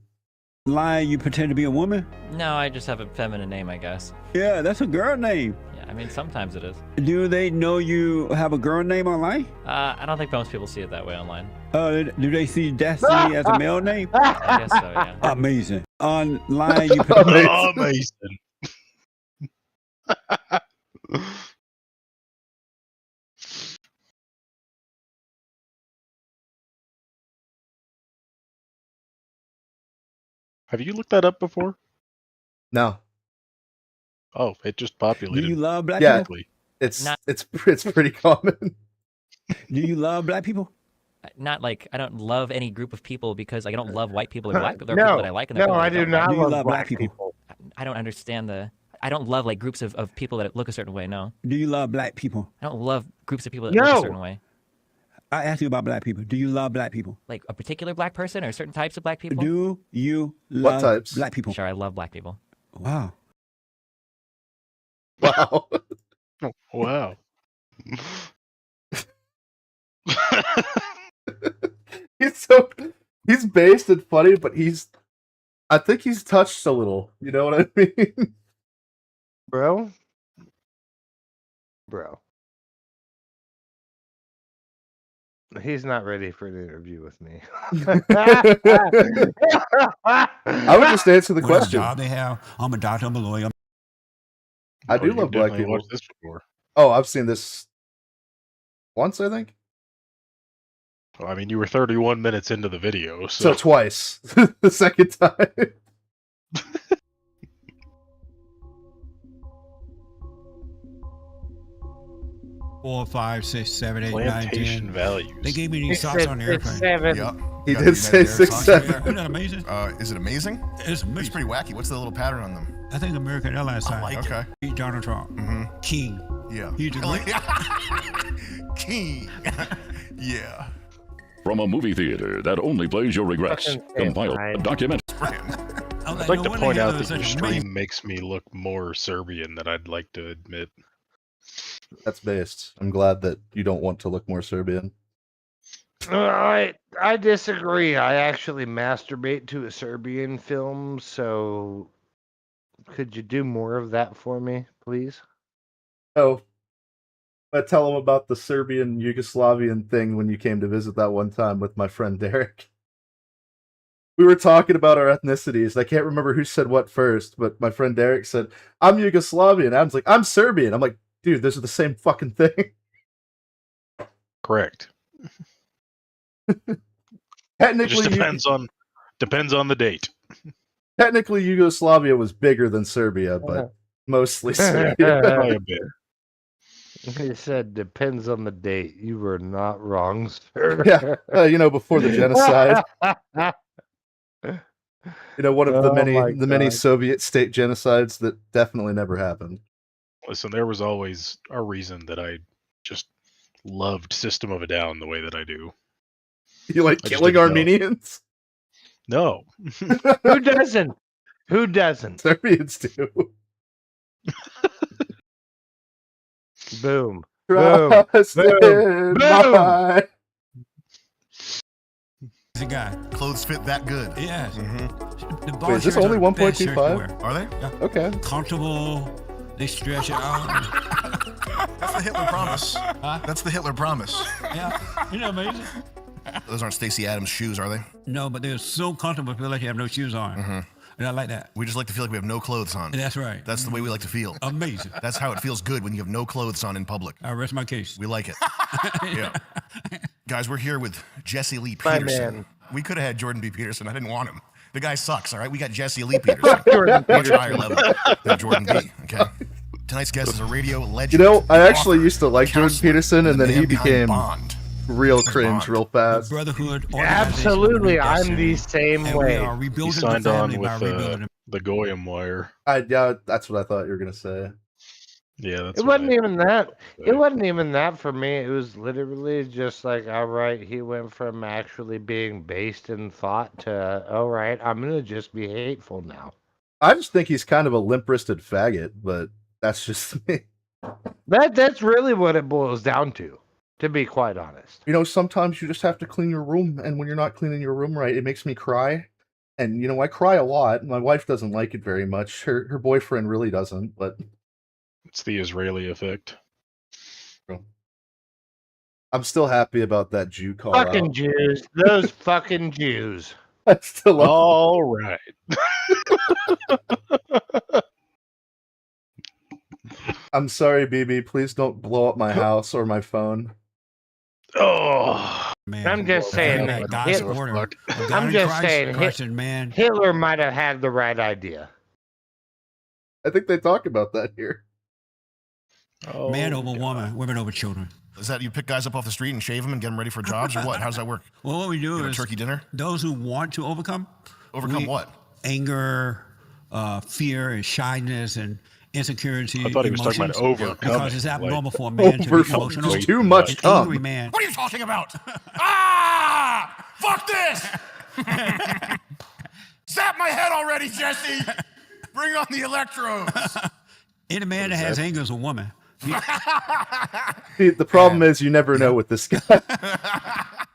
Lying, you pretend to be a woman? No, I just have a feminine name, I guess. Yeah, that's a girl name. Yeah, I mean, sometimes it is. Do they know you have a girl name online? I don't think most people see it that way online. Do they see Destiny as a male name? I guess so, yeah. Amazing. Online, you pretend. Amazing. Have you looked that up before? No. Oh, it just populated. Do you love black Yeah, people? it's pretty common. Do you love black people? Not like I don't love any group of people because I don't love white people or black people. There are No, people that I like and there are no, people I that do don't not like. love love black black people? I don't understand I don't love like groups of people that look a certain way. No. Do you love black people? I don't love groups of people that look a certain way. I asked you about black people. Do you love black people? Like a particular black person or certain types of black people? Do you love types? black people? Sure, I love black people. Wow. Wow. Wow. He's based and funny, but I think he's touched a little. You know what I mean? Bro. He's not ready for an interview with me. I would just answer the What question. job they have? I'm a doctor, I'm a lawyer. I do you've love black definitely people. watched this before. Oh, I've seen this once, I think. Well, I mean, you were 31 minutes into the video, So twice. The second time. 4, 5, 6, 7, 8, 9, 10. Plantation values. They gave me He these socks said on the 6, airplane. 7. Yep. He You got did the say United Air 6, socks. 7. Isn't that amazing? Is it amazing? It's It's amazing. pretty wacky. What's the little pattern on them? I think American Airlines signed. like it. Beat Donald Trump. Mm-hmm. King. Yeah. He's the great. King. Yeah. From a movie theater that only plays your regrets, Fucking compiled right. a document. I'd like to point out that your stream makes me look more Serbian than I'd like to admit. That's based. I'm glad that you don't want to look more Serbian. I disagree. I actually masturbate to a Serbian film, so could you do more of that for me, please? Oh, I tell him about the Serbian Yugoslavian thing when you came to visit that one time with my friend Derek. We were talking about our ethnicities. I can't remember who said what first, but my friend Derek said, "I'm Yugoslavian." Adam's like, "I'm Serbian." I'm like, "Dude, those are the same fucking thing." Correct. Technically, It just depends on the date. Technically, Yugoslavia was bigger than Serbia, but mostly Serbia. Probably a bit. He said, "Depends on the date." You were not wrong, sir. Yeah, before the genocide. One of the many Soviet state genocides that definitely never happened. Listen, there was always a reason that I just loved System of a Down the way that I do. You like I just killing didn't know. Armenians? No. Who doesn't? Who doesn't? Serbians do. Boom. Trust Boom. in Boom. my- The guy. Clothes fit that good. Yeah. The Wait, is this only 1.25? Are they? Yeah. Okay. Comfortable. They stretch it out. That's the Hitler promise. That's the Hitler promise. Yeah. Isn't that amazing? Those aren't Stacey Adams' shoes, are they? No, but they're so comfortable. Feel like you have no shoes on. And I like that. We just like to feel like we have no clothes on. That's right. That's the way we like to feel. Amazing. That's how it feels good when you have no clothes on in public. I rest my case. We like it. Yeah. Guys, we're here with Jesse Lee My Peterson. man. We could have had Jordan B. Peterson. I didn't want him. The guy sucks, all right? We got Jesse Lee Peterson. Jordan Much Peterson. higher level than Jordan B., okay? Tonight's guest is a radio legend. You know, I the actually author, used to like Jordan counselor, Peterson, and then the he man behind became Bond. real cringe real fast. Brotherhood. Absolutely, I'm the same And way. we are rebuilding He signed the on family by with rebuilding. the Goyim wire. Yeah, that's what I thought you were gonna say. Yeah, that's It wasn't even that. It wasn't even that for me. It was literally just like, all right, he went from actually being based in thought to, all right, I'm gonna just be hateful now. I just think he's kind of a limp-wristed faggot, but that's just me. That's really what it boils down to be quite honest. You know, sometimes you just have to clean your room, and when you're not cleaning your room right, it makes me cry. And, you know, I cry a lot. My wife doesn't like it very much. Her boyfriend really doesn't, but... It's the Israeli effect. I'm still happy about that Jew call Fucking out. Jews. Those fucking Jews. I still love All right. I'm sorry, BB. Please don't blow up my house or my phone. Oh, man. I'm just saying. Man, God's Hitler, order. God I'm in just Christ, saying. Christ in man. Hitler might have had the right idea. I think they talk about that here. Man over woman, women over children. Is that you pick guys up off the street and shave them and get them ready for jobs, or what? How does that work? Well, what we do You have is a turkey dinner? those who want to overcome. What? Anger, fear, and shyness, and insecurity. I thought he was talking about emotions, overcoming, because it's abnormal like- for a man to be emotional. Just too much An cum. angry man. What are you talking about? Ah! Fuck this! Zap my head already, Jesse! Bring on the electrodes! Any man that has anger is a woman. See, the problem is you never know with this guy.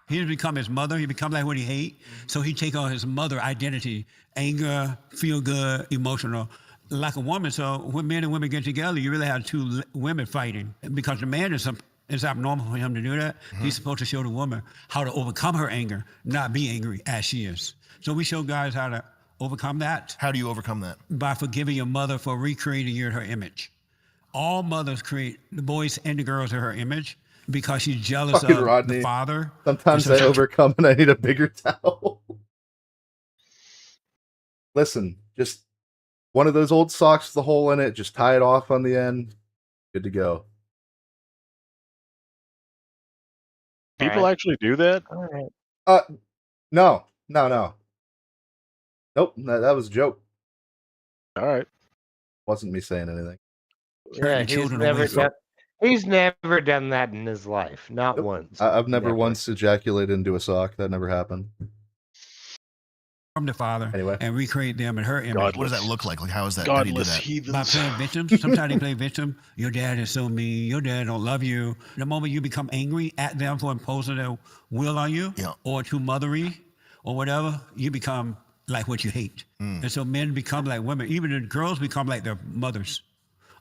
He become his mother. He become like what he hate. So he take on his mother identity, anger, feel good, emotional, like a woman. So when men and women get together, you really have two women fighting because the man is abnormal for him to do that. He's supposed to show the woman how to overcome her anger, not be angry as she is. So we show guys how to overcome that. How do you overcome that? By forgiving your mother for recreating you in her image. All mothers create the boys and the girls in her image because she's jealous Fucking of Rodney. the father. Sometimes I overcome and I need a bigger towel. Listen, just one of those old socks with a hole in it, just tie it off on the end. Good to go. People actually do that? All right. No. Nope, that was a joke. All right. Wasn't me saying anything. Yeah, he's never done that in his life, not once. I've never once ejaculated into a sock. That never happened. From the father and recreate them in her image. What does that look like? Like, how is that? How do you do that? By playing victims. Sometimes they play victim. Your dad is so mean. Your dad don't love you. The moment you become angry at them for imposing their will on you, or too mothery, or whatever, you become like what you hate. And so men become like women. Even the girls become like their mothers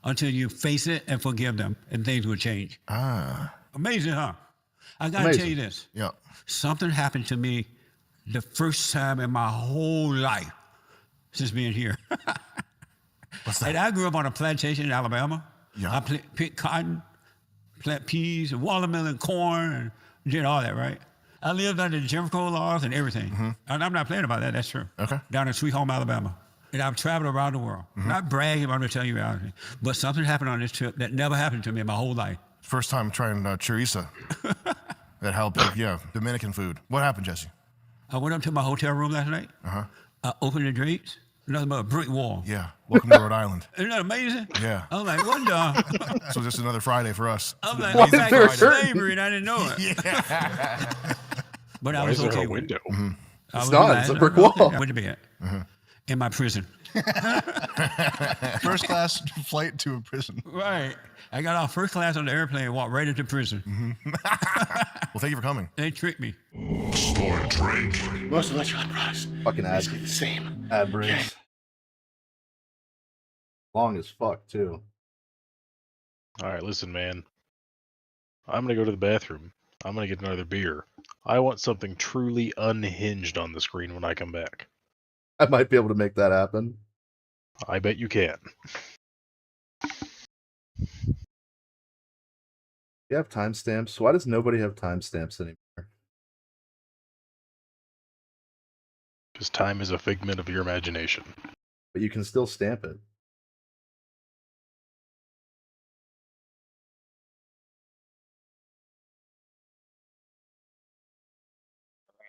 until you face it and forgive them, and things will change. Amazing, huh? I got to tell you this. Yeah. Something happened to me the first time in my whole life since being here. What's that? And I grew up on a plantation in Alabama. Yeah. I picked cotton, plant peas, and watermelon, corn, and did all that, right? I lived under the Jim Crow laws and everything. And I'm not playing about that, that's true. Okay. Down in Sweet Home, Alabama. And I've traveled around the world. Not bragging, but I'm going to tell you reality. But something happened on this trip that never happened to me in my whole life. First time trying chorizo. That helped. Yeah, Dominican food. What happened, Jesse? I went up to my hotel room last night. I opened the drapes. Nothing but a brick wall. Yeah. Welcome to Rhode Island. Isn't that amazing? Yeah. I'm like, what the? So just another Friday for us. I'm like, I'm back in slavery and I didn't know it. Yeah. But I Why was is there okay a with it. window? It's not. It's a brick wall. Where to be at? In my prison. First class flight to a prison. Right. I got off first class on the airplane and walked right into prison. Well, thank you for coming. They tricked me. Sport drink. Most electronic products. Fucking ad. Basically the same. Ad breaks. Long as fuck too. All right, listen, man. I'm gonna go to the bathroom. I'm gonna get another beer. I want something truly unhinged on the screen when I come back. I might be able to make that happen. I bet you can. You have timestamps. Why does nobody have timestamps anymore? Because time is a figment of your imagination. But you can still stamp it.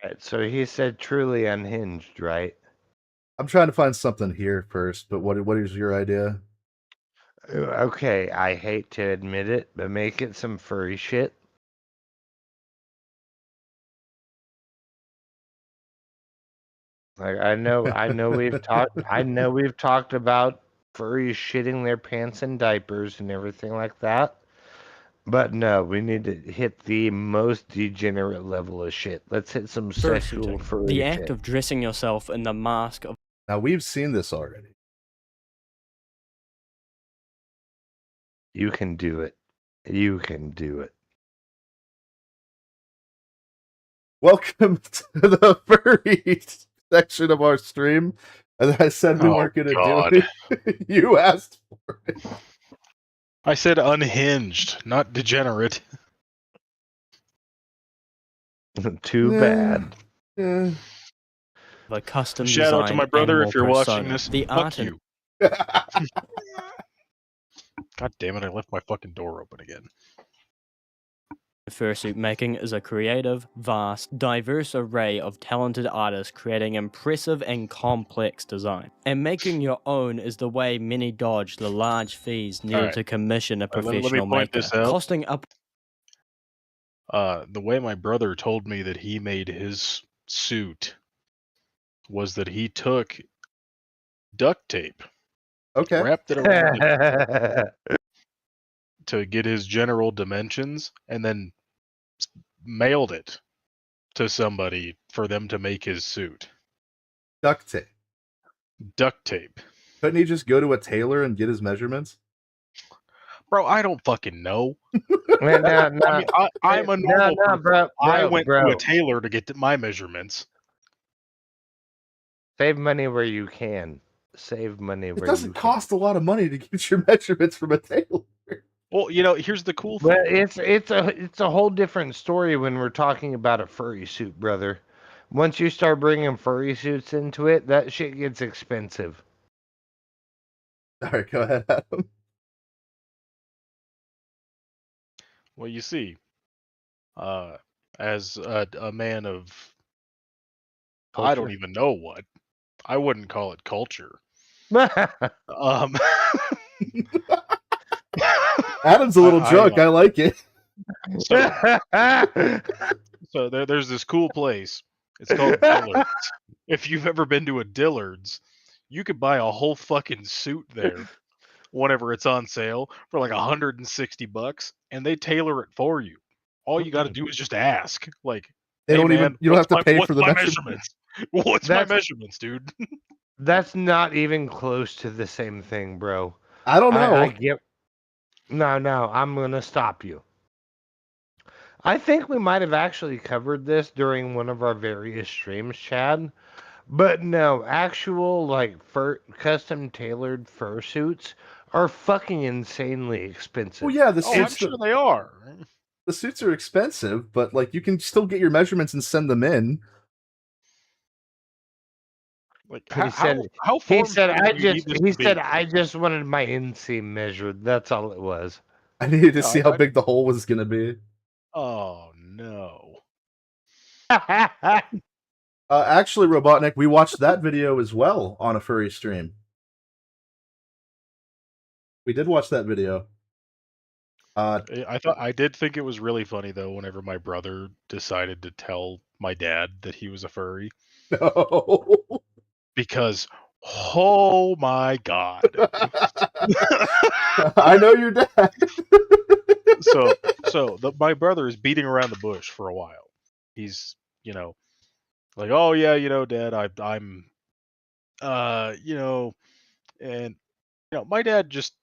Right, so he said truly unhinged, right? I'm trying to find something here first, but what is your idea? Okay, I hate to admit it, but make it some furry shit. Like I know we've talked about furries shitting their pants and diapers and everything like that. But no, we need to hit the most degenerate level of shit. Let's hit some sexual furry The act shit. of dressing yourself in the mask of... Now, we've seen this already. You can do it. You can do it. Welcome to the furry section of our stream. And I said we weren't going to do it. You asked for it. I said unhinged, not degenerate. Too bad. The custom Shout out to design my brother animal if you're watching persona. this. The Fuck art and you. God damn it, I left my fucking door open again. fursuit making is a creative, vast, diverse array of talented artists creating impressive and complex design. And making your own is the way many dodge the large fees needed Alright. to commission a Let me professional point maker, this out. costing up... The way my brother told me that he made his suit was that he took duct tape, okay, wrapped it around him to get his general dimensions, and then mailed it to somebody for them to make his suit. Duct tape. Duct tape. Couldn't he just go to a tailor and get his measurements? Bro, I don't fucking know. Man, I mean, I'm a normal person. bro, I went to bro. a tailor to get my measurements. Save money where you can. Save money It where doesn't you can. cost a lot of money to get your measurements from a tailor. Well, you know, here's the cool thing. But it's a whole different story when we're talking about a furry suit, brother. Once you start bringing furry suits into it, that shit gets expensive. All right, go ahead, Adam. Well, you see, as a man of, I don't Culture? even know what, I wouldn't call it culture. Adam's a little drunk. I like it. So there's this cool place. It's called Dillard's. If you've ever been to a Dillard's, you could buy a whole fucking suit there whenever it's on sale for like $160, and they tailor it for you. All you got to do is just ask. Like, They hey, don't man, even. You don't have to pay what's for the my measurements. What's That's- my measurements, dude? That's not even close to the same thing, bro. I don't know. I get... No, I'm gonna stop you. I think we might have actually covered this during one of our various streams, Chad. But no, actual like custom tailored fursuits are fucking insanely expensive. Well, yeah, the Oh, I'm suits. sure they are. The suits are expensive, but like you can still get your measurements and send them in. Like, But he said, I just wanted my inseam measured. That's all it was. I needed to see how big the hole was going to be. Oh no. Actually, Robotnik, we watched that video as well on a furry stream. We did watch that video. I did think it was really funny though whenever my brother decided to tell my dad that he was a furry. No. Because oh my god. I know your dad. My brother is beating around the bush for a while. He's you know, like, oh yeah, Dad, I'm, and my dad just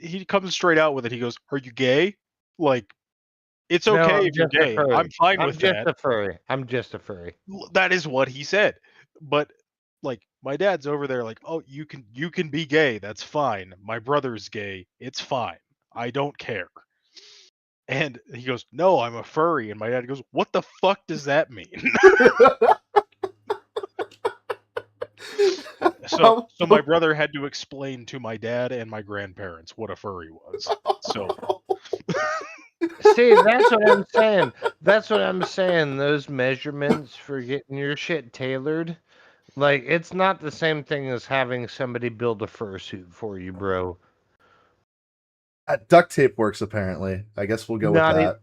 he comes straight out with it. He goes, "Are you gay?" Like, it's No, okay I'm if you're just a gay. I'm furry. fine I'm with just that. a furry. I'm just a furry. That is what he said. But like my dad's over there like, "Oh, you can be gay. That's fine. My brother's gay. It's fine. I don't care." And he goes, "No, I'm a furry." And my dad goes, "What the fuck does that mean?" So my brother had to explain to my dad and my grandparents what a furry was. So See, that's what I'm saying. That's what I'm saying. Those measurements for getting your shit tailored, like, it's not the same thing as having somebody build a fursuit for you, bro. Duct tape works apparently. I guess we'll go with that.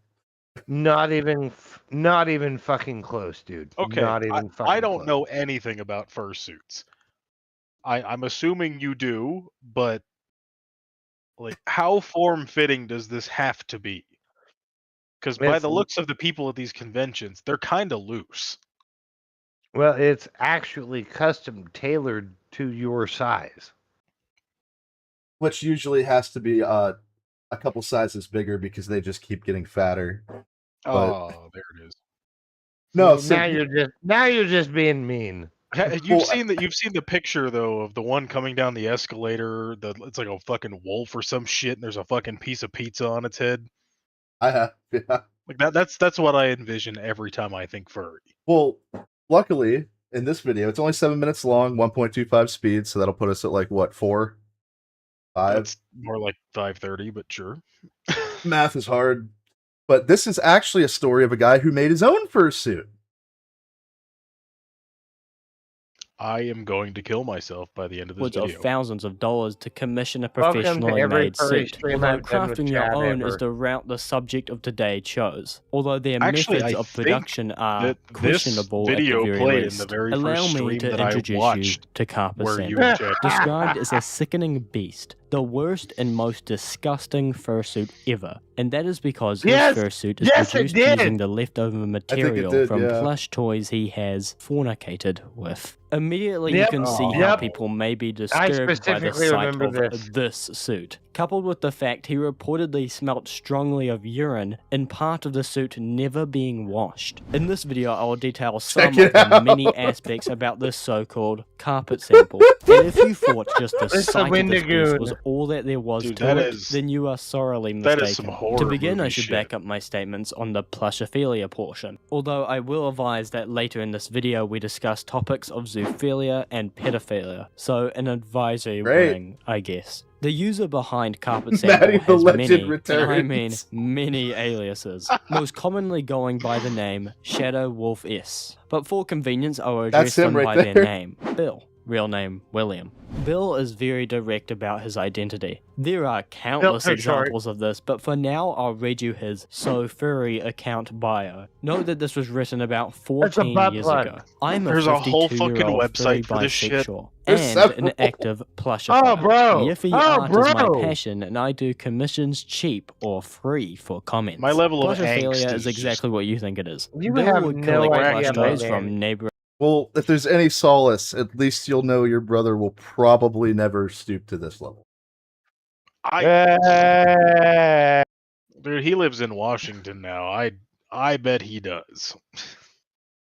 Not even fucking close, dude. okay, Not even fucking I don't close. know anything about fursuits. I'm assuming you do, but like, how form-fitting does this have to be? Because by the looks of the people at these conventions, they're kind of loose. Well, it's actually custom tailored to your size. Which usually has to be a couple sizes bigger because they just keep getting fatter. Oh, there it is. No, See, now you're just being mean. You've seen the picture though of the one coming down the escalator. It's like a fucking wolf or some shit, and there's a fucking piece of pizza on its head. I have, yeah. Like that's what I envision every time I think furry. Well, luckily in this video, it's only 7 minutes long, 1.25 speed, so that'll put us at like what, 4, 5? That's more like 5:30, but sure. Math is hard. But this is actually a story of a guy who made his own fursuit. I am going to kill myself by the end of this Upwards video. of thousands of dollars to commission a Welcome to professionally every made furry suit, stream although I've done with crafting your Chad own ever. is the route the subject of today chose. Although their Actually, methods I of think production are that this questionable at the video very played in least. the very Allow first me stream to that I introduce you watched to Carpet where you Sample, and Chad described as a sickening beast, the worst and most disgusting fursuit ever. And that is because his fursuit is produced using the leftover material from plush toys he has fornicated with. Immediately you can see how people may be disturbed by the specifically sight remember of this suit. Coupled with the fact he reportedly smelt strongly of urine in part of the suit never being washed. In this video I will detail some of the many aspects about this so-called carpet sample. And if you thought just the sight of this beast was all that there was to it, then you are sorely mistaken. That is some horror To begin, I movie should shit. back up my statements on the plushophilia portion. Although I will advise that later in this video we discuss topics of zoophilia and pedophilia, so an advisory warning, I guess. The user behind Carpet Sample Maddie the has Legend many, and I mean returns. many aliases, most commonly going by the name Shadow Wolf S. But for convenience, I will address That's him them right by there. their name, Bill. Real name, William. Bill is very direct about his identity. There are countless examples of this, but for now I'll read you his So Furry account bio. Note that this was written about 14 years ago. I'm There's a a whole fucking 52-year-old furry website for this shit. bisexual There's and an active plushophilia. Oh, bro. Yiffy Oh, art is my bro. passion, and I do commissions cheap or free for comments. My level of angst Plushophilia is is exactly what you think it is. You Bill have would no collect idea plush my toys name. from neighbor. Well, if there's any solace, at least you'll know your brother will probably never stoop to this level. Dude, he lives in Washington now. I bet he does.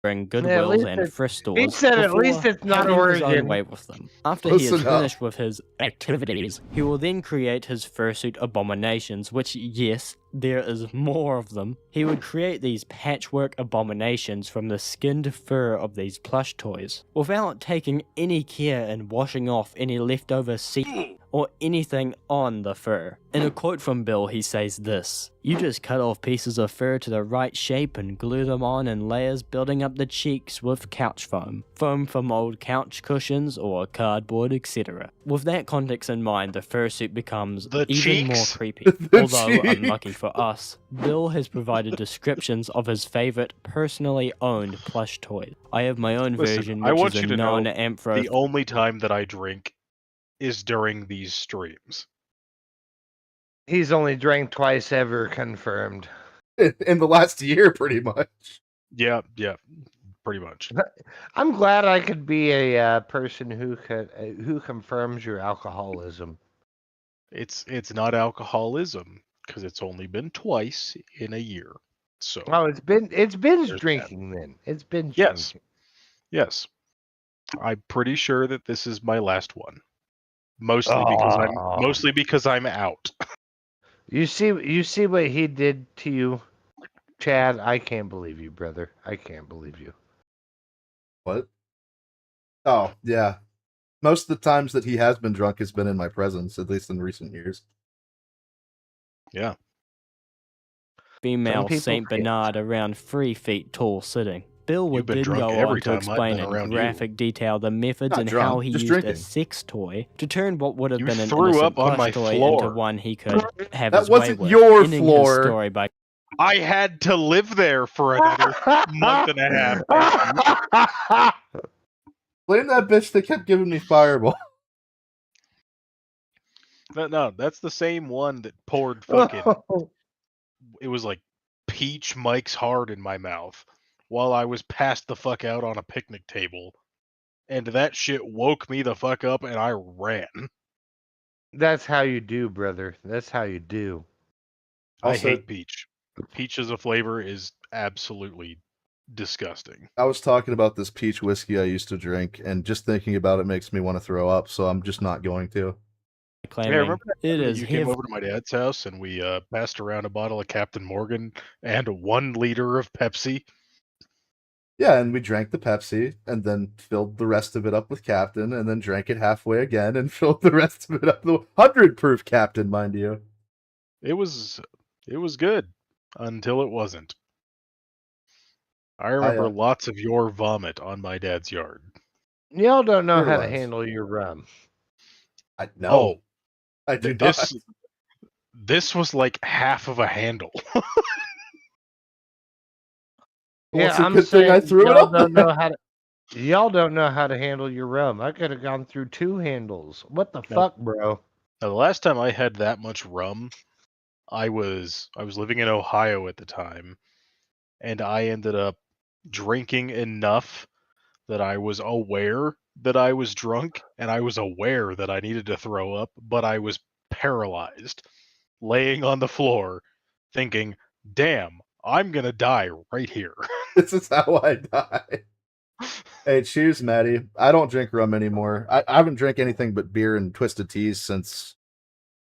In Yeah, at Goodwills least and it's- thrift stores he said at least before it's not having his own Oregon. way with them. After he is Listen up. finished with his activities, he will then create his fursuit abominations, which, yes, there is more of them. He would create these patchwork abominations from the skinned fur of these plush toys, without taking any care in washing off any leftover seed or anything on the fur. In a quote from Bill, he says this: "You just cut off pieces of fur to the right shape and glue them on in layers, building up the cheeks with couch foam. Foam from old couch cushions or cardboard, etc." With that context in mind, the fursuit becomes even more creepy. Although, unlucky for us, Bill has provided descriptions of his favorite personally owned plush toys. I have my own version, I which want is you a to know non-amphro. the only time that I drink is during these streams. He's only drank twice ever, confirmed. In the last year, pretty much. Yeah. pretty much. I'm glad I could be a person who confirms your alcoholism. It's not alcoholism because it's only been twice in a year. So it's binge drinking then. It's binge drinking. Yes. I'm pretty sure that this is my last one. Mostly because I'm out. You see what he did to you, Chad? I can't believe you, brother. I can't believe you. What? Oh, yeah. Most of the times that he has been drunk has been in my presence, at least in recent years. Yeah. Female Saint Bernard around 3 feet tall sitting. Bill would then go on to explain in graphic detail the methods and how he used a sex toy to turn what would have been an innocent plush toy into one he could have his way with. That wasn't your ending floor. His story by I had to live there for another month and a half. Blame that bitch that kept giving me Fireball. No, that's the same one that poured fucking... It was like peach Mike's Hard in my mouth while I was passed the fuck out on a picnic table. And that shit woke me the fuck up and I ran. That's how you do, brother. That's how you do. I hate peach. Peach as a flavor is absolutely disgusting. I was talking about this peach whiskey I used to drink, and just thinking about it makes me want to throw up, so I'm just not going to. Yeah, remember that you came over to my dad's house and we passed around a bottle of Captain Morgan and 1 liter of Pepsi? Yeah, and we drank the Pepsi, and then filled the rest of it up with Captain, and then drank it halfway again, and filled the rest of it up with 100 proof Captain, mind you. It was good until it wasn't. I remember lots of your vomit on my dad's yard. Y'all don't know how to handle your rum. I know. I do not. This was like half of a handle. Yeah, I'm saying I threw y'all don't know how to. Y'all don't know how to handle your rum. I could have gone through 2 handles. What the fuck, bro? Now, the last time I had that much rum, I was living in Ohio at the time, and I ended up drinking enough that I was aware that I was drunk, and I was aware that I needed to throw up, but I was paralyzed, laying on the floor, thinking, damn, I'm gonna die right here. This is how I die. Hey, cheers, Maddie. I don't drink rum anymore. I haven't drank anything but beer and twisted teas since,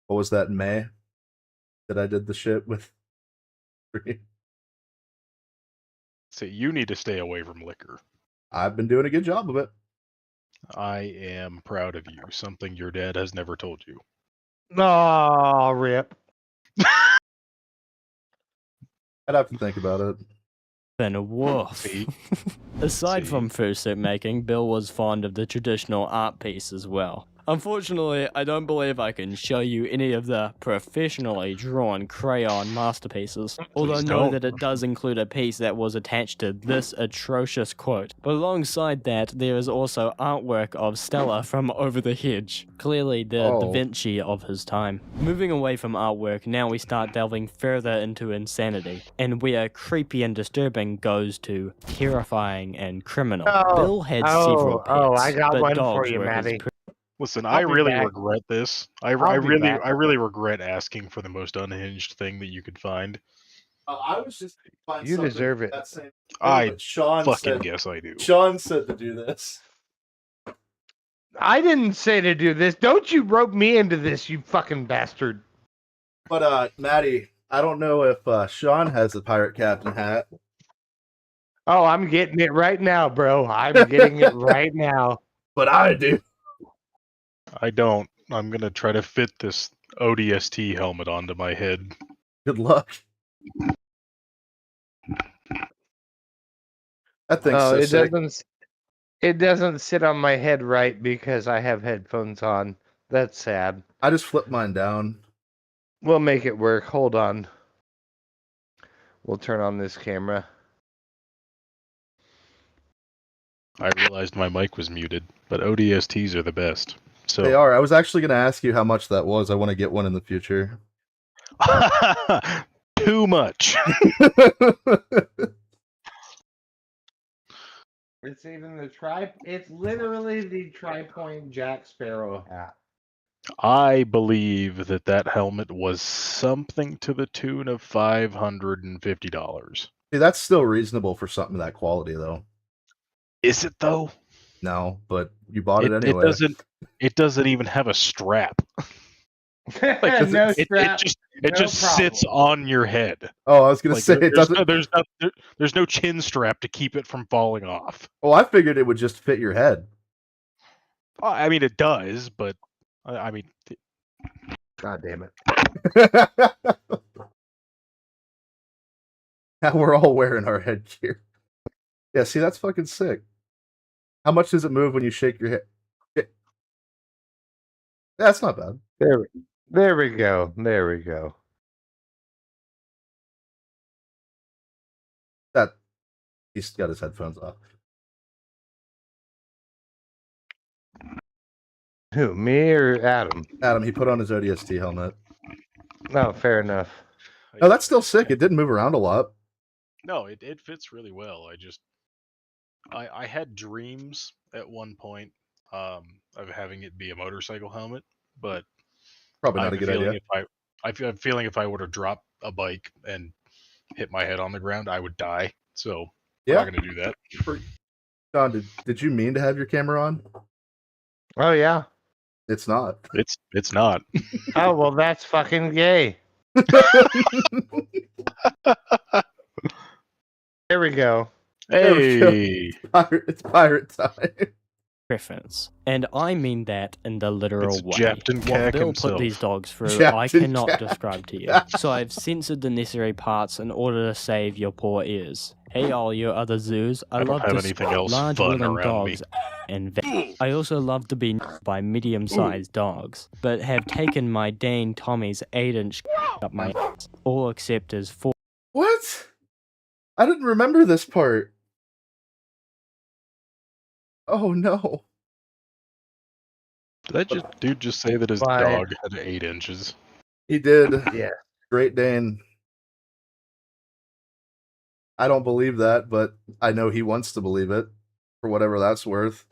what was that, May? That I did the shit with. So you need to stay away from liquor. I've been doing a good job of it. I am proud of you. Something your dad has never told you. Oh, rip. I'd have to think about it. Then a wolf. Aside from fursuit making, Bill was fond of the traditional art piece as well. Unfortunately, I don't believe I can show you any of the professionally drawn crayon masterpieces, although know that it does include a piece that was attached to this atrocious quote. But alongside that, there is also artwork of Stella from Over the Hedge, clearly the Da Vinci of his time. Moving away from artwork, now we start delving further into insanity, and where creepy and disturbing goes to terrifying and criminal. Bill had several pets, I got but one dogs for you, were his Maddie. Listen, I'll I be really back. regret this. I I'll be back. really regret asking for the most unhinged thing that you could find. I was just find You something deserve it. that same. I but Sean fucking said, guess I do. Sean said to do this. I didn't say to do this. Don't you rope me into this, you fucking bastard. But Maddie, I don't know if Sean has a pirate captain hat. Oh, I'm getting it right now, bro. I'm getting it right now. But I do. I don't. I'm gonna try to fit this ODST helmet onto my head. Good luck. That thing's so sick. It doesn't sit on my head right because I have headphones on. That's sad. I just flipped mine down. We'll make it work. Hold on. We'll turn on this camera. I realized my mic was muted, but ODSTs are the best. So They are. I was actually going to ask you how much that was. I want to get one in the future. Too much. It's even the it's literally the tri-point Jack Sparrow hat. I believe that helmet was something to the tune of $550. See, that's still reasonable for something of that quality, though. Is it though? No, but you bought it It anyway. doesn't even have a strap. Like No it strap, just no sits on your head. Oh, I was gonna Like, say it doesn't. There's no chin strap to keep it from falling off. Well, I figured it would just fit your head. I mean, it does, but I mean, God damn it! Now we're all wearing our headgear. Yeah, see, that's fucking sick. How much does it move when you shake your head? Yeah, that's not bad. There we go. There we go. That he's got his headphones off. Who, me or Adam? Adam, he put on his ODST helmet. No, fair enough. Oh, that's still sick. It didn't move around a lot. no, it fits really well. I had dreams at one point of having it be a motorcycle helmet, but Probably I not have a good feeling idea. I have a feeling if I were to drop a bike and hit my head on the ground, I would die. So we're not going to do that. John, did you mean to have your camera on? Oh yeah. It's not. It's not. Oh well, that's fucking gay. There we go. Hey, it's pirate time. Preference. And I mean that in the literal It's way. Captain What Cack Bill himself. put these dogs through, I Captain cannot Cack. describe to you. So I've censored the necessary parts in order to save your poor ears. Hey all you other zoos, I don't love have to anything spot else large fun willing around me. dogs and I also love to be by medium-sized dogs, but have taken my Dane Tommy's 8-inch up my ass, all except his 4. What? I didn't remember this part. Oh no. Did that dude just say that his Why? dog had 8 inches? He did. Yeah. Great Dane. I don't believe that, but I know he wants to believe it, for whatever that's worth.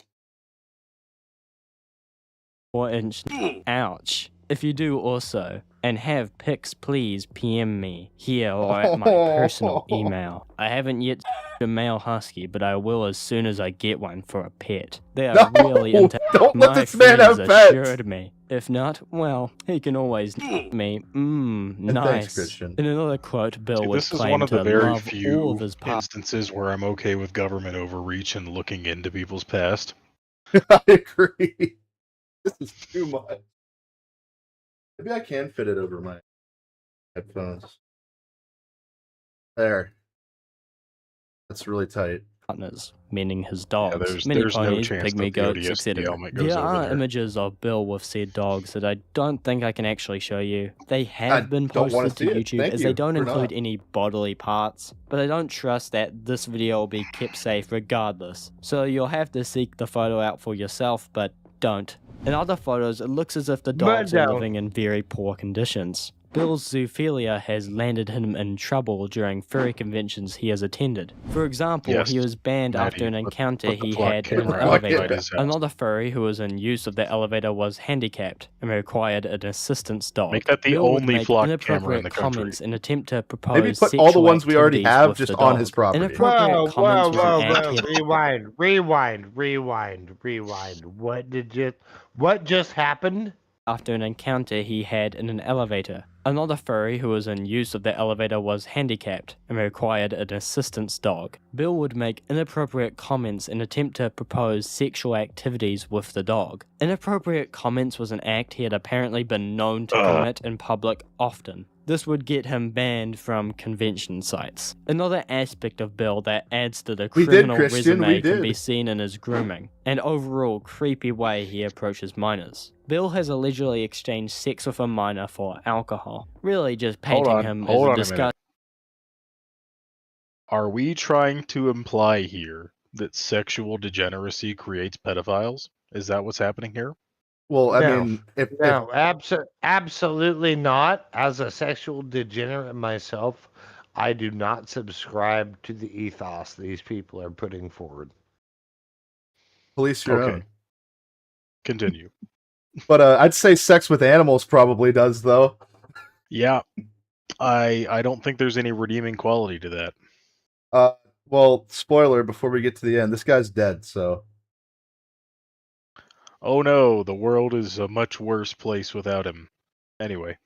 4-inch. Ouch. If you do also, and have pics, please PM me here or at my personal email. I haven't yet a male husky, but I will as soon as I get one for a pet. They are really into don't let my this man have friends pets. assured me. If not, well, he can always me. Nice. Thanks, Christian. In another quote, Bill See, would this is claim one of to the very love all few of his pets. instances where I'm okay with government overreach and looking into people's past. I agree. This is too much. Maybe I can fit it over my headphones. There. That's really tight. Partners, meaning his dogs, there's mini no ponies, chance pygmy that the goats, ODST etc. helmet goes There over are there. images of Bill with said dogs that I don't think I can actually show you. They I have been don't wanna posted to see it. YouTube Thank as you they don't for include not. any bodily parts, but I don't trust that this video will be kept safe regardless. So you'll have to seek the photo out for yourself, but don't. In other photos, it looks as if the dogs are don't. living in very poor conditions. Bill's zoophilia has landed him in trouble during furry conventions he has attended. For example, Yes, he was banned Maddie, after an put encounter the he plug had in an camera elevator. outside his house. Another furry who was in use of the elevator was handicapped and required an assistance dog. Make that the Bill would only make flock camera in inappropriate the country. comments and attempt to propose Maybe put sexual all the ones we already activities have with just the on dog. his property. Inappropriate Whoa, comments was an act he had Rewind. What just happened? after an encounter he had in an elevator. Another furry who was in use of the elevator was handicapped and required an assistance dog. Bill would make inappropriate comments and attempt to propose sexual activities with the dog. Inappropriate comments was an act he had apparently been known to commit in public often. This would get him banned from convention sites. Another aspect of Bill that adds to the We did, criminal Christian, we resume can did. be seen in his grooming and overall creepy way he approaches minors. Bill has allegedly exchanged sex with a minor for alcohol, really just painting him as a disgusting. Are we trying to imply here that sexual degeneracy creates pedophiles? Is that what's happening here? Well, I No. mean, No, absolutely not. As a sexual degenerate myself, I do not subscribe to the ethos these people are putting forward. Police your Okay. own. Continue. But I'd say sex with animals probably does, though. Yeah. I don't think there's any redeeming quality to that. Well, spoiler before we get to the end. This guy's dead, so. Oh no, the world is a much worse place without him. Anyway.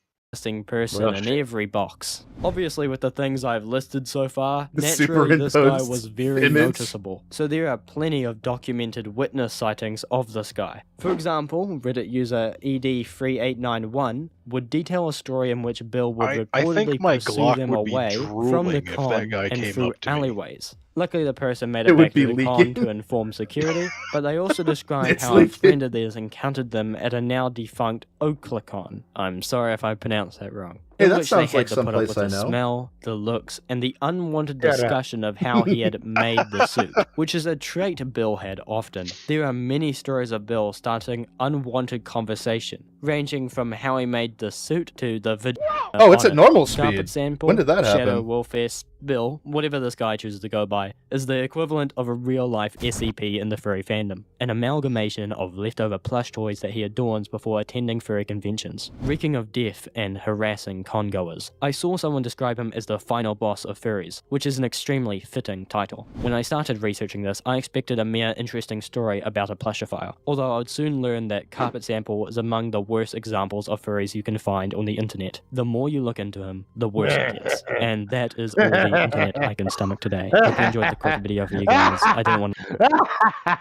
Person in every box. Obviously, with the things I've listed so far, The naturally this guy superimposed was very image. noticeable. So there are plenty of documented witness sightings of this guy. For example, Reddit user ED3891 would detail a story in which Bill would I reportedly think my pursue Glock them would be away from the drooling if that con guy and came through up to me. alleyways. Luckily, the person made It it would back to be the con leaking. to inform security, but they also describe It's how leaking. a friend of theirs encountered them at a now defunct Oaklecon. I'm sorry if I pronounced that wrong. Hey, In that which sounds they like had to put up someplace with I the know. smell, the looks, and the unwanted Shut up. discussion of how he had made the suit, which is a trait Bill had often. There are many stories of Bill starting unwanted conversation, ranging from how he made the suit to the video. Oh, it's on at it. normal Carpet speed. sample, When did that Shadow, happen? Wolfess, Bill, whatever this guy chooses to go by, is the equivalent of a real-life SCP in the furry fandom, an amalgamation of leftover plush toys that he adorns before attending furry conventions, reeking of death and harassing congoers. I saw someone describe him as the final boss of furries, which is an extremely fitting title. When I started researching this, I expected a mere interesting story about a plushophile, although I would soon learn that Carpet Sample is among the worst examples of furries you can find on the internet. The more you look into him, the worse it gets, and that is all the internet I can stomach today. Hope you enjoyed the quick video for you guys. I didn't want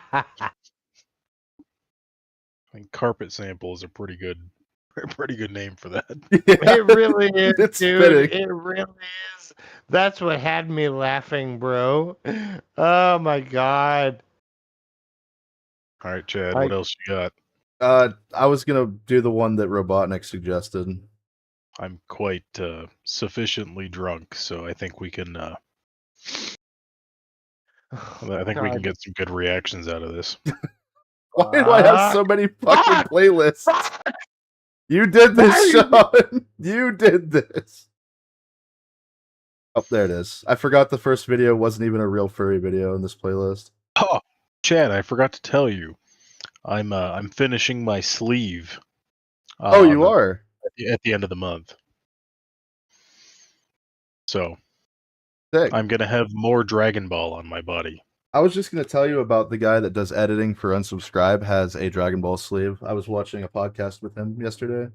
I think Carpet Sample is a pretty good name for that. It really is, It's dude. fitting. It really is. That's what had me laughing, bro. Oh my god. All right, Chad, I- what else you got? I was gonna do the one that Robotnik suggested. I'm quite sufficiently drunk, so I think we can. I think we can God. get some good reactions out of this. Why do I have so many fucking playlists? You did this, Sean. You did this. Oh, there it is. I forgot the first video wasn't even a real furry video in this playlist. Oh, Chad, I forgot to tell you, I'm finishing my sleeve. Oh, you are? At the end of the month. So Sick. I'm gonna have more Dragon Ball on my body. I was just gonna tell you about the guy that does editing for Unsubscribe has a Dragon Ball sleeve. I was watching a podcast with him yesterday.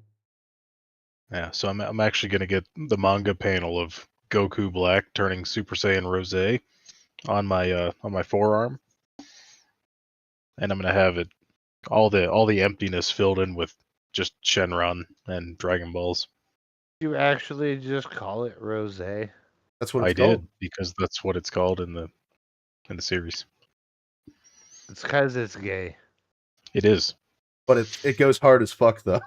Yeah, so I'm actually gonna get the manga panel of Goku Black turning Super Saiyan Rose on my forearm, and I'm gonna have it all the emptiness filled in with just Shenron and Dragon Balls. You actually just call it rose? That's what I it's did called. because that's what it's called in the series. It's because it's gay. It is. But it goes hard as fuck though.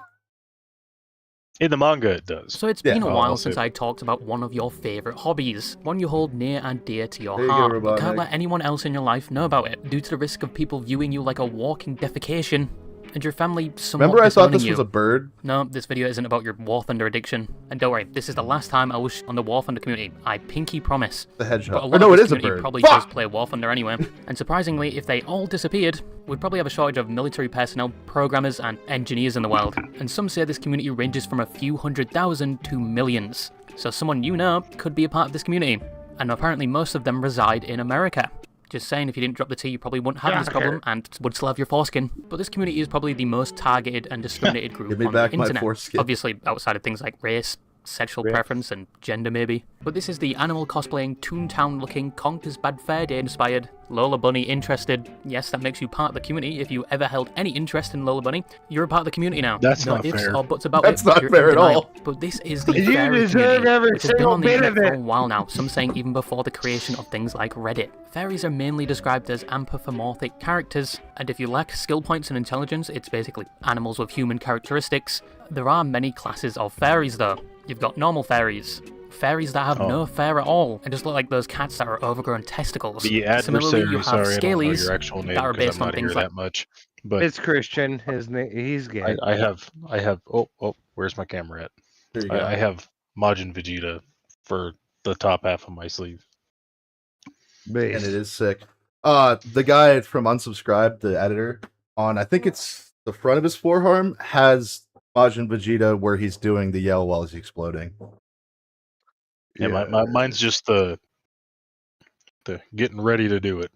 In the manga, it does. So it's been a while since I talked about one of your favourite hobbies, one you hold near and dear to your There you go, heart, but Robotnik. can't let anyone else in your life know about it, due to the risk of people viewing you like a walking defecation, and your family somewhat Remember I thought disowning this was you. a bird? No, this video isn't about your War Thunder addiction. And don't worry, this is the last time I wish on the War Thunder community. I pinky promise. The hedgehog. But a Or lot no, of it this is a community bird. probably Fuck! does play War Thunder anyway. And surprisingly, if they all disappeared, we'd probably have a shortage of military personnel, programmers, and engineers in the world. And some say this community ranges from a few 100,000 to millions. So someone you know could be a part of this community. And apparently most of them reside in America. Just saying, if you didn't drop the T, you probably wouldn't have this problem and would still have your foreskin. But this community is probably the most targeted and discriminated group Give me on back the my internet. foreskin. Obviously, outside of things like race, sexual preference, and gender maybe. But this is the animal cosplaying, Toontown looking, Conker's Bad Fur Day inspired, Lola Bunny interested. Yes, that makes you part of the community. If you ever held any interest in Lola Bunny, you're a part of the community now. That's no not ifs fair. or buts about That's it. not You're fair in at denial. all. But this is the You fairy deserve community, every which has been single on the bit internet of for it. a while now, some saying even before the creation of things like Reddit. Fairies are mainly described as anthropomorphic characters, and if you lack skill points and intelligence, it's basically animals with human characteristics. There are many classes of fairies though. You've got normal fairies, fairies that have no fur at all, and just look like those cats that are overgrown testicles. The Similarly, you adversary, have sorry, I don't know scalies your actual name that are because based I'm on not here things like that much. But It's Christian. His name. He's gay. I have. Oh, where's my camera at? There you go. I have Majin Vegeta for the top half of my sleeve. And it is sick. The guy from Unsubscribed, the editor, on I think it's the front of his forearm has Majin Vegeta where he's doing the yell while he's exploding. Yeah, mine's just the getting ready to do it.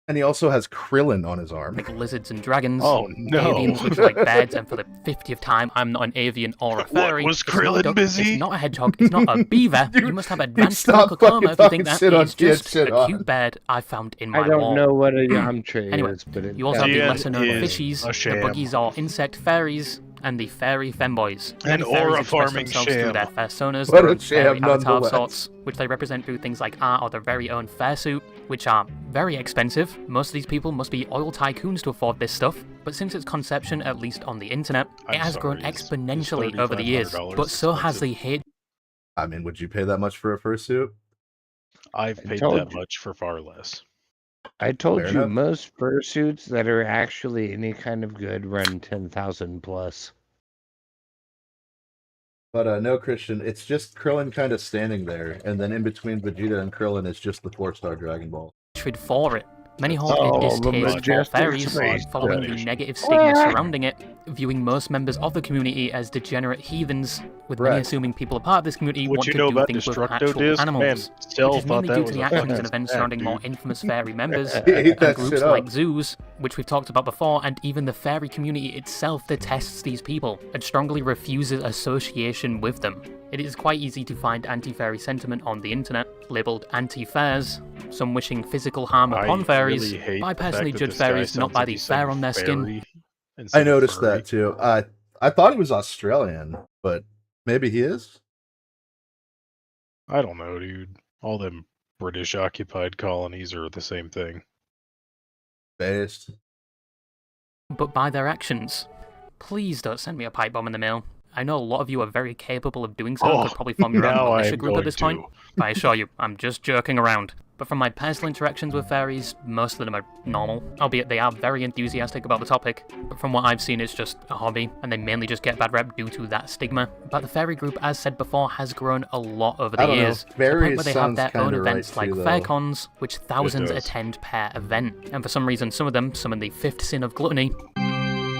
And he also has Krillin on his arm. Like lizards and dragons. Oh, no. Avians, which are like birds, and for the 50th time, I'm not an avian or a fairy. Was It's not a Krillin duck, busy? It's not a hedgehog. It's not a beaver. You must have advanced stop local coma if you fucking think that shit on is just shit a on. cute bird I found in my I don't wall. know what a Yamcha Anyway, is, but it you also have the Ian lesser-known is fishies, a the sham. buggies or insect fairies, and the fairy femboys. An Many fairies aura express farming themselves through sham. their personas, What their a own fairy sham, avatar of nonetheless. sorts, which they represent through things like art or their very own fursuit, which are very expensive. Most of these people must be oil tycoons to afford this stuff, but since its conception, at least on the internet, it has grown exponentially over the years, but so has the hate. I mean, would you pay that much for a fursuit? I've paid told that you. much for far less. I told Fair you enough. most fursuits that are actually any kind of good run 10,000 plus. But no, Christian, it's just Krillin kind of standing there, and then in between Vegeta and Krillin is just the 4-star Dragon Ball. Hatred for it. Many hold Oh, a the distaste for majestic fairies, space following the station. negative stigma surrounding it, viewing most members of the community as degenerate heathens, with many Right. assuming people a part of this community What want you to know do about things with Destructo actual Disc? animals, Man, which Cell is mainly thought due that to the was a actions and fucking events fact, surrounding more dude. infamous fairy members, He ate and that groups shit like up. zoos, which we've talked about before, and even the fairy community itself detests these people, and strongly refuses association with them. It is quite easy to find anti-fairy sentiment on the internet, labelled anti-fairs, some wishing physical harm upon fairies. really hate I the fact personally that judge this guy fairies not sounds by like the he's saying fur on their skin. fairy I instead of noticed furry. that too. I thought he was Australian, but maybe he is. I don't know, dude. All them British occupied colonies are the same thing. Based. But by their actions. Please don't send me a pipe bomb in the mail. I know a lot of you are very capable of doing so and could probably form your own now militia I'm group at going this point. to. But I assure you, I'm just joking around. But from my personal interactions with fairies, most of them are normal, albeit they are very enthusiastic about the topic. But from what I've seen, it's just a hobby, and they mainly just get bad rep due to that stigma. But the fairy group, as said before, has grown a lot over the I don't know. years, to the point Fairies where they have sounds their own kinda right events like too, though. fair cons, which thousands does. attend per event. And for some reason, some of them summon the fifth sin of gluttony.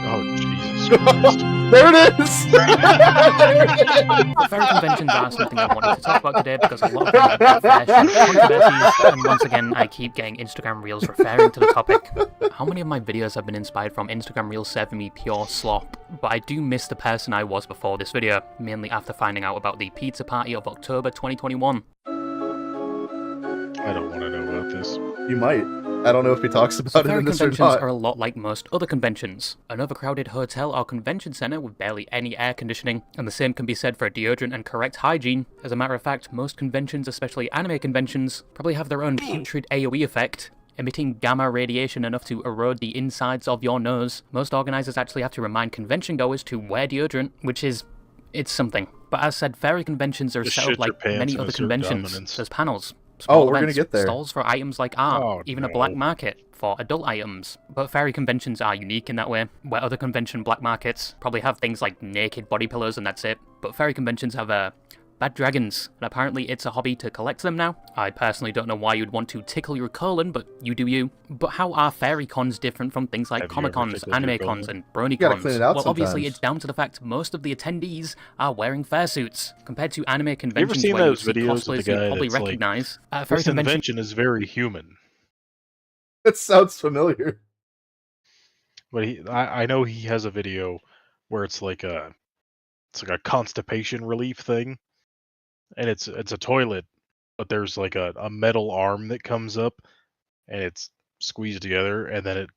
Oh, Jesus Christ. There it is! Fairy conventions are something I wanted to talk about today because a lot of them have their fair share of controversies, and once again I keep getting Instagram Reels referring to the topic. How many of my videos have been inspired from Instagram Reels serving me pure slop? But I do miss the person I was before this video, mainly after finding out about the pizza party of October 2021. I don't want to know about this. You might. I don't know if he talks about it Fairy in this or conventions not. are a lot like most other conventions. An overcrowded hotel or convention center with barely any air conditioning, and the same can be said for deodorant and correct hygiene. As a matter of fact, most conventions, especially anime conventions, probably have their own putrid AoE effect, emitting gamma radiation enough to erode the insides of your nose. Most organizers actually have to remind convention goers to wear deodorant, which is... it's something. But as said, fairy conventions are Just set shit up your like pants many and other assert conventions. dominance. There's panels. Oh, Small we're gonna events, get there. Stalls for items like art, Oh, even a no. black market for adult items. But fairy conventions are unique in that way, where other convention black markets probably have things like naked body pillows and that's it. But fairy conventions have bad dragons, and apparently it's a hobby to collect them now. I personally don't know why you'd want to tickle your colon, but you do you. But how are fairy cons different from things like Have you Comic ever Cons, tickled anime your cons, colon? and brony You gotta cons? clean it out Well, obviously sometimes. it's down to the fact most of the attendees are wearing fursuits. Compared to anime conventions seen where you those see videos of the cosplayers you'd guy probably that's like, recognize, at a fairy This convention invention is very human. It sounds familiar. But I know he has a video where it's like a constipation relief thing, and it's a toilet, but there's like a metal arm that comes up, and it's squeezed together, and then it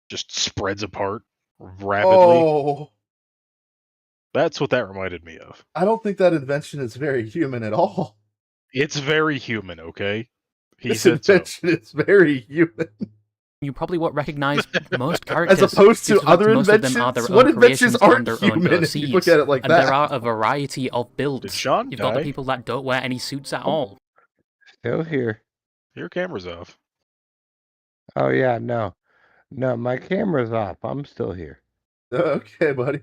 just spreads apart rapidly. Oh, That's what that reminded me of. I don't think that invention is very human at all. It's very human, okay? He This said so. invention is very human. you probably won't recognize most characters. As opposed to due the fact other most of them are their inventions? What own inventions creations and aren't their own human if you OCs. look at it like and that? there are a variety of builds. Did Sean You've got the die? people that don't wear any suits at all. Still here. Your camera's off. Oh, yeah, no. No, my camera's off. I'm still here. Okay, buddy.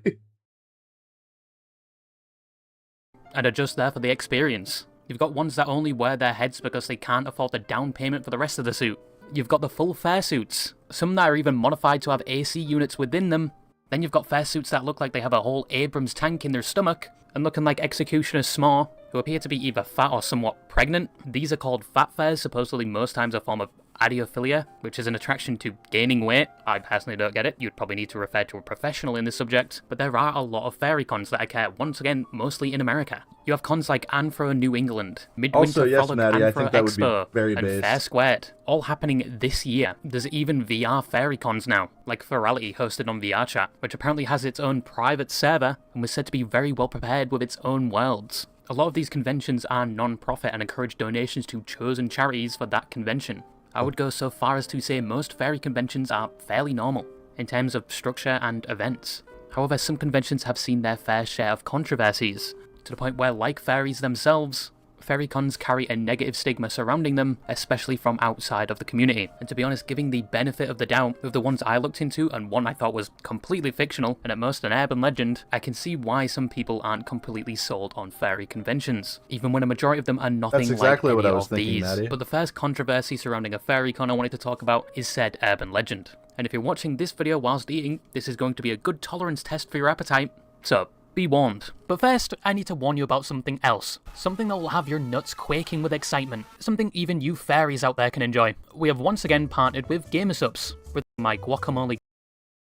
And are just there for the experience. You've got ones that only wear their heads because they can't afford the down payment for the rest of the suit. You've got the full fursuits, some that are even modified to have AC units within them. Then you've got fursuits that look like they have a whole Abrams tank in their stomach, and looking like Executioner S'more, who appear to be either fat or somewhat pregnant. These are called fat furs, supposedly most times a form of adiophilia, which is an attraction to gaining weight. I personally don't get it. You'd probably need to refer to a professional in this subject. But there are a lot of fairy cons that occur, once again, mostly in America. You have cons like Anthro New England, Midwinter Also, yes, Frolic Maddie, I Anthro think that would be Expo, very and based. Fair Squared, all happening this year. There's even VR fairy cons now, like Ferality hosted on VRChat, which apparently has its own private server and was said to be very well prepared with its own worlds. A lot of these conventions are non-profit and encourage donations to chosen charities for that convention. I would go so far as to say most fairy conventions are fairly normal in terms of structure and events. However, some conventions have seen their fair share of controversies, to the point where, like fairies themselves, fairy cons carry a negative stigma surrounding them, especially from outside of the community. And to be honest, giving the benefit of the doubt of the ones I looked into, and one I thought was completely fictional and at most an urban legend, I can see why some people aren't completely sold on fairy conventions, even when a majority of them are nothing That's exactly like what any I was of thinking, these. Maddie. But the first controversy surrounding a fairy con I wanted to talk about is said urban legend. And if you're watching this video whilst eating, this is going to be a good tolerance test for your appetite, so be warned. But first, I need to warn you about something else. Something that will have your nuts quaking with excitement. Something even you fairies out there can enjoy. We have once again partnered with Gamersubs. With my guacamole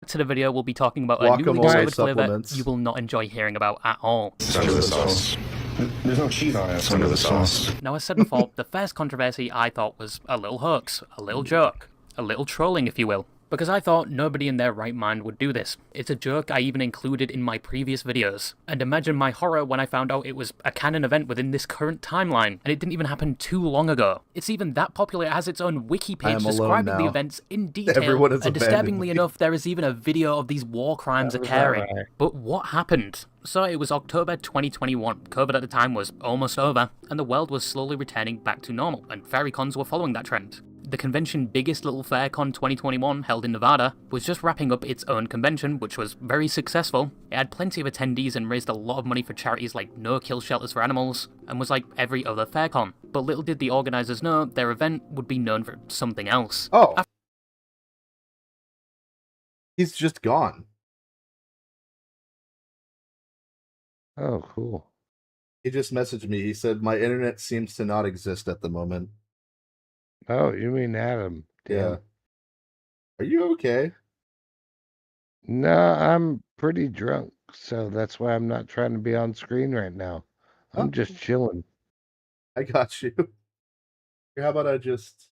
to the video, we'll be talking about a newly Guacamole discovered flavour supplements. you will not enjoy hearing about at all. It's under the sauce. There's no cheese on it. It's under the sauce. Now, as said before, the first controversy I thought was a little hoax, a little joke, a little trolling if you will. Because I thought nobody in their right mind would do this. It's a joke I even included in my previous videos. And imagine my horror when I found out it was a canon event within this current timeline, and it didn't even happen too long ago. It's even that popular it has its own wiki I am page alone describing the now. events in detail, Everyone has and abandoned disturbingly me. enough, there is even a video of these war crimes occurring. But what happened? So it was October 2021, COVID at the time was almost over, and the world was slowly returning back to normal, and fairy cons were following that trend. The convention Biggest Little Fair Con 2021, held in Nevada, was just wrapping up its own convention, which was very successful. It had plenty of attendees and raised a lot of money for charities like no-kill shelters for animals, and was like every other fair con. But little did the organisers know their event would be known for something else. Oh. He's just gone. Oh, cool. He just messaged me. He said, my internet seems to not exist at the moment. Oh, you mean Adam? Damn. Yeah. Are you okay? No, I'm pretty drunk, so that's why I'm not trying to be on screen right now. I'm just chilling. I got you. How about I just...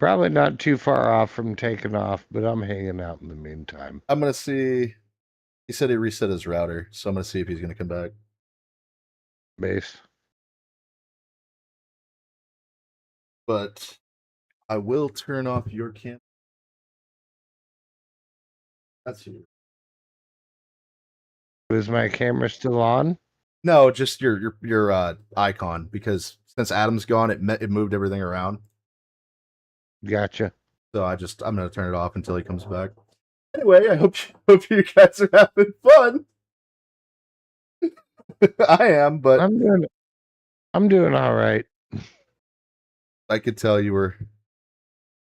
Probably not too far off from taking off, but I'm hanging out in the meantime. I'm going to see... He said he reset his router, so I'm going to see if he's going to come back. Base. But I will turn off your camera. That's you. Is my camera still on? No, just your icon, because since Adam's gone, it moved everything around. Gotcha. So I'm going to turn it off until he comes back. Anyway, I hope you guys are having fun. I am, but I'm doing all right. I could tell you were.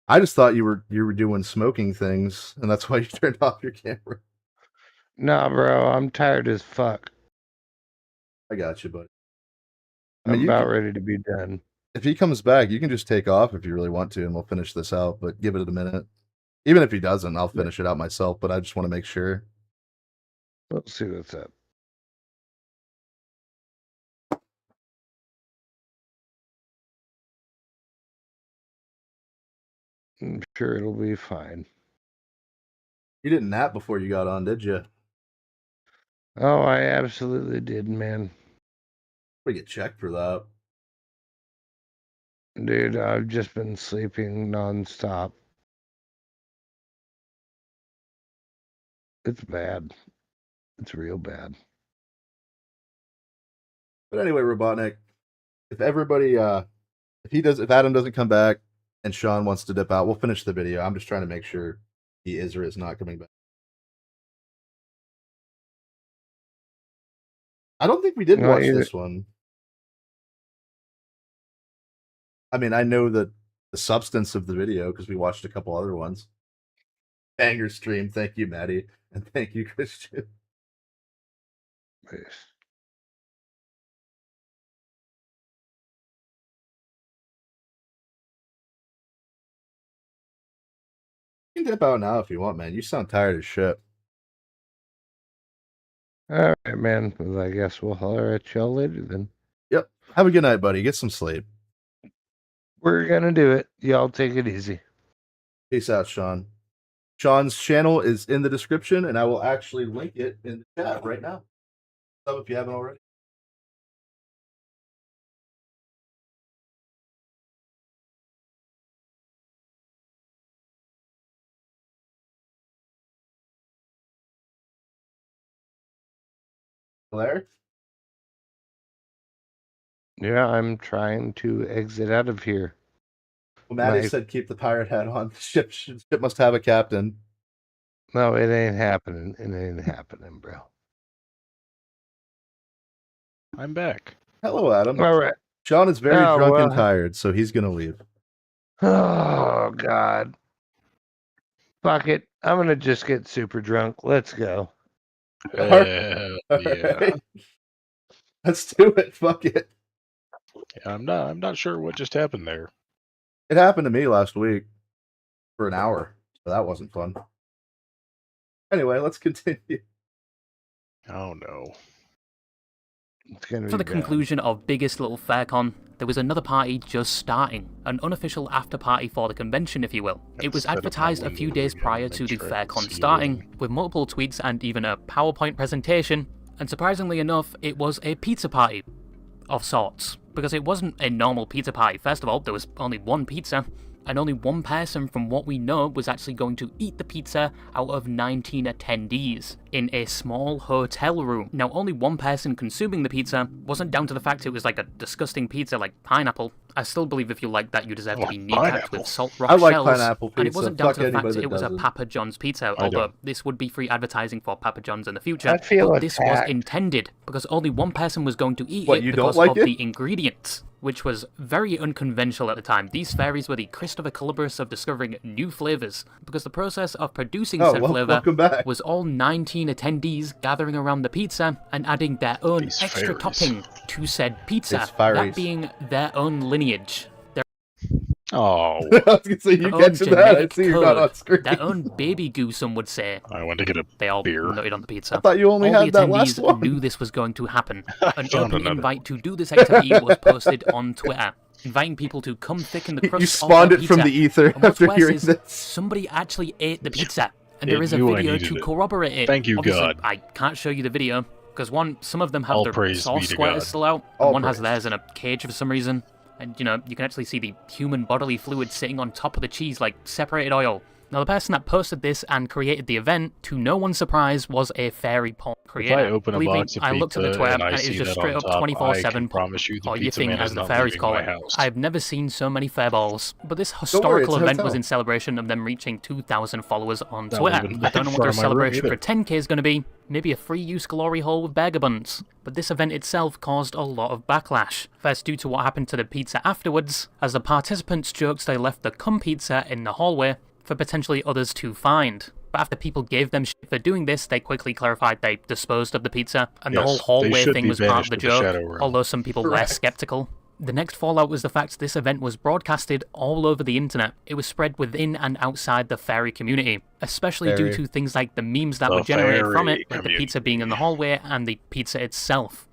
I just thought you were doing smoking things, and that's why you turned off your camera. Nah, bro, I'm tired as fuck. I got you, buddy. I'm about ready to be done. If he comes back, you can just take off if you really want to, and we'll finish this out. But give it a minute. Even if he doesn't, I'll finish it out myself. But I just want to make sure. Let's see what's up. I'm sure it'll be fine. You didn't nap before you got on, did you? Oh, I absolutely did, man. We get checked for that. Dude, I've just been sleeping nonstop. It's bad. It's real bad. But anyway, Robotnik, if everybody, if Adam doesn't come back and Sean wants to dip out, we'll finish the video. I'm just trying to make sure he is or is not coming back. I don't think we did watch this one. I mean, I know the substance of the video because we watched a couple other ones. Banger stream. Thank you, Maddie. And thank you, Christian. Nice. You can dip out now if you want, man. You sound tired as shit. All right, man. Well, I guess we'll holler at y'all later then. Yep. Have a good night, buddy. Get some sleep. We're gonna do it. Y'all take it easy. Peace out, Sean. Sean's channel is in the description, and I will actually link it in the chat right now. So if you haven't already. Blair? Yeah, I'm trying to exit out of here. Well, Maddie said keep the pirate hat on. The ship must have a captain. No, it ain't happening. It ain't happening, bro. I'm back. Hello, Adam. All right. Sean is very drunk and tired, so he's going to leave. Oh, God. Fuck it. I'm going to just get super drunk. Let's go. Yeah. Let's do it. Fuck it. Yeah, I'm not sure what just happened there. It happened to me last week for an hour, so that wasn't fun. Anyway, let's continue. Oh no. For the conclusion of biggest little FairCon, there was another party just starting, an unofficial after party for the convention, if you will. It was advertised a few days prior to the FairCon starting, with multiple tweets and even a PowerPoint presentation, and surprisingly enough, it was a pizza party of sorts, because it wasn't a normal pizza party. First of all, there was only one pizza, and only one person from what we know was actually going to eat the pizza out of 19 attendees in a small hotel room. Now, only one person consuming the pizza wasn't down to the fact it was like a disgusting pizza like pineapple. I still believe if you like that, you deserve to be kneecapped with salt rock shells. I like pineapple pizza. And it wasn't down to the fact that it was a doesn't. Papa John's pizza, although this would be free advertising for Papa John's in the future. I feel but this was attacked. intended because only one person was going to eat What, it you don't because like of it? the ingredients, which was very unconventional at the time. These fairies were the Christopher Columbus of discovering new flavors, because the process of producing said flavor welcome back. was all 19 attendees gathering around the pizza and adding their own These extra fairies. topping to said pizza, These fairies. that being their own lineage. Oh. I was going to say, you Their own catching that? I genetic see you're not on code, screen. their own baby goo, some would say. I went to get a They all beer. noted on the pizza. I thought you only all had the that last attendees one. knew this was going to happen. An found open another. invite to do this activity was posted on Twitter, inviting people to come thicken the crust You of spawned their it from pizza. the ether And what's after worse hearing is, this. somebody actually ate the pizza, and It there is a knew I video needed to it. corroborate it. Thank you, Obviously, God. I can't show you the video because one, some of them have All their praise sauce be to squirters God. still out, and All one has praise. theirs in a cage for some reason. And you know, you can actually see the human bodily fluid sitting on top of the cheese like separated oil. Now, the person that posted this and created the event, to no one's surprise, was a fairy porn creator. If I open a Believe me, box of I looked at the pizza Twitter and I and it see was just that straight on up top, I 24/7 can promise you the or pizza yiffing, man as is the not fairies leaving call my it. house. I've never seen so many fairballs, but this worry, historical it's a event hotel. was in celebration of them reaching 2,000 followers on Not Twitter. leaving I don't know in what their front of my room celebration either. for 10k is going to be. Maybe a free use glory hole with burger buns. But this event itself caused a lot of backlash. First, due to what happened to the pizza afterwards, as the participants joked they left the cum pizza in the hallway for potentially others to find. But after people gave them shit for doing this, they quickly clarified they disposed of the pizza, and the Yes, whole they hallway should thing be was part of banished the to the joke, Shadow Realm. although some people were Correct. skeptical. The next fallout was the fact this event was broadcasted all over the internet. It was spread within and outside the fairy community, especially due Fairy. to things like the memes that The were generated from fairy it, like the community. pizza being in the hallway and the pizza itself.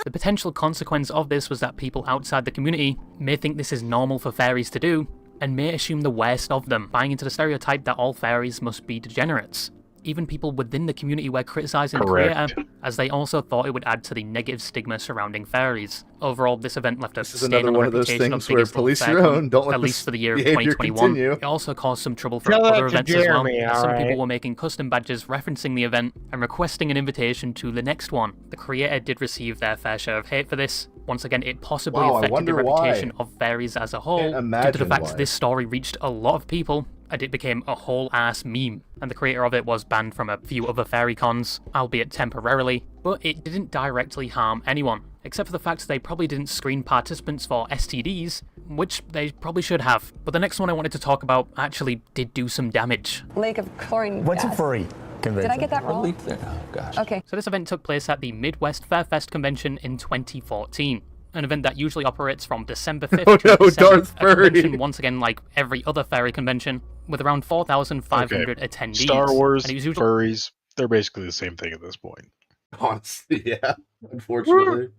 The potential consequence of this was that people outside the community may think this is normal for fairies to do, and may assume the worst of them, buying into the stereotype that all fairies must be degenerates. Even people within the community were criticising the Correct. creator, as they also thought it would add to the negative stigma surrounding fairies. Overall, this event left a This is stain another on the one of those reputation things of where biggest little police your FairCon, own, don't let at this least for the year of behavior 2021. continue. It also caused some trouble for Tell that other to events as well, Jeremy, as some alright? people were making custom badges referencing the event and requesting an invitation to the next one. The creator did receive their fair share of hate for this. Once again, it possibly Wow, I affected the wonder why. reputation of fairies as a whole, Can't due to the imagine fact why. this story reached a lot of people, and it became a whole ass meme. And the creator of it was banned from a few other fairy cons, albeit temporarily, but it didn't directly harm anyone. except for the fact they probably didn't screen participants for STDs, which they probably should have. But the next one I wanted to talk about actually did do some damage. Lake of chlorine What's gas. a furry convention? Did I get that wrong? Oh, gosh. Okay. So this event took place at the Midwest Fair Fest convention in 2014. An event that usually operates from December 5th Oh to no, December, Darth a Furry. convention once again like every other fairy convention, with around 4,500 attendees. Star Wars, and it was usually... furries, they're basically the same thing at this point. Honestly, yeah. Unfortunately.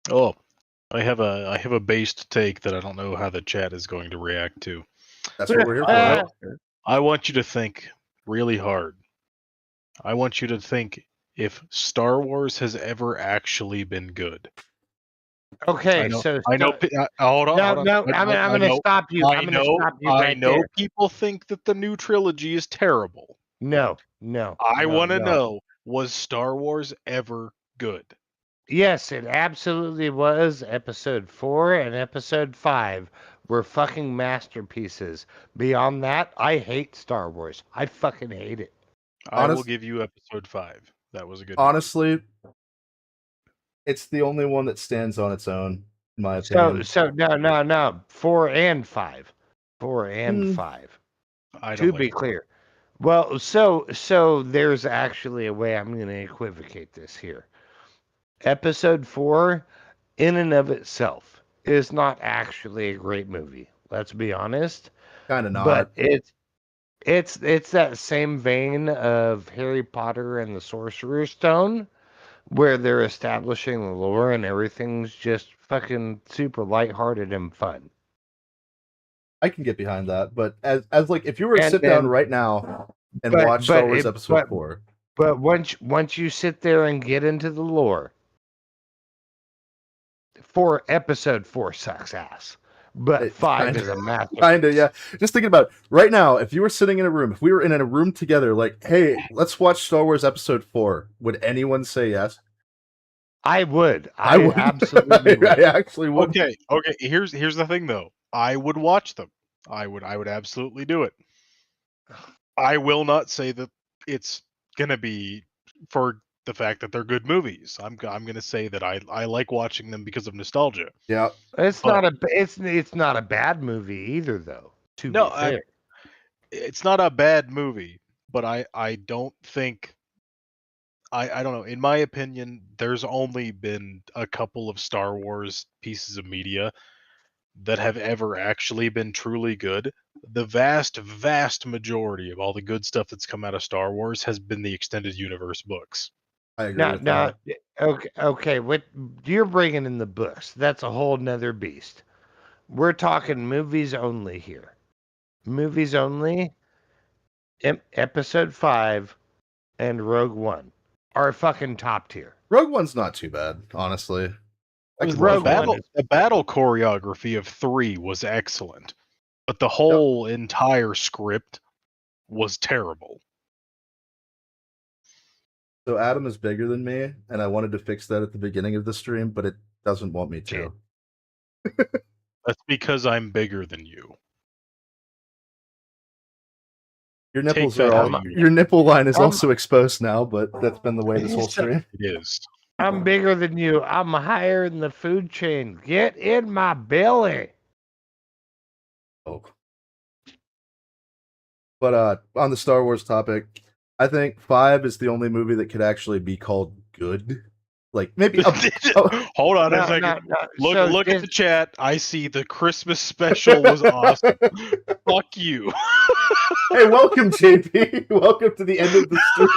Oh, I have a based take that I don't know how the chat is going to react to. That's what we're here for. I want you to think really hard. I want you to think if Star Wars has ever actually been good. Okay, I know, so hold on. No, hold on. no, I'm going to stop you. I'm going to stop you right I know there. people think that the new trilogy is terrible. No. I want to know, was Star Wars ever good? Yes, it absolutely was. Episode 4 and Episode 5 were fucking masterpieces. Beyond that, I hate Star Wars. I fucking hate it. I will give you Episode 5. That was a good Honestly, it's the only one that stands on its own, in my opinion. So no. 4 and 5. 4 and 5. To be clear. Well, so there's actually a way I'm going to equivocate this here. Episode 4, in and of itself, is not actually a great movie. Let's be honest. Kind of not. But it's that same vein of Harry Potter and the Sorcerer's Stone, where they're establishing the lore and everything's just fucking super lighthearted and fun. I can get behind that, but as like if you were to sit down right now and watch Star Wars Episode 4. But once you sit there and get into the lore, Episode 4 sucks ass. But 5 is a massive. Kinda, yeah. Just thinking about it. Right now, if you were sitting in a room, if we were in a room together, like, hey, let's watch Star Wars Episode 4, would anyone say yes? I would. I would. Absolutely would. I actually would. Okay. Here's the thing though. I would watch them. I would absolutely do it. I will not say that it's gonna be for the fact that they're good movies. I'm gonna say that I like watching them because of nostalgia. Yeah. It's not a bad movie either, though. To be fair. It's not a bad movie, but I don't think I don't know. In my opinion, there's only been a couple of Star Wars pieces of media that have ever actually been truly good. The vast majority of all the good stuff that's come out of Star Wars has been the extended universe books. I agree with that. Okay. What you're bringing in the books? That's a whole nother beast. We're talking movies only here. Movies only. Episode 5 and Rogue One are fucking top tier. Rogue One's not too bad, honestly. The battle choreography of 3 was excellent, but the whole entire script was terrible. So Adam is bigger than me, and I wanted to fix that at the beginning of the stream, but it doesn't want me to. That's because I'm bigger than you. Your nipples your nipple line is also exposed now, but that's been the way this whole stream. It is. I'm bigger than you. I'm higher in the food chain. Get in my belly. Oh. But on the Star Wars topic, I think 5 is the only movie that could actually be called good. Like maybe Hold on a second. Look at the chat. I see the Christmas special was awesome. Fuck you. Hey, welcome, JP. Welcome to the end of the stream.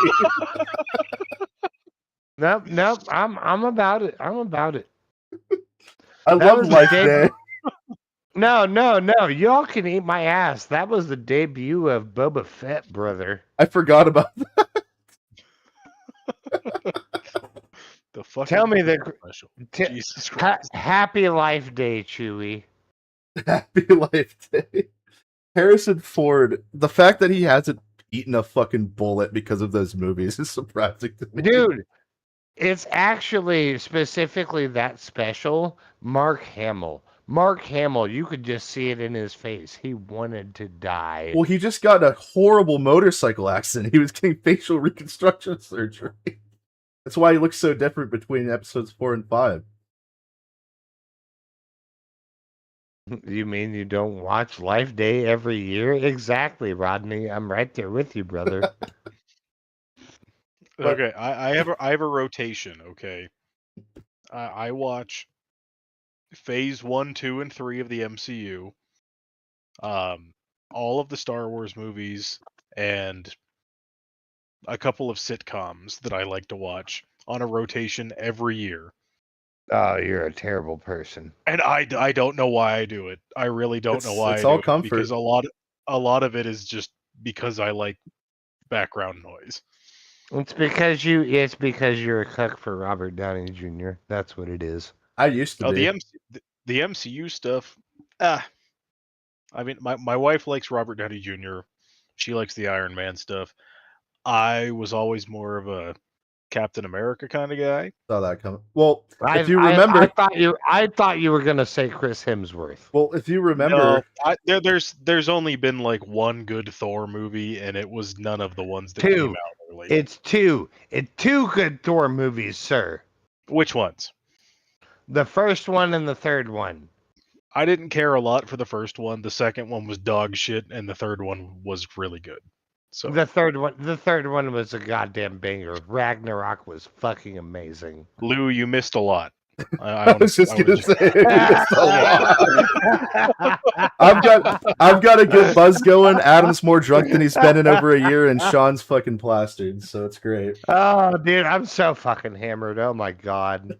Nope. I'm about it. I love Life Day. No. Y'all can eat my ass. That was the debut of Boba Fett, brother. I forgot about that. The fucking Tell me special. Jesus Christ. Happy Life Day, Chewie. Happy Life Day. Harrison Ford, the fact that he hasn't eaten a fucking bullet because of those movies is surprising to me. Dude, it's actually specifically that special. Mark Hamill, you could just see it in his face. He wanted to die. Well, he just got a horrible motorcycle accident. He was getting facial reconstruction surgery. That's why he looks so different between episodes 4 and 5. You mean you don't watch Life Day every year? Exactly, Rodney. I'm right there with you, brother. Okay, I have a rotation. Okay, I watch Phase 1, 2, and 3 of the MCU, all of the Star Wars movies, and a couple of sitcoms that I like to watch on a rotation every year. Oh, you're a terrible person. And I don't know why I do it. I really don't know why It's I do all it, comfort. because a lot of it is just because I like background noise. It's because you're a cuck for Robert Downey Jr. That's what it is. I used to be. The MCU stuff. I mean, my wife likes Robert Downey Jr. She likes the Iron Man stuff. I was always more of a Captain America kind of guy. Saw that coming. Well, if you I remember, I thought you were gonna say Chris Hemsworth. well, if you remember, No, there's only been like one good Thor movie, and it was none of the ones that came Two. out early. It's two good Thor movies, sir. Which ones? The first one and the third one. I didn't care a lot for the first one. The second one was dog shit, and the third one was really good. So The third one was a goddamn banger. Ragnarok was fucking amazing. Lou, you missed a lot. I was just gonna say you missed a lot. I've got a good buzz going. Adam's more drunk than he's been in over a year, and Sean's fucking plastered, so it's great. Oh, dude, I'm so fucking hammered. Oh my god.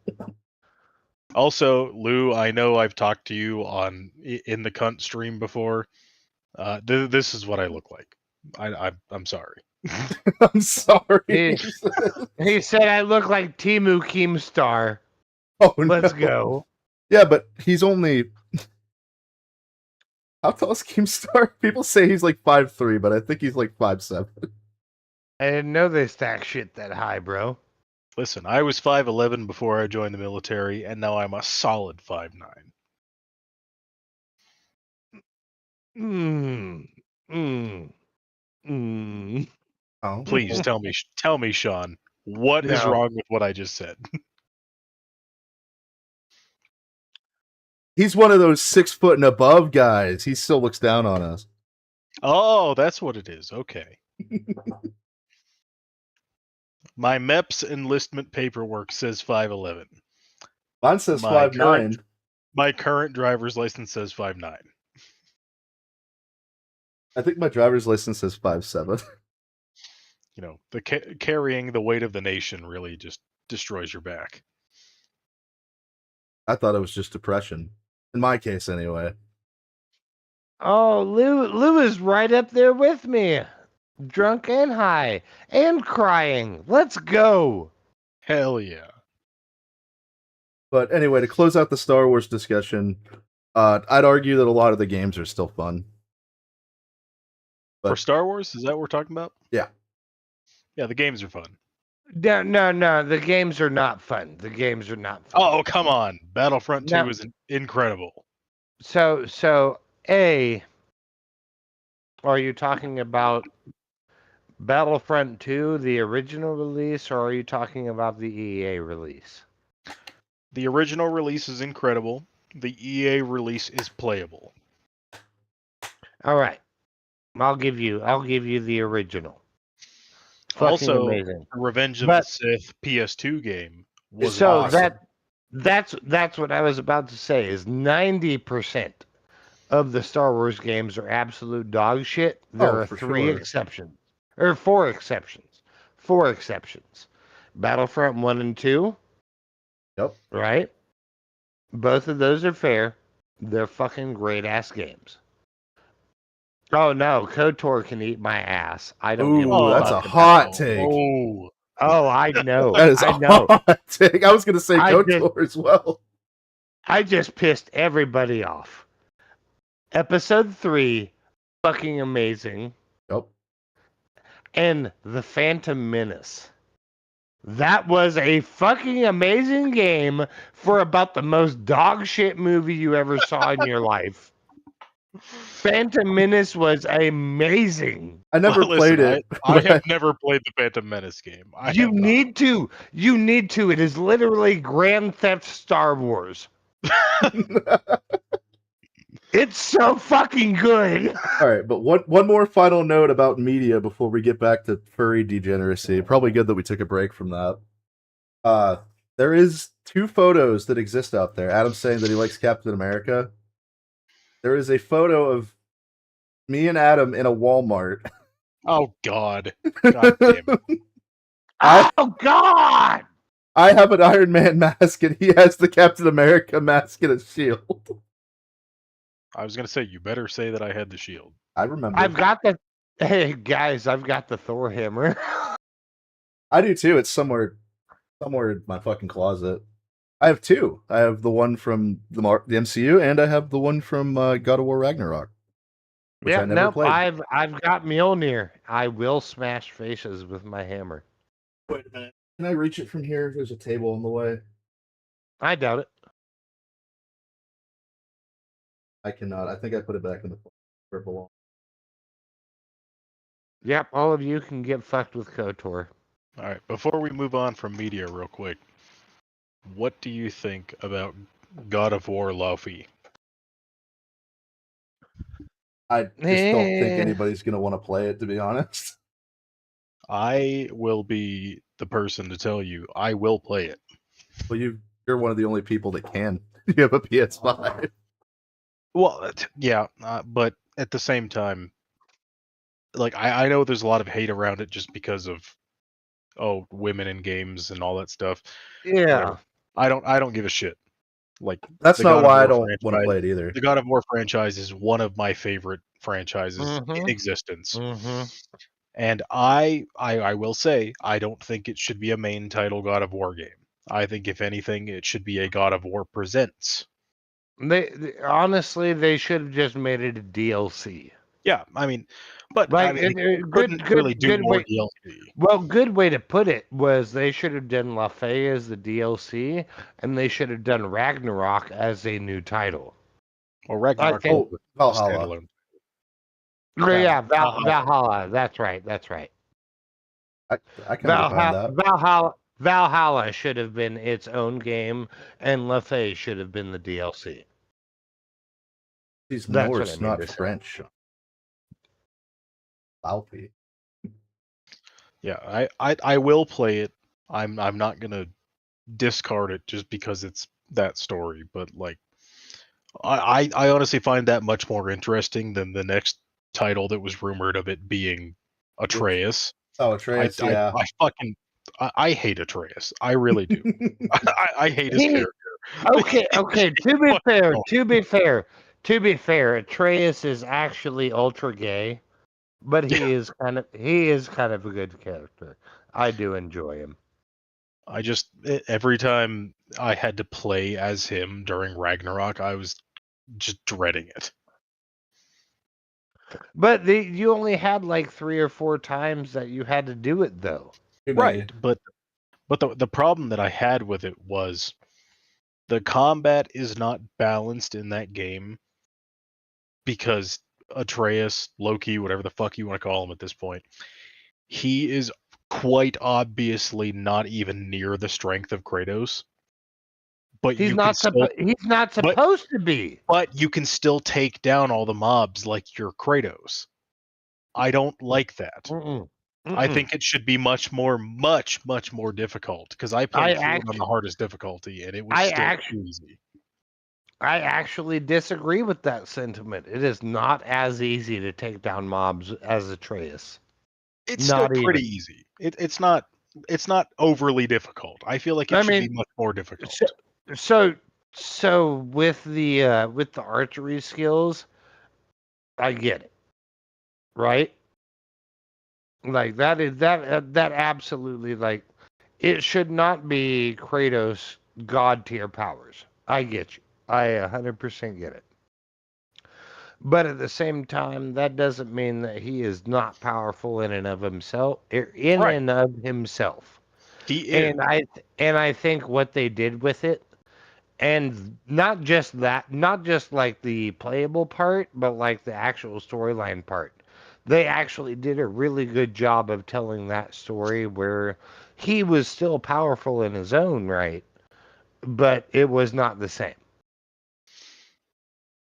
Also, Lou, I know I've talked to you in the cunt stream before. This is what I look like. I'm sorry. I'm sorry. He said I look like Temu Keemstar. Oh, Let's no. go. Yeah, but he's only. How tall is Keemstar? People say he's like 5'3", but I think he's like 5'7". I didn't know they stack shit that high, bro. Listen, I was 5'11" before I joined the military, and now I'm a solid 5'9". Oh. Please tell me, Sean, what is No. wrong with what I just said? He's one of those 6 foot and above guys. He still looks down on us. Oh, that's what it is. Okay. My MEPS enlistment paperwork says 5'11". Mine says 5'9". My current driver's license says 5'9". I think my driver's license says 5'7". You know, the carrying the weight of the nation really just destroys your back. I thought it was just depression. In my case, anyway. Oh, Lou is right up there with me. Drunk and high and crying. Let's go. Hell yeah. But anyway, to close out the Star Wars discussion, I'd argue that a lot of the games are still fun. For Star Wars, is that what we're talking about? Yeah. Yeah, the games are fun. No. The games are not fun. The games are not fun. Oh, come on. Battlefront 2 No. is incredible. So, A, are you talking about Battlefront 2, the original release, or are you talking about the EA release? The original release is incredible. The EA release is playable. All right. I'll give you the original. Fucking Also, amazing. Revenge of the Sith PS2 game was so awesome. that's what I was about to say is 90% of the Star Wars games are absolute dog shit. There are for four exceptions. Battlefront 1 and 2. Yep. Right? Both of those are fair. They're fucking great ass games. Oh no, KOTOR can eat my ass. I don't give a that's fuck a hot about take. Oh, I know. That is I a know. hot take. I was going to say I KOTOR as well. I just pissed everybody off. Episode 3, fucking amazing. Yep. And The Phantom Menace. That was a fucking amazing game for about the most dog shit movie you ever saw in your life. Phantom Menace was amazing. I never played it. I have never played the Phantom Menace game. You need to. You need to. It is literally Grand Theft Star Wars. It's so fucking good. All right, but one more final note about media before we get back to furry degeneracy. Probably good that we took a break from that. There is 2 photos that exist out there. Adam's saying that he likes Captain America. There is a photo of me and Adam in a Walmart. Oh God! God damn it! Oh God! I have an Iron Man mask, and he has the Captain America mask and a shield. I was gonna say, you better say that I had the shield. I remember. I've got the. Hey guys, I've got the Thor hammer. I do too. It's somewhere in my fucking closet. I have 2. I have the one from the MCU, and I have the one from God of War Ragnarok. Which I never played. I've got Mjolnir. I will smash faces with my hammer. Wait a minute. Can I reach it from here? There's a table in the way. I doubt it. I cannot. I think I put it back in the where it belongs. Yep, all of you can get fucked with KOTOR. All right, before we move on from media real quick, what do you think about God of War Luffy? I just don't think anybody's going to want to play it, to be honest. I will be the person to tell you I will play it. Well, you're one of the only people that can. You have a PS5. Well, yeah, but at the same time, like I know there's a lot of hate around it just because of women in games and all that stuff. Yeah, I don't give a shit. Like that's not why I don't want to play it either. The God of War franchise is one of my favorite franchises in existence. And I will say, I don't think it should be a main title God of War game. I think if anything, it should be a God of War Presents. They honestly, they should have just made it a DLC. Yeah, I mean, but like, I mean, good more way. DLC. Well, good way to put it was they should have done Lafay as the DLC, and they should have done Ragnarok as a new title. Well, Ragnarok Valhalla. Yeah, Valhalla. That's right. That's right. I can understand that. Valhalla should have been its own game, and Lafay should have been the DLC. He's Norse, not French. Alfie. Yeah, I will play it. I'm not gonna discard it just because it's that story, but like I honestly find that much more interesting than the next title that was rumored of it being Atreus. Oh, Atreus, yeah. I hate Atreus. I really do. I hate his character. Okay. To be fair, Atreus is actually ultra gay, but he is kind of a good character. I do enjoy him. I just every time I had to play as him during Ragnarok, I was just dreading it. But you only had like 3 or 4 times that you had to do it, though. Right, but the problem that I had with it was the combat is not balanced in that game because Atreus, Loki, whatever the fuck you want to call him at this point, he is quite obviously not even near the strength of Kratos. But he's not supposed to be. But you can still take down all the mobs like you're Kratos. I don't like that. I think it should be much more difficult because I played on the hardest difficulty and it was still easy. I actually disagree with that sentiment. It is not as easy to take down mobs as Atreus. It's not still pretty easy. It's not overly difficult. I feel like it should be much more difficult. So with the archery skills, I get it, right? Like that absolutely, like, it should not be Kratos god tier powers. I get you. I 100% get it. But at the same time, that doesn't mean that he is not powerful in and of himself. And of himself, he is. And I think what they did with it And not just that, not just like the playable part, but like the actual storyline part. They actually did a really good job of telling that story where he was still powerful in his own right, but it was not the same.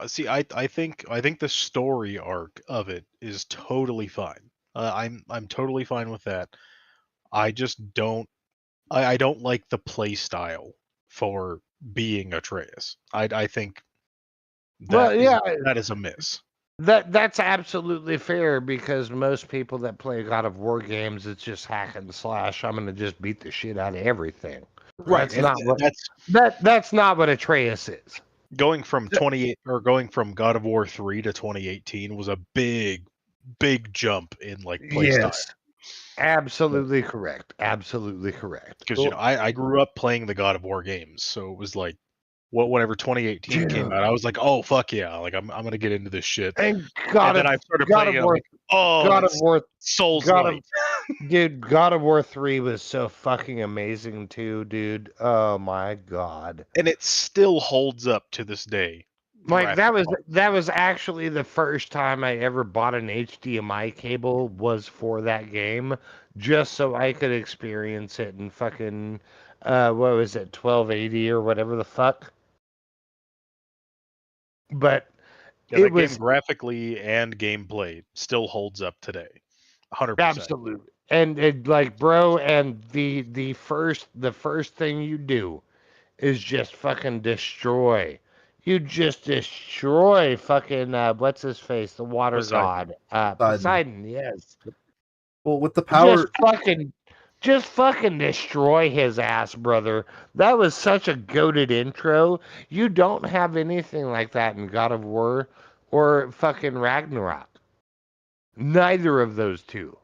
See, I think the story arc of it is totally fine. I'm totally fine with that. I just don't I don't like the play style for being Atreus. I think Well, yeah, that is a miss. that's absolutely fair because most people that play God of War games, it's just hack and slash. I'm gonna just beat the shit out of everything. Right, That's and not what that's that's not what Atreus is. going from God of War 3 to 2018 was a big jump in like play style. Yes, absolutely correct. Absolutely correct. Because I grew up playing the God of War games, so it was like whenever 2018 came out, I was like, oh fuck yeah, like I'm gonna get into this shit. And then I started God playing of it, I'm War, like, oh, God of that's War, Souls God Light. Dude, God of War 3 was so fucking amazing too, dude. Oh my god. And it still holds up to this day. Like that was actually the first time I ever bought an HDMI cable was for that game, just so I could experience it in fucking what was it, 1280 or whatever the fuck. But Yeah, it that was game graphically and gameplay still holds up today. 100%. absolutely. And it, like, bro, and the first thing you do is just fucking destroy. You just destroy fucking what's his face, the water Poseidon. god, Poseidon. Yes. Well, with the power, Just fucking destroy his ass, brother. That was such a goated intro. You don't have anything like that in God of War or fucking Ragnarok. Neither of those two.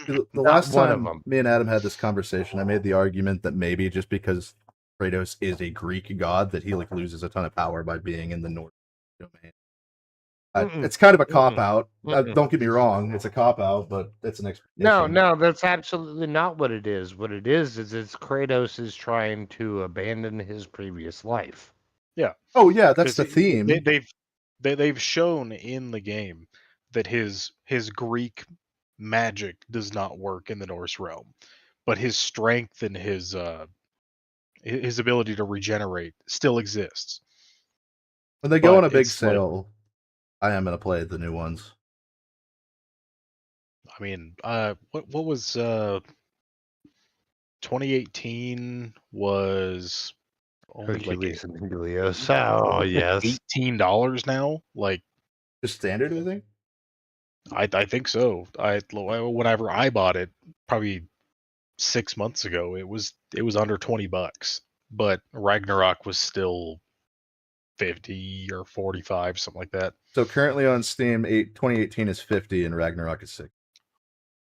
the Not last one of time them. me and Adam had this conversation, I made the argument that maybe just because Kratos is a Greek god, that he like loses a ton of power by being in the North domain. It's kind of a cop out. Don't get me wrong; it's a cop out, but it's an explanation. No, that's absolutely not what it is. What it is it's Kratos is trying to abandon his previous life. Yeah. Oh yeah, that's the theme. They've shown in the game that his Greek magic does not work in the Norse realm, but his strength and his ability to regenerate still exists. When they go on a big sale, I am gonna play the new ones. I mean, what was 2018 was only Hercules like and Helios. Oh yes. $18 now, like just standard, I think. I think so. Whenever I bought it, probably 6 months ago, it was under $20, but Ragnarok was still 50 or 45, something like that. So currently on Steam, 2018 is 50 and Ragnarok is 6.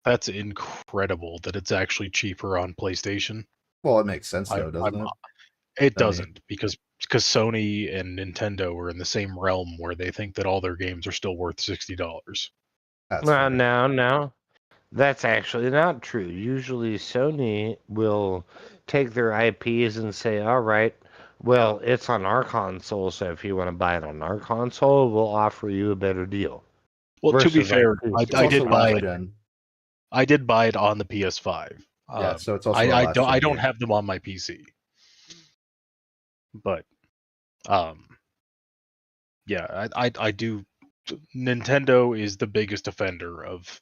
That's incredible that it's actually cheaper on PlayStation. Well, it makes sense though, doesn't it? It doesn't, because Sony and Nintendo are in the same realm where they think that all their games are still worth $60. No. That's actually not true. Usually Sony will take their IPs and say, all right, well, it's on our console, so if you want to buy it on our console, we'll offer you a better deal. Well, to be fair, I did buy it. Gen. I did buy it on the PS5. Yeah, so it's also I don't have them on my PC. But yeah, I do. Nintendo is the biggest offender of,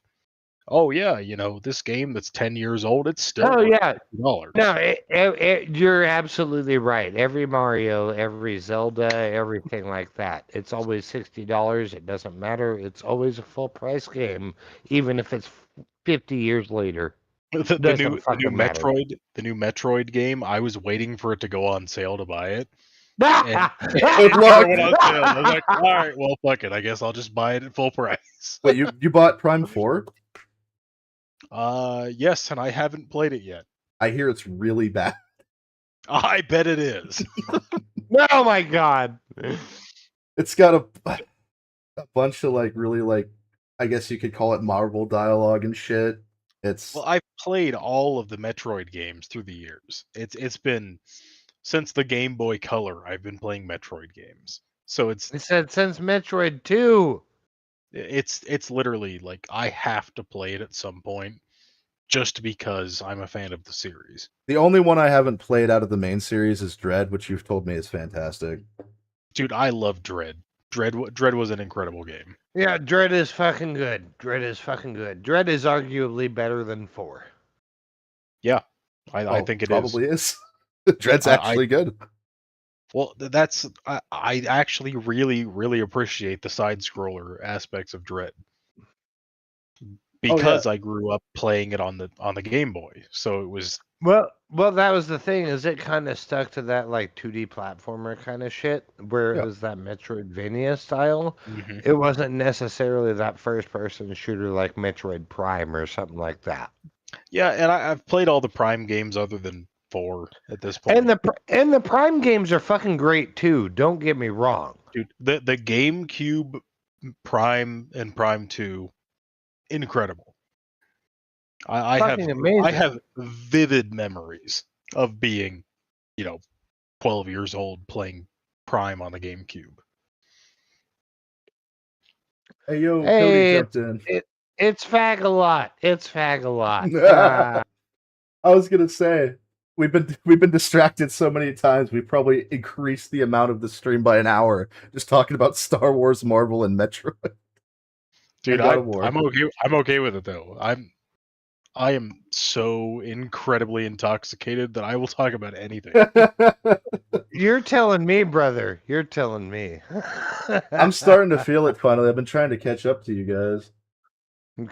oh yeah, this game that's 10 years old, it's still $60. No, you're absolutely right. Every Mario, every Zelda, everything like that, it's always $60. It doesn't matter. It's always a full price game, even if it's 50 years later. The new Metroid game, I was waiting for it to go on sale to buy it. And Good luck. Went on sale. I was like, all right, well, fuck it. I guess I'll just buy it at full price. Wait, you bought Prime 4? Yes, and I haven't played it yet. I hear it's really bad. I bet it is. Oh my god. It's got a bunch of really I guess you could call it Marvel dialogue and shit. Well, I've played all of the Metroid games through the years. It's been since the Game Boy Color, I've been playing Metroid games. So It said since Metroid 2. It's literally like I have to play it at some point, just because I'm a fan of the series. The only one I haven't played out of the main series is Dread, which you've told me is fantastic. Dude, I love Dread. Dread was an incredible game. Yeah, Dread is fucking good. Dread is fucking good. Dread is arguably better than 4. Yeah, I think it probably is. Dread's actually good. Well, I actually really appreciate the side scroller aspects of Dread because I grew up playing it on the Game Boy, so it was. Well, that was the thing, is it kind of stuck to that like 2D platformer kind of shit, where it was that Metroidvania style. It wasn't necessarily that first-person shooter like Metroid Prime or something like that. Yeah, and I've played all the Prime games other than 4 at this point. And the Prime games are fucking great too. Don't get me wrong, dude. The GameCube Prime and Prime 2, incredible. I have vivid memories of being, 12 years old playing Prime on the GameCube. Hey, Cody jumped in. It's Fag-a-lot. It's Fag-a-lot. I was gonna say we've been distracted so many times. We probably increased the amount of the stream by an hour just talking about Star Wars, Marvel, and Metroid. Dude, I'm okay with it though. I am so incredibly intoxicated that I will talk about anything. You're telling me, brother. You're telling me. I'm starting to feel it finally. I've been trying to catch up to you guys.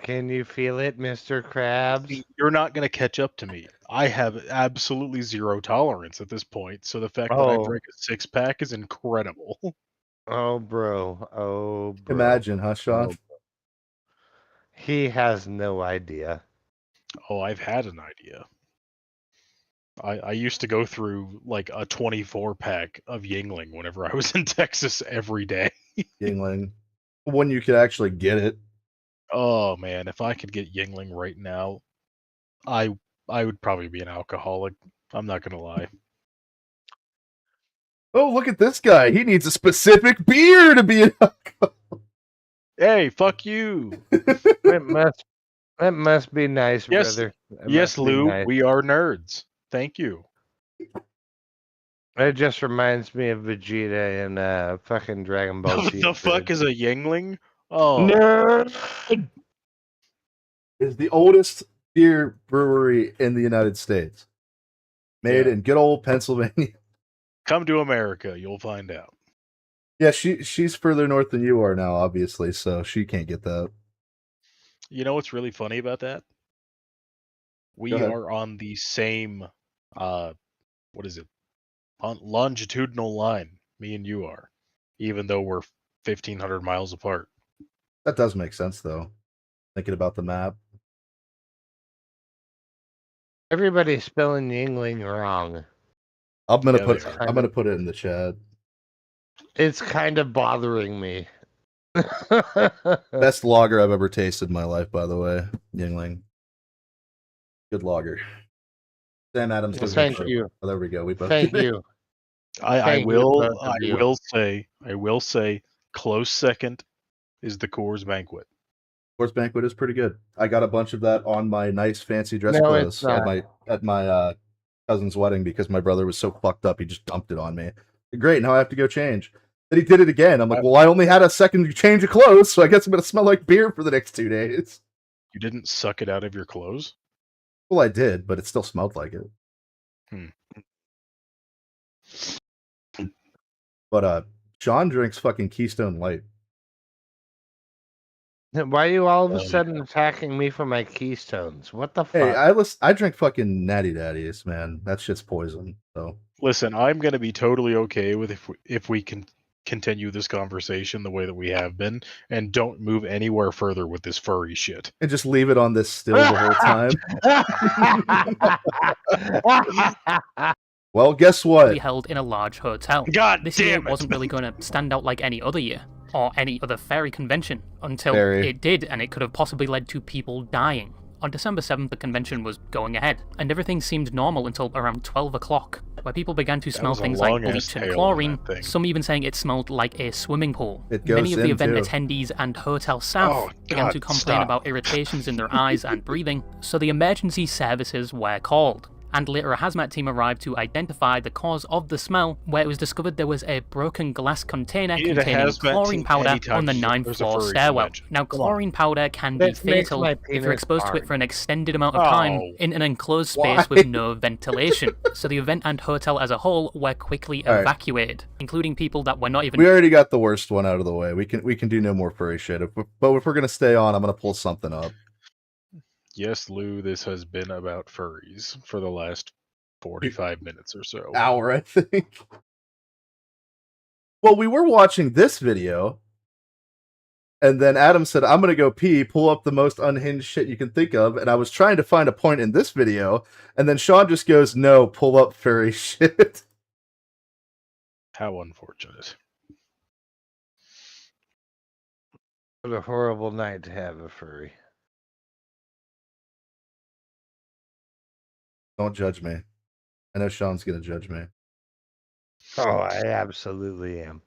Can you feel it, Mr. Krabs? You're not going to catch up to me. I have absolutely zero tolerance at this point, so the fact that I drank a 6-pack is incredible. Oh, bro. Oh, bro. Imagine, huh, Sean? He has no idea. Oh, I've had an idea. I used to go through like a 24-pack of Yingling whenever I was in Texas every day. Yingling. When you could actually get it. Oh man, if I could get Yingling right now, I would probably be an alcoholic. I'm not gonna lie. Oh, look at this guy. He needs a specific beer to be an alcoholic. Hey, fuck you. That must be nice, brother. Yes, Lou, nice. We are nerds. Thank you. It just reminds me of Vegeta and fucking Dragon Ball Z. The fuck is a Yingling? Oh, nerd! Is the oldest beer brewery in the United States. Made in good old Pennsylvania. Come to America, you'll find out. Yeah, she's further north than you are now, obviously, so she can't get that. You know what's really funny about that? We are on the same, what is it? Longitudinal line. Me and you are, even though we're 1,500 miles apart. That does make sense, though. Thinking about the map. Everybody's spelling Yingling wrong. I'm gonna put it in the chat. It's kind of bothering me. Best lager I've ever tasted in my life, by the way. Yingling. Good lager. Sam Adams. Well, thank you. Oh, there we go. We both. Thank you. I will say, close second is the Coors Banquet. Coors Banquet is pretty good. I got a bunch of that on my nice fancy dress No, clothes it's not. at my cousin's wedding because my brother was so fucked up he just dumped it on me. Great, now I have to go change. Then he did it again. I'm like, well, I only had a second change of clothes, so I guess I'm gonna smell like beer for the next 2 days. You didn't suck it out of your clothes? Well, I did, but it still smelled like it. But Sean drinks fucking Keystone Light. Why are you all of a sudden attacking me for my Keystones? What the fuck? Hey, I drink fucking Natty Daddies, man. That shit's poison. So listen, I'm gonna be totally okay with if we can continue this conversation the way that we have been, and don't move anywhere further with this furry shit. And just leave it on this still the whole time. Well, guess what? We held in a large hotel. God this damn year it. wasn't really going to stand out like any other year, or any other fairy convention, until Fairy. it did, and it could have possibly led to people dying. On December 7th, the convention was going ahead, and everything seemed normal until around 12 o'clock. where people began to smell was a things like long-ass bleach and tail on chlorine, that thing. some even saying it smelled like a swimming pool. It goes Many of the in, event too. attendees and hotel staff Oh, began God, to complain stop. about irritations in their eyes and breathing, so the emergency services were called. And later a hazmat team arrived to identify the cause of the smell, where it was discovered there was a broken glass container You need a containing hazmat chlorine team powder anytime on the there's a 9th floor furry stairwell. convention. Now, Come on. chlorine powder can be This makes fatal my if you're penis exposed to it hard. for an extended amount of time Oh. in an enclosed space Why? with no ventilation. So the event and hotel as a whole were quickly All right. evacuated, including people that were not even... We already got the worst one out of the way. We can do no more furry shit. But if we're gonna stay on, I'm gonna pull something up. Yes, Lou, this has been about furries for the last 45 minutes or so. Hour, I think. Well, we were watching this video, and then Adam said, I'm gonna go pee, pull up the most unhinged shit you can think of, and I was trying to find a point in this video, and then Sean just goes, no, pull up furry shit. How unfortunate. What a horrible night to have a furry. Don't judge me. I know Sean's gonna judge me. Oh, I absolutely am.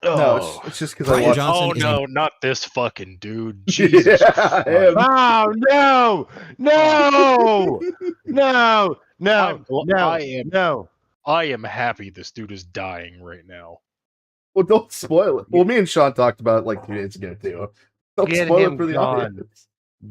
No, it's just because I watched... Oh no, not this fucking dude. Jesus. Yeah, him. Oh no! No! No! No! No! I am happy this dude is dying right now. Well, don't spoil it. Well, me and Sean talked about it like 2 days ago too. Don't Get spoil him it for the gone. audience.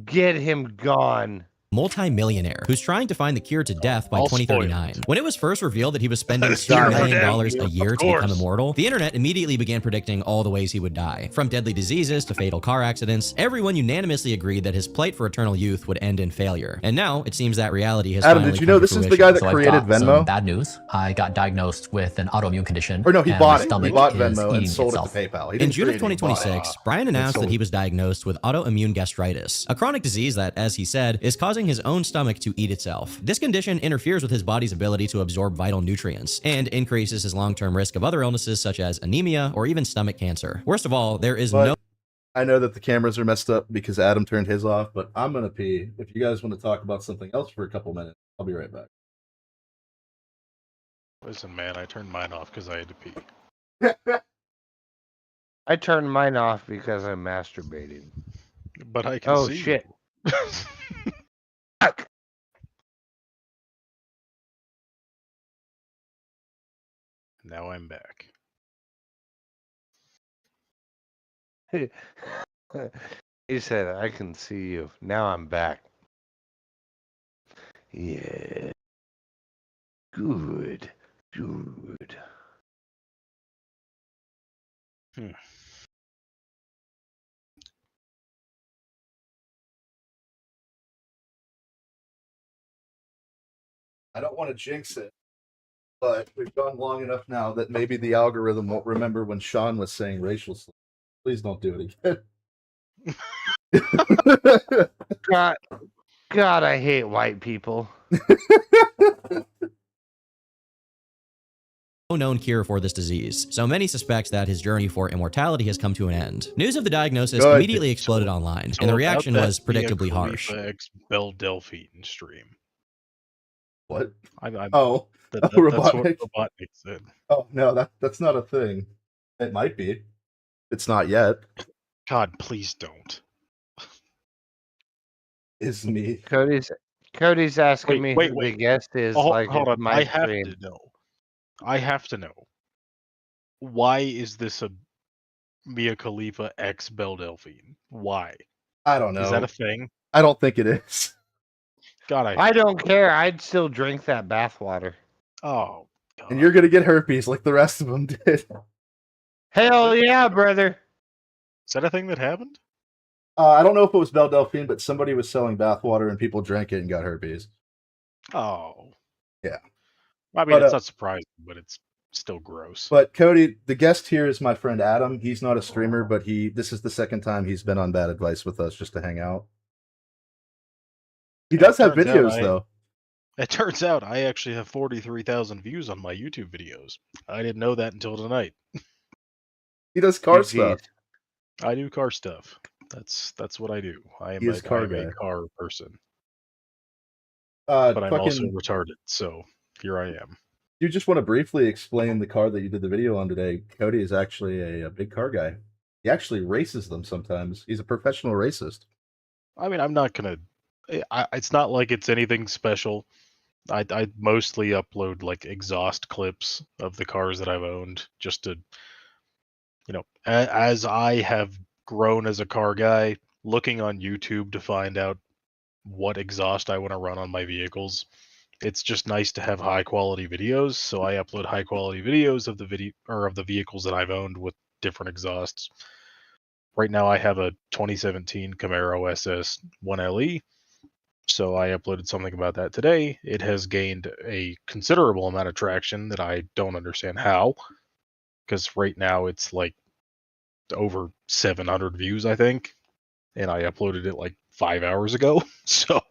Get him gone. Multi-millionaire who's trying to find the cure to death by I'll 2039. When it was first revealed that he was spending $2 Sorry. million a year Of to become course. immortal, the internet immediately began predicting all the ways he would die. From deadly diseases to fatal car accidents, everyone unanimously agreed that his plight for eternal youth would end in failure. And now it seems that reality has Adam, finally did you know come to this is the fruition. guy that So I've created got Venmo? some Bad news. I got diagnosed with an autoimmune condition. Or no, he and bought my it. He stomach bought is Venmo and eating sold itself. it to PayPal. He In didn't June of create it, he bought it. 2026, Brian announced sold that he was diagnosed with autoimmune gastritis, a chronic disease that, as he said, is causing his own stomach to eat itself. This condition interferes with his body's ability to absorb vital nutrients and increases his long-term risk of other illnesses such as anemia or even stomach cancer. Worst of all, there is no... I know that the cameras are messed up because Adam turned his off, but I'm gonna pee. If you guys want to talk about something else for a couple minutes, I'll be right back. Listen, man, I turned mine off because I had to pee. I turned mine off because I'm masturbating. But I can see. Oh shit. Now I'm back. He said, I can see you. Now I'm back. Yeah. Good. Good. I don't want to jinx it, but we've gone long enough now that maybe the algorithm won't remember when Sean was saying racial slurs. Please don't do it again. God, I hate white people. No known cure for this disease, so many suspect that his journey for immortality has come to an end. News of the diagnosis immediately exploded online, and the reaction was predictably harsh. Belle Delphine stream. What? That's Robotnik. what Robotnik said. Oh no, that's not a thing. It might be. It's not yet. God, please don't. Is me. Cody's asking me who the guest is. Oh, like hold it's on. my I have stream. to know. I have to know. Why is this a Mia Khalifa ex Belle Delphine? Why? I don't know. Is that a thing? I don't think it is. God, I don't care. I'd still drink that bathwater. Oh. And you're gonna get herpes like the rest of them did. Hell yeah, brother. Is that a thing that happened? I don't know if it was Belle Delphine, but somebody was selling bathwater and people drank it and got herpes. Oh. Yeah. I mean, it's not surprising, but it's still gross. But Cody, the guest here is my friend Adam. He's not a streamer, but this is the second time he's been on Bad Advice with us just to hang out. He does have videos, though. It turns out I actually have 43,000 views on my YouTube videos. I didn't know that until tonight. He does car stuff. I do car stuff. That's what I do. I am a car person. But I'm also retarded, so here I am. You just want to briefly explain the car that you did the video on today. Cody is actually a big car guy. He actually races them sometimes. He's a professional racist. I mean, I'm not gonna. It's not like it's anything special. I mostly upload like exhaust clips of the cars that I've owned, just to, as I have grown as a car guy, looking on YouTube to find out what exhaust I want to run on my vehicles. It's just nice to have high quality videos, so I upload high quality videos of the vehicles that I've owned with different exhausts. Right now I have a 2017 Camaro SS 1LE, so I uploaded something about that today. It has gained a considerable amount of traction that I don't understand how, because right now it's like over 700 views, I think, and I uploaded it like 5 hours ago. So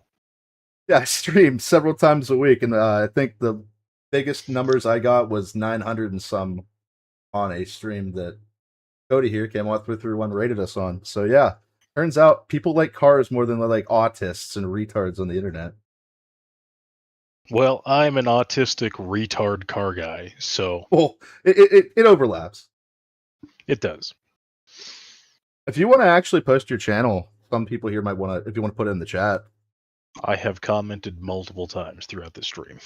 yeah, I stream several times a week, and I think the biggest numbers I got was 900 and some on a stream that Cody here came out through one rated us on. So yeah, turns out people like cars more than they like autists and retards on the internet. Well, I'm an autistic retard car guy, so well, it overlaps. It does. If you want to actually post your channel, some people here might want to, if you want to put it in the chat. I have commented multiple times throughout the stream.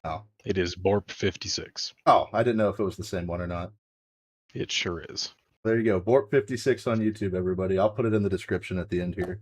Oh. It is Borp56. Oh, I didn't know if it was the same one or not. It sure is. There you go. Borp56 on YouTube, everybody. I'll put it in the description at the end here.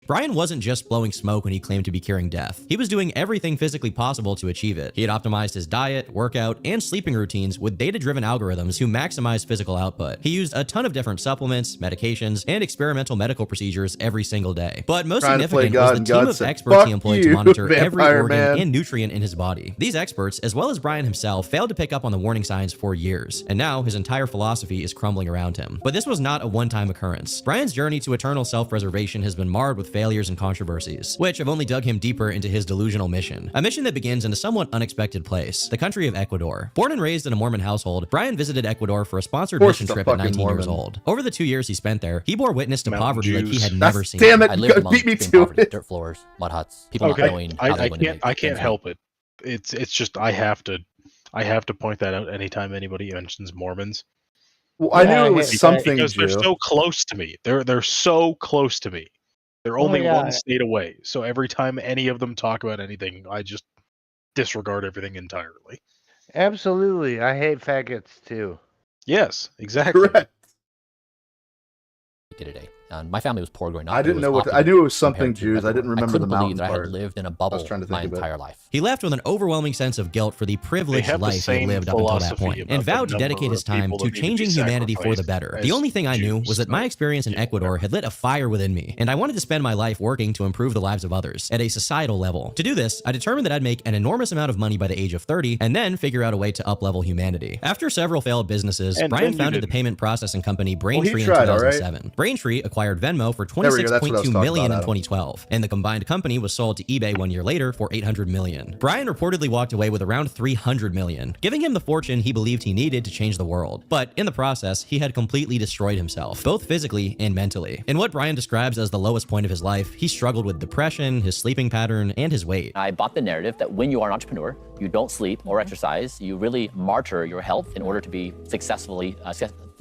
Brian wasn't just blowing smoke when he claimed to be curing death. He was doing everything physically possible to achieve it. He had optimized his diet, workout, and sleeping routines with data-driven algorithms to maximize physical output. He used a ton of different supplements, medications, and experimental medical procedures every single day. But most significant was the team of experts he employed to monitor every organ and nutrient in his body. These experts, as well as Brian himself, failed to pick up on the warning signs for years, and now his entire philosophy is crumbling around him. But this was not a one-time occurrence. Brian's journey to eternal self-preservation has been marred with failures and controversies, which have only dug him deeper into his delusional mission. A mission that begins in a somewhat unexpected place, the country of Ecuador. Born and raised in a Mormon household, Brian visited Ecuador for a sponsored mission trip at 19 years old. Over the 2 years he spent there, he bore witness to poverty like he had never seen. Damn it, I lived among extreme poverty, dirt floors, mud huts, people Okay, not knowing how they're going to I can't help it. It's just I have to point that out anytime anybody mentions Mormons. Well, I knew it was something, because they're so close to me. They're so close to me. They're only one state away. So every time any of them talk about anything, I just disregard everything entirely. Absolutely. I hate faggots too. Yes, exactly. Correct. Today. My family was poor growing up. I didn't know what I knew it was something Jews. I didn't remember the mountain part. I part. had lived in a bubble my entire life. He left with an overwhelming sense of guilt for the privileged life he lived up until that point, and vowed to dedicate his time to changing humanity for the better. The only thing I knew was that my experience in Ecuador had lit a fire within me, and I wanted to spend my life working to improve the lives of others at a societal level. To do this, I determined that I'd make an enormous amount of money by the age of 30, and then figure out a way to up-level humanity. After several failed businesses, Brian founded the payment processing company Braintree in 2007. Braintree acquired Venmo for $26.2 million in 2012, and the combined company was sold to eBay 1 year later for $800 million. Brian reportedly walked away with around $300 million, giving him the fortune he believed he needed to change the world. But in the process, he had completely destroyed himself, both physically and mentally. In what Brian describes as the lowest point of his life, he struggled with depression, his sleeping pattern, and his weight. I bought the narrative that when you are an entrepreneur, you don't sleep or exercise, you really martyr your health in order to be successfully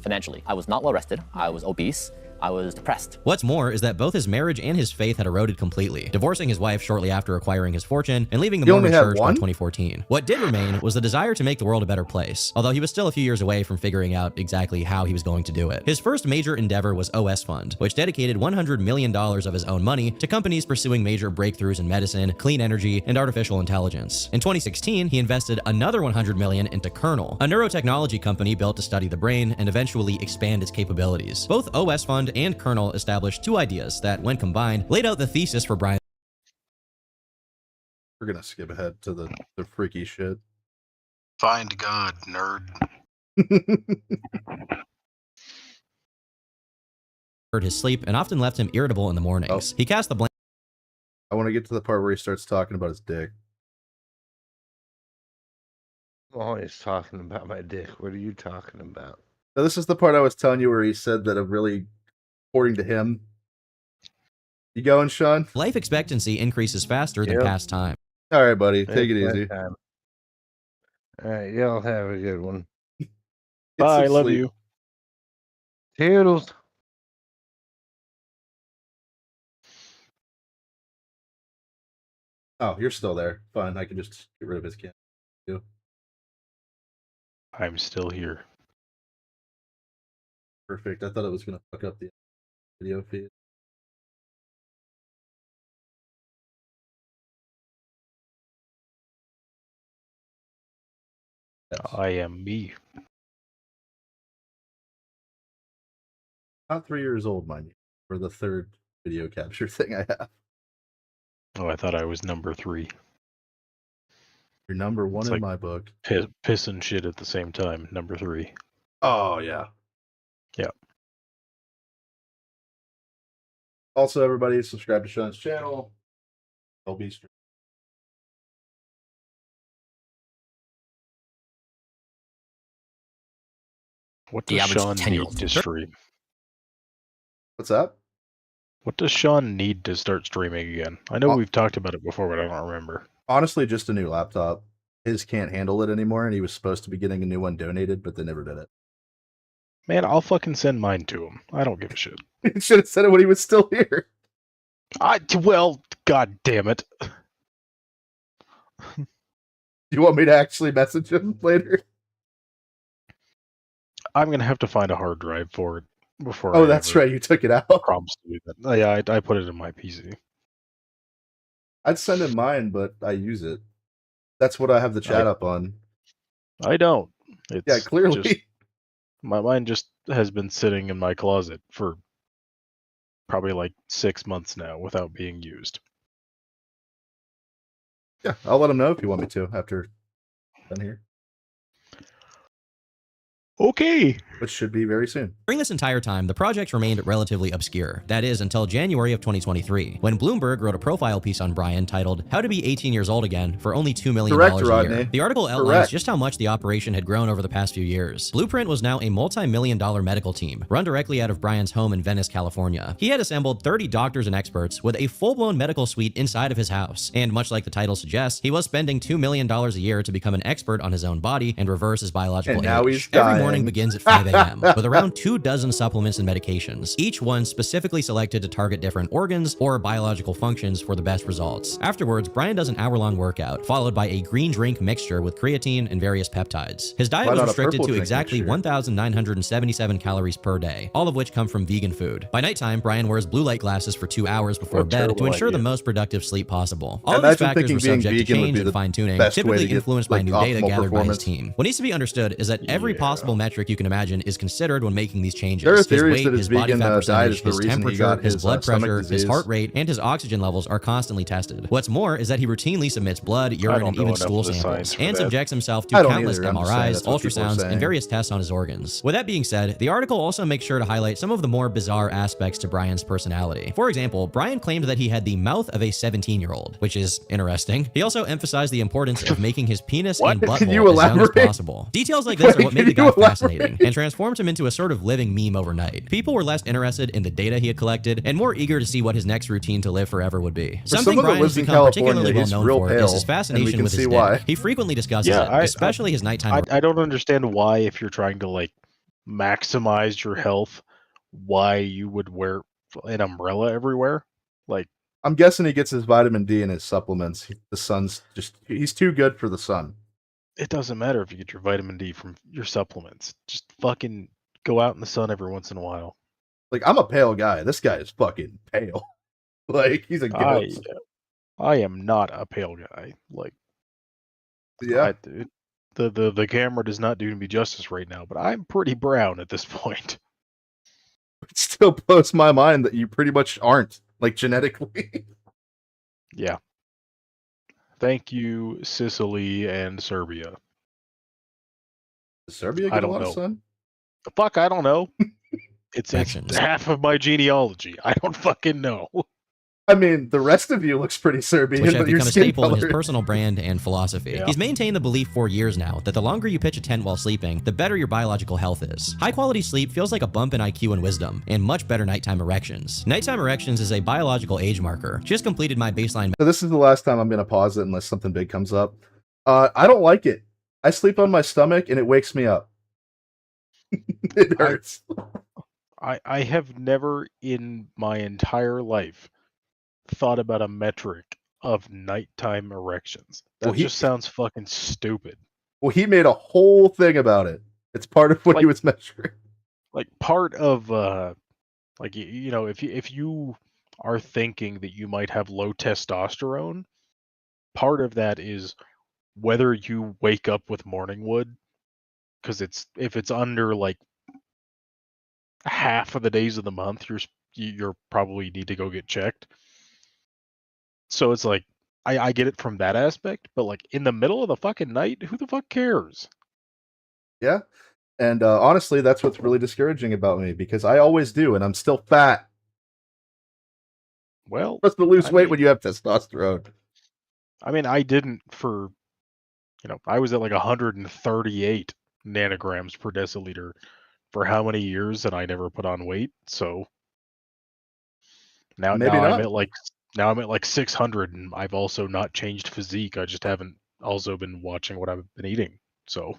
financially. I was not well rested, I was obese, I was depressed. What's more is that both his marriage and his faith had eroded completely, divorcing his wife shortly after acquiring his fortune and leaving the Mormon church by 2014. What did remain was the desire to make the world a better place, although he was still a few years away from figuring out exactly how he was going to do it. His first major endeavor was OS Fund, which dedicated $100 million of his own money to companies pursuing major breakthroughs in medicine, clean energy, and artificial intelligence. In 2016, he invested another $100 million into Kernel, a neurotechnology company built to study the brain and eventually expand its capabilities. Both OS Fund and Kernel established two ideas that, when combined, laid out the thesis for Brian. We're gonna skip ahead to the freaky shit. Find God, nerd. His sleep and often left him irritable in the mornings. He cast the blame. I want to get to the part where he starts talking about his dick. I'm always talking about my dick. What are you talking about? Now, this is the part I was telling you where he said that according to him. You going, Sean? Life expectancy increases faster than past time. All right, buddy. Take it easy. All right, y'all have a good one. Bye, love you. Toodles. Oh, you're still there. Fine, I can just get rid of his camera. I'm still here. Perfect. I thought it was going to fuck up the video feed. I am me. Not 3 years old, mind you, for the third video capture thing I have. Oh, I thought I was number 3. You're number 1 in like my book. Piss and shit at the same time. Number 3. Oh, yeah. Yeah. Also, everybody, subscribe to Sean's channel. I'll be streaming. What The does average Sean 10-year-old need to stream? What's that? What does Sean need to start streaming again? I know we've talked about it before, but I don't remember. Honestly, just a new laptop. His can't handle it anymore, and he was supposed to be getting a new one donated, but they never did it. Man, I'll fucking send mine to him. I don't give a shit. He should have said it when he was still here. Well, god damn it. Do you want me to actually message him later? I'm gonna have to find a hard drive for it before. Oh, that's right. You took it out. Promise to do that. Yeah, I put it in my PC. I'd send him mine, but I use it. That's what I have the chat up on. I don't. It's Yeah, clearly. just- mine just has been sitting in my closet for probably like 6 months now without being used. Yeah, I'll let him know if you want me to after done here. Okay. Which should be very soon. During this entire time, the project remained relatively obscure. That is, until January of 2023, when Bloomberg wrote a profile piece on Brian titled, "How to be 18 years old again for only $2 million Correct, a year." Rodney. The article outlines Correct. just how much the operation had grown over the past few years. Blueprint was now a multi-million-dollar medical team, run directly out of Brian's home in Venice, California. He had assembled 30 doctors and experts with a full-blown medical suite inside of his house. And much like the title suggests, he was spending $2 million a year to become an expert on his own body and reverse his biological And now age. he's Every dying. morning begins at 5 a.m. with around 24 supplements and medications, each one specifically selected to target different organs or biological functions for the best results. Afterwards, Brian does an hour-long workout, followed by a green drink mixture with creatine and various peptides. His diet Why was not a restricted purple to drink exactly mixture? 1,977 calories per day, all of which come from vegan food. By nighttime, Brian wears blue light glasses for 2 hours before What a bed to terrible ensure the idea. most productive sleep possible. All I of these imagine factors thinking were being subject to vegan would change be and the fine-tuning, best way typically to get, influenced by like, new data optimal gathered by his performance. team. What needs to be understood is that every possible metric you can imagine is considered when making these changes. There are His theories weight, that his his body vegan fat diet percentage, is the his reason he temperature, got his his blood stomach pressure, his disease. heart rate, and his oxygen levels are constantly tested. What's more is that he routinely submits blood, urine, don't and know even enough stool of the samples, science for and that. subjects himself I to don't countless either, I'm just saying MRIs, that's what people are ultrasounds, saying. and various tests on his organs. With that being said, the article also makes sure to highlight some of the more bizarre aspects to Brian's personality. For example, Brian claimed that he had the mouth of a 17-year-old, which is interesting. He also emphasized the importance of making his penis and What? Can butthole you as young as elaborate? possible. Details like this are what Can made the you guy elaborate? fascinating and transformed him into a sort of living meme overnight. People were less interested in the data he had collected and more eager to see what his next routine to live forever would be. For Something someone that Brian has lives in become particularly California, well he's known real for pale, is his and we fascination can with see his why. dick. He frequently discusses Yeah, it, especially his nighttime. I don't understand why, if you're trying to like maximize your health, why you would wear an umbrella everywhere. Like, I'm guessing he gets his vitamin D in his supplements. The sun's he's too good for the sun. it doesn't matter if you get your vitamin D from your supplements. Just fucking go out in the sun every once in a while. Like, I'm a pale guy. This guy is fucking pale. Like, he's a ghost. I am not a pale guy. Like, Yeah. The camera does not do me justice right now, but I'm pretty brown at this point. It still blows my mind that you pretty much aren't, like, genetically. Yeah. Thank you, Sicily and Serbia. Does Serbia I get a don't lot of know. sun? The fuck, I don't know. It's Actions. half of my genealogy. I don't fucking know. I mean, the rest of you looks pretty Serbian, which have but your become a skin staple in color... his personal brand and philosophy. Yeah. He's maintained the belief for years now that the longer you pitch a tent while sleeping, the better your biological health is. High-quality sleep feels like a bump in IQ and wisdom, and much better nighttime erections. Nighttime erections is a biological age marker. Just completed my baseline. So this is the last time I'm going to pause it unless something big comes up. I don't like it. I sleep on my stomach and it wakes me up. It hurts. I have never in my entire life thought about a metric of nighttime erections. That just sounds fucking stupid. Well, he made a whole thing about it. It's part of what he was measuring. Like part of like you know, if you are thinking that you might have low testosterone, part of that is whether you wake up with morning wood, because if it's under like half of the days of the month, you're probably need to go get checked. So it's like I get it from that aspect, but like in the middle of the fucking night, who the fuck cares? Yeah. And honestly, that's what's really discouraging about me, because I always do, and I'm still fat. Well, you're supposed to lose weight when you have testosterone. I mean, I didn't for, I was at like 138 nanograms per deciliter for how many years, and I never put on weight. So now I'm at like 600, and I've also not changed physique. I just haven't also been watching what I've been eating. So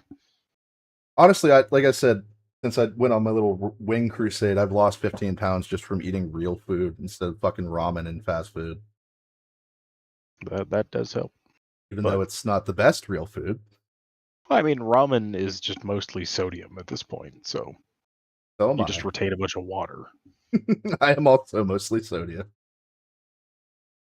honestly, like I said, since I went on my little wing crusade, I've lost 15 pounds just from eating real food instead of fucking ramen and fast food. That does help. Even though it's not the best real food. I mean, ramen is just mostly sodium at this point, so you just retain a bunch of water. I am also mostly sodium.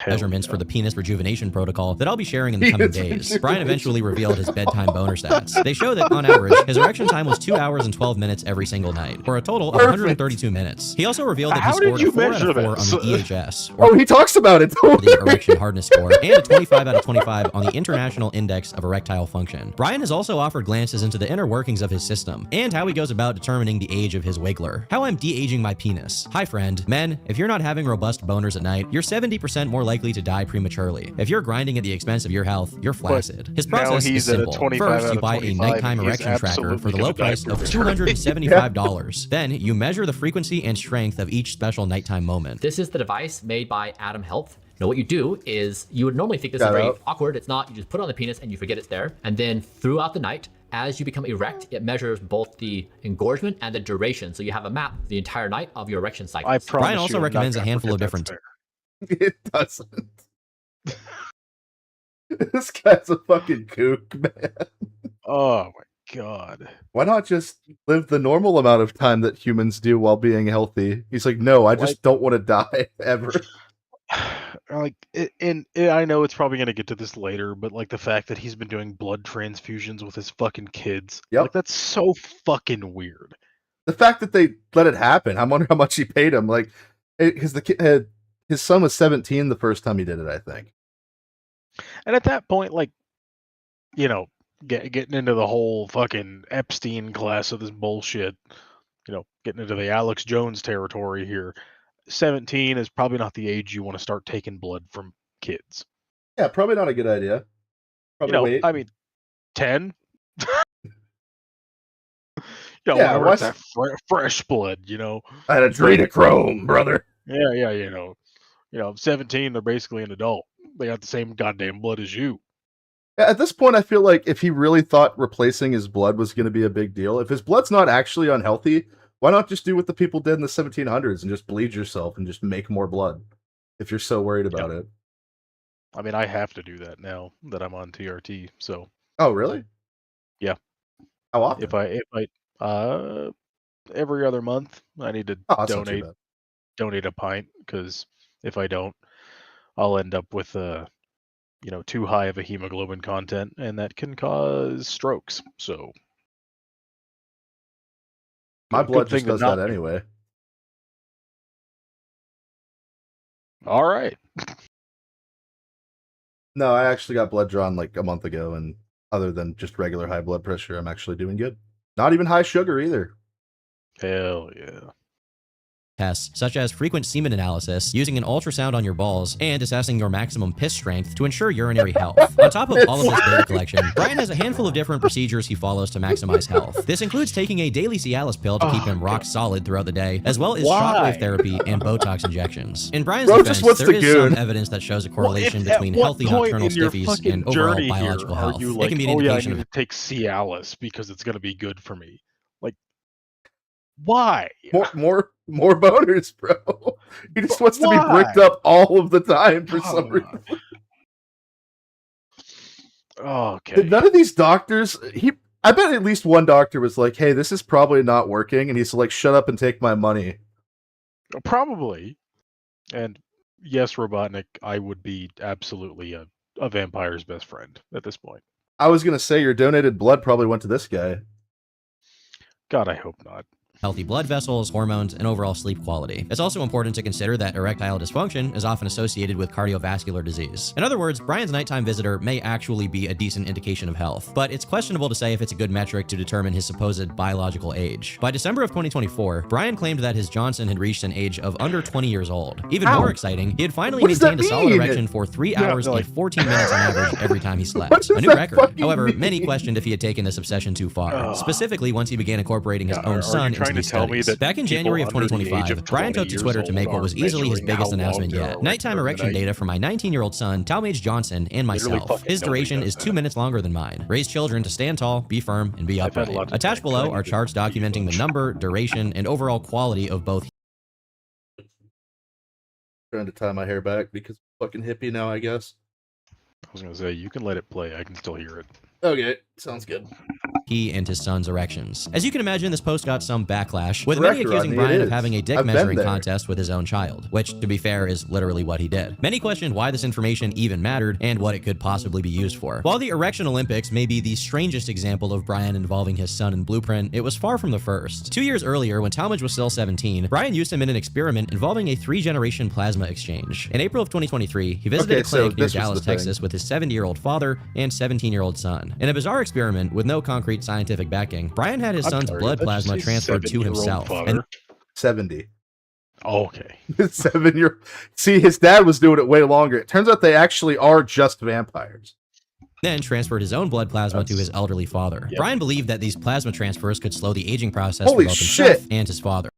Measurements for the penis rejuvenation protocol that I'll be sharing in the coming days. Brian eventually revealed his bedtime boner stats. They show that, on average, his erection time was 2 hours and 12 minutes every single night, for a total of 132 minutes. He also revealed that he scored a 4 out of 4 on the EHS, or he talks about it. the erection hardness score, and a 25 out of 25 on the International Index of Erectile Function. Brian has also offered glances into the inner workings of his system, and how he goes about determining the age of his wiggler. How I'm de-aging my penis. Hi friend. Men, if you're not having robust boners at night, you're 70% more likely to die prematurely. If you're grinding at the expense of your health, you're flaccid. His process is simple. First, you buy a nighttime erection tracker for the low price of $275. Then, you measure the frequency and strength of each special nighttime moment. This is the device made by Adam Health. Now what you do is, you would normally think this is very awkward. It's not. You just put it on the penis and you forget it's there. And then throughout the night, as you become erect, it measures both the engorgement and the duration. So you have a map the entire night of your erection cycle. Brian also recommends a handful of different... It doesn't. This guy's a fucking kook, man. Oh my god. Why not just live the normal amount of time that humans do while being healthy? He's like, no, I just don't want to die ever. Like, and I know it's probably going to get to this later, but like the fact that he's been doing blood transfusions with his fucking kids. Yep. Like, that's so fucking weird. The fact that they let it happen, I wonder how much he paid him. Like, because the kid his son was 17 the first time he did it, I think. And at that point, like, getting into the whole fucking Epstein class of this bullshit, getting into the Alex Jones territory here. 17 is probably not the age you want to start taking blood from kids. Yeah, probably not a good idea. Probably wait. I mean, 10? Yeah, what's that fresh blood, I had adrenochrome, brother. Yeah, 17, they're basically an adult. They got the same goddamn blood as you. At this point, I feel like if he really thought replacing his blood was going to be a big deal, if his blood's not actually unhealthy, why not just do what the people did in the 1700s and just bleed yourself and just make more blood if you're so worried about it? I mean, I have to do that now that I'm on TRT, so. Oh, really? Yeah. How often? If I every other month, I need to donate a pint, because if I don't, I'll end up with too high of a hemoglobin content, and that can cause strokes. So my blood just does that anyway. All right. No, I actually got blood drawn like a month ago, and other than just regular high blood pressure, I'm actually doing good. Not even high sugar either. Hell yeah. tests such as frequent semen analysis, using an ultrasound on your balls, and assessing your maximum piss strength to ensure urinary health. On top of all of this data collection, Brian has a handful of different procedures he follows to maximize health. This includes taking a daily Cialis pill to keep him rock solid throughout the day, as well as shockwave therapy and Botox injections. In Brian's defense, there is some evidence that shows a correlation between healthy nocturnal stiffies and overall biological health. You like, it can be an oh yeah, I indication need of to take Cialis because it's going to be good for me. Like, why? More boners, bro. He just wants to be bricked up all of the time for some reason. Okay. Did none of these doctors, I bet at least one doctor was like, hey, this is probably not working, and he's like, shut up and take my money. Probably. And yes, Robotnik, I would be absolutely a vampire's best friend at this point. I was going to say your donated blood probably went to this guy. God, I hope not. healthy blood vessels, hormones, and overall sleep quality. It's also important to consider that erectile dysfunction is often associated with cardiovascular disease. In other words, Brian's nighttime visitor may actually be a decent indication of health, but it's questionable to say if it's a good metric to determine his supposed biological age. By December of 2024, Brian claimed that his Johnson had reached an age of under 20 years old. Even more exciting, he had finally maintained a solid erection for 3 hours and 14 minutes on average every time he slept. A new record. However, many questioned if he had taken this obsession too far, specifically once he began incorporating his own son into these studies. Back in January of 2025, Brian took to Twitter to make what was easily his biggest announcement yet. Nighttime erection data for my 19-year-old son, Talmage Johnson, and myself. His duration is 2 minutes longer than mine. Raise children to stand tall, be firm, and be upright. Attached below are charts documenting the number, duration, and overall quality of both. Trying to tie my hair back because I'm fucking hippie now, I guess. I was going to say, you can let it play. I can still hear it. Okay, sounds good. He and his son's erections. As you can imagine, this post got some backlash, with many accusing Brian of having a dick measuring contest with his own child, which, to be fair, is literally what he did. Many questioned why this information even mattered and what it could possibly be used for. While the Erection Olympics may be the strangest example of Brian involving his son in Blueprint, it was far from the first. 2 years earlier, when Talmage was still 17, Brian used him in an experiment involving a 3-generation plasma exchange. In April of 2023, he visited a clinic near Dallas, Texas with his 70-year-old father and 17-year-old son. In a bizarre experiment with no concrete scientific backing, Brian had his son's blood plasma transferred to himself. And 70. Oh, okay. 7-year. See, his dad was doing it way longer. It turns out they actually are just vampires. Then transferred his own blood plasma to his elderly father. Yep. Brian believed that these plasma transfers could slow the aging process for both himself and his father.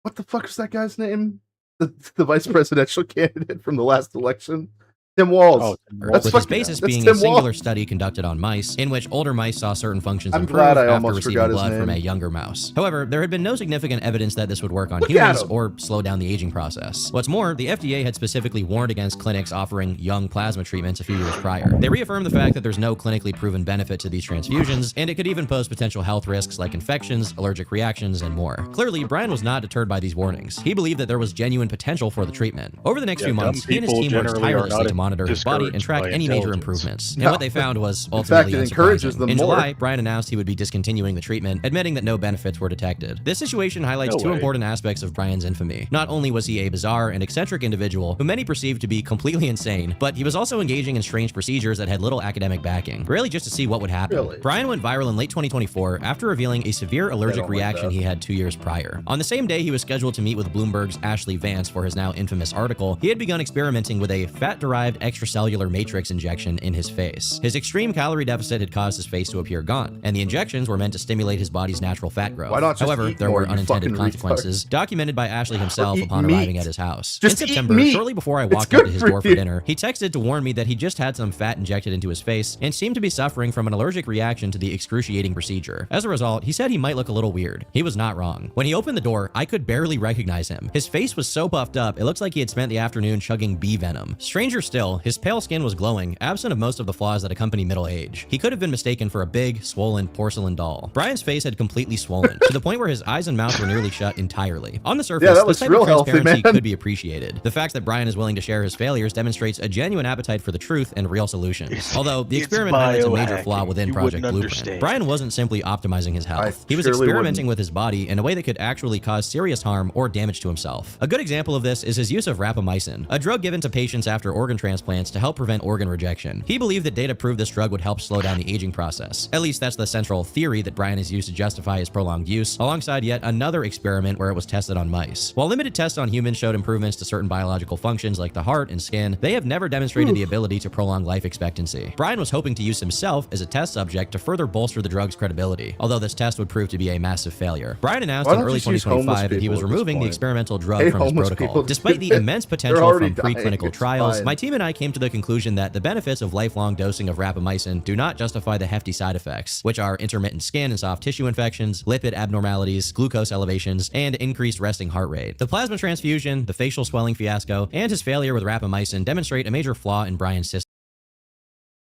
What the fuck was that guy's name? The vice presidential candidate from the last election? Tim Walz. With his basis being a singular study conducted on mice, in which older mice saw certain functions improve after receiving blood from a younger mouse. However, there had been no significant evidence that this would work on humans or slow down the aging process. What's more, the FDA had specifically warned against clinics offering young plasma treatments a few years prior. They reaffirmed the fact that there's no clinically proven benefit to these transfusions, and it could even pose potential health risks like infections, allergic reactions, and more. Clearly, Brian was not deterred by these warnings. He believed that there was genuine potential for the treatment. Over the next few months, he and his team worked tirelessly to monitor his body and track any major improvements. And what they found was ultimately unsurprising. In July, Brian announced he would be discontinuing the treatment, admitting that no benefits were detected. This situation highlights two important aspects of Brian's infamy. Not only was he a bizarre and eccentric individual who many perceived to be completely insane, but he was also engaging in strange procedures that had little academic backing, really just to see what would happen. Brian went viral in late 2024 after revealing a severe allergic reaction he had 2 years prior. On the same day he was scheduled to meet with Bloomberg's Ashley Vance for his now infamous article, he had begun experimenting with a fat-derived extracellular matrix injection in his face. His extreme calorie deficit had caused his face to appear gaunt, and the injections were meant to stimulate his body's natural fat growth. However, there were unintended consequences documented by Ashley himself upon arriving at his house. In September, shortly before I walked up to his door for dinner, he texted to warn me that he just had some fat injected into his face and seemed to be suffering from an allergic reaction to the excruciating procedure. As a result, he said he might look a little weird. He was not wrong. When he opened the door, I could barely recognize him. His face was so puffed up, it looks like he had spent the afternoon chugging bee venom. Stranger still, his pale skin was glowing, absent of most of the flaws that accompany middle age. He could have been mistaken for a big, swollen porcelain doll. Brian's face had completely swollen, to the point where his eyes and mouth were nearly shut entirely. On the surface, this type of transparency could be appreciated. The fact that Brian is willing to share his failures demonstrates a genuine appetite for the truth and real solutions. Although, the experiment highlights a major flaw within Project Blueprint. Brian wasn't simply optimizing his health. He was experimenting with his body in a way that could actually cause serious harm or damage to himself. A good example of this is his use of rapamycin, a drug given to patients after organ transplants to help prevent organ rejection. He believed that data proved this drug would help slow down the aging process. At least that's the central theory that Brian has used to justify his prolonged use, alongside yet another experiment where it was tested on mice. While limited tests on humans showed improvements to certain biological functions like the heart and skin, they have never demonstrated the ability to prolong life expectancy. Brian was hoping to use himself as a test subject to further bolster the drug's credibility, although this test would prove to be a massive failure. Brian announced in early 2025 that he was removing the experimental drug from his protocol. Despite the immense potential from preclinical trials, my team and I came to the conclusion that the benefits of lifelong dosing of rapamycin do not justify the hefty side effects, which are intermittent skin and soft tissue infections, lipid abnormalities, glucose elevations, and increased resting heart rate. The plasma transfusion, the facial swelling fiasco, and his failure with rapamycin demonstrate a major flaw in Brian's system.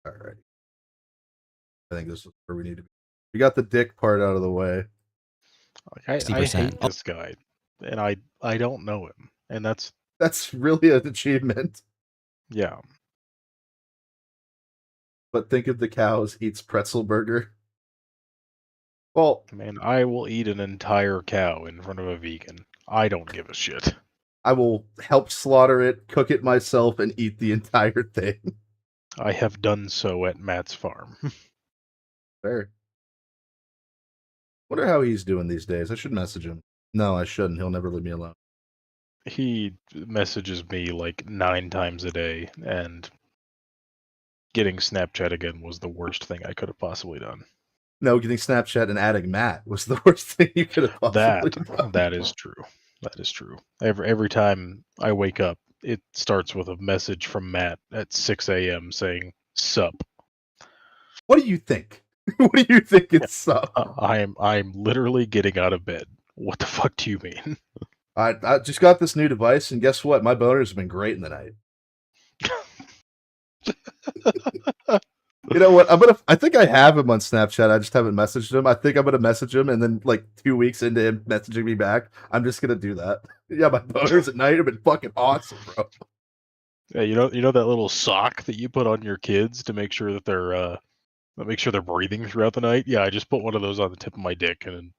All right. I think this is where we need to be. We got the dick part out of the way. I hate this guy, and I don't know him, and that's really an achievement. Yeah. But think of the cows eats pretzel burger. Well, man, I will eat an entire cow in front of a vegan. I don't give a shit. I will help slaughter it, cook it myself, and eat the entire thing. I have done so at Matt's farm. Fair. Wonder how he's doing these days. I should message him. No, I shouldn't. He'll never leave me alone. He messages me like 9 times a day, and getting Snapchat again was the worst thing I could have possibly done. No, getting Snapchat and adding Matt was the worst thing you could have possibly done. That is true. That is true. Every time I wake up, it starts with a message from Matt at 6 a.m. saying, "Sup." What do you think? What do you think it's sup? I'm literally getting out of bed. What the fuck do you mean? I just got this new device, and guess what? My boners have been great in the night. You know what? I think I have him on Snapchat. I just haven't messaged him. I think I'm gonna message him, and then like 2 weeks into him messaging me back, I'm just gonna do that. Yeah, my boners at night have been fucking awesome, bro. Yeah, you know that little sock that you put on your kids to make sure that they're breathing throughout the night? Yeah, I just put one of those on the tip of my dick, and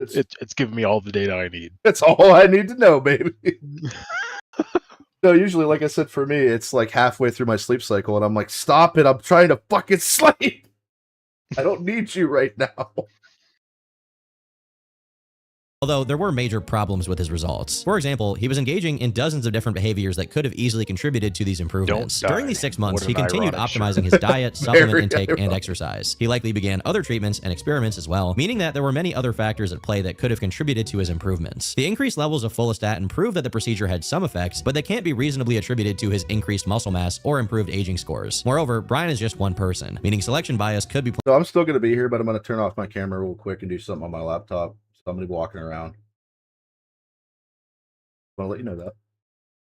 it's giving me all the data I need. That's all I need to know, baby. No, usually, like I said, for me, it's like halfway through my sleep cycle, and I'm like, stop it, I'm trying to fucking sleep. I don't need you right now. Although there were major problems with his results. For example, he was engaging in dozens of different behaviors that could have easily contributed to these improvements. During these 6 months, he continued optimizing his diet, supplement intake, and exercise. He likely began other treatments and experiments as well, meaning that there were many other factors at play that could have contributed to his improvements. The increased levels of follistatin prove that the procedure had some effects, but they can't be reasonably attributed to his increased muscle mass or improved aging scores. Moreover, Brian is just one person, meaning selection bias could be. So I'm still going to be here, but I'm going to turn off my camera real quick and do something on my laptop. So I'm going to be walking around. I'll let you know that.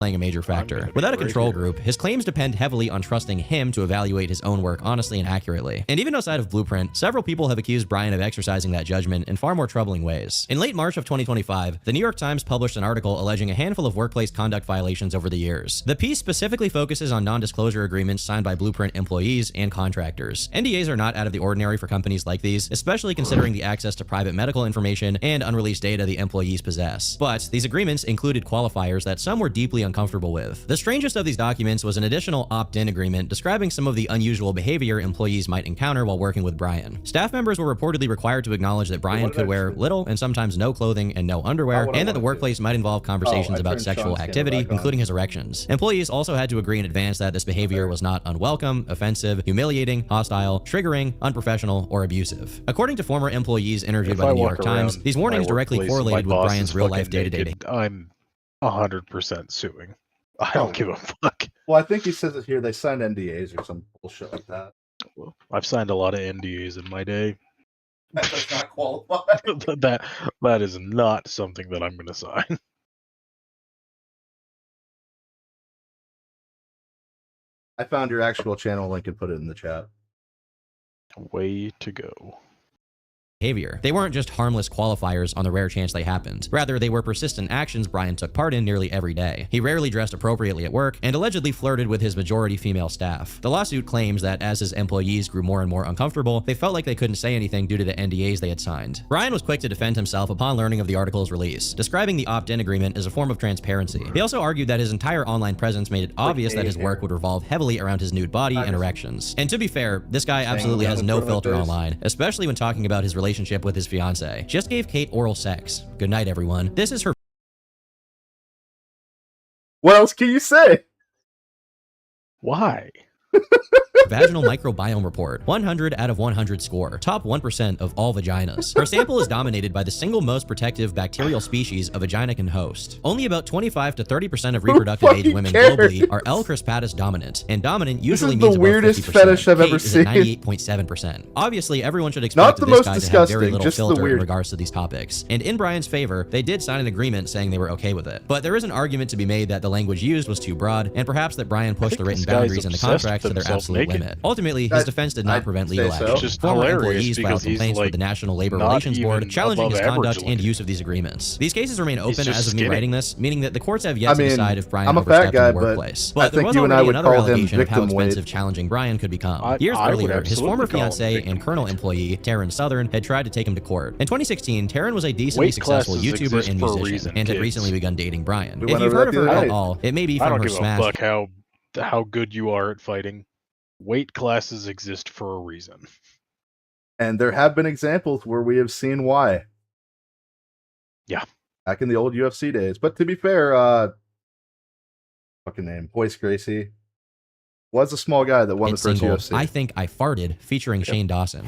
Playing a major factor. Without a control group, his claims depend heavily on trusting him to evaluate his own work honestly and accurately. And even outside of Blueprint, several people have accused Brian of exercising that judgment in far more troubling ways. In late March of 2025, the New York Times published an article alleging a handful of workplace conduct violations over the years. The piece specifically focuses on non-disclosure agreements signed by Blueprint employees and contractors. NDAs are not out of the ordinary for companies like these, especially considering the access to private medical information and unreleased data the employees possess. But these agreements included qualifiers that some were deeply uncomfortable with. The strangest of these documents was an additional opt-in agreement describing some of the unusual behavior employees might encounter while working with Brian. Staff members were reportedly required to acknowledge that Brian could wear little and sometimes no clothing and no underwear, and that the workplace might involve conversations about sexual activity, including his erections. Employees also had to agree in advance that this behavior was not unwelcome, offensive, humiliating, hostile, triggering, unprofessional, or abusive. According to former employees interviewed by the New York Times, these warnings directly correlated with Brian's real-life day-to-day. I'm 100% suing. I don't give a fuck. Well, I think he says it here. They signed NDAs or some bullshit like that. Well, I've signed a lot of NDAs in my day. That does not qualify. that is not something that I'm going to sign. I found your actual channel link and put it in the chat. Way to go. behavior. They weren't just harmless qualifiers on the rare chance they happened. Rather, they were persistent actions Brian took part in nearly every day. He rarely dressed appropriately at work and allegedly flirted with his majority female staff. The lawsuit claims that as his employees grew more and more uncomfortable, they felt like they couldn't say anything due to the NDAs they had signed. Brian was quick to defend himself upon learning of the article's release, describing the opt-in agreement as a form of transparency. He also argued that his entire online presence made it obvious that his work would revolve heavily around his nude body and erections. And to be fair, this guy absolutely has no filter online, especially when talking about his relationship with his fiancée. Just gave Kate oral sex. Good night, everyone. This is her. What else can you say? Why? Vaginal microbiome report, 100 out of 100 score, top 1% of all vaginas. Her sample is dominated by the single most protective bacterial species a vagina can host. Only about 25 to 30% of reproductive age women globally are L. crispatus dominant, and dominant usually means the weirdest above 50%. fetish I've Kate ever is seen. at 98.7%. Obviously, everyone should expect that this guy to have very little filter in regards to these topics. And in Brian's favor, they did sign an agreement saying they were okay with it. But there is an argument to be made that the language used was too broad, and perhaps that Brian pushed the written boundaries in the contracts to their absolute limit. Ultimately, his defense did not prevent legal action. Former employees filed complaints with the National Labor Relations Board challenging his conduct and use of these agreements. These cases remain open as of me writing this, meaning that the courts have yet to decide if Brian overstepped in the workplace. But there was already another allegation of how expensive challenging Brian could become. Years earlier, his former fiancée and Colonel employee, Taryn Southern, had tried to take him to court. In 2016, Taryn was a decently successful YouTuber and musician, and had recently begun dating Brian. If you've heard of her at all, it may be from her smash. I don't give a fuck how good you are at fighting. Weight classes exist for a reason. And there have been examples where we have seen why. Yeah. Back in the old UFC days. But to be fair, fucking name, Hoist Gracie was a small guy that won the first UFC. I Think I Farted, featuring Shane Dawson.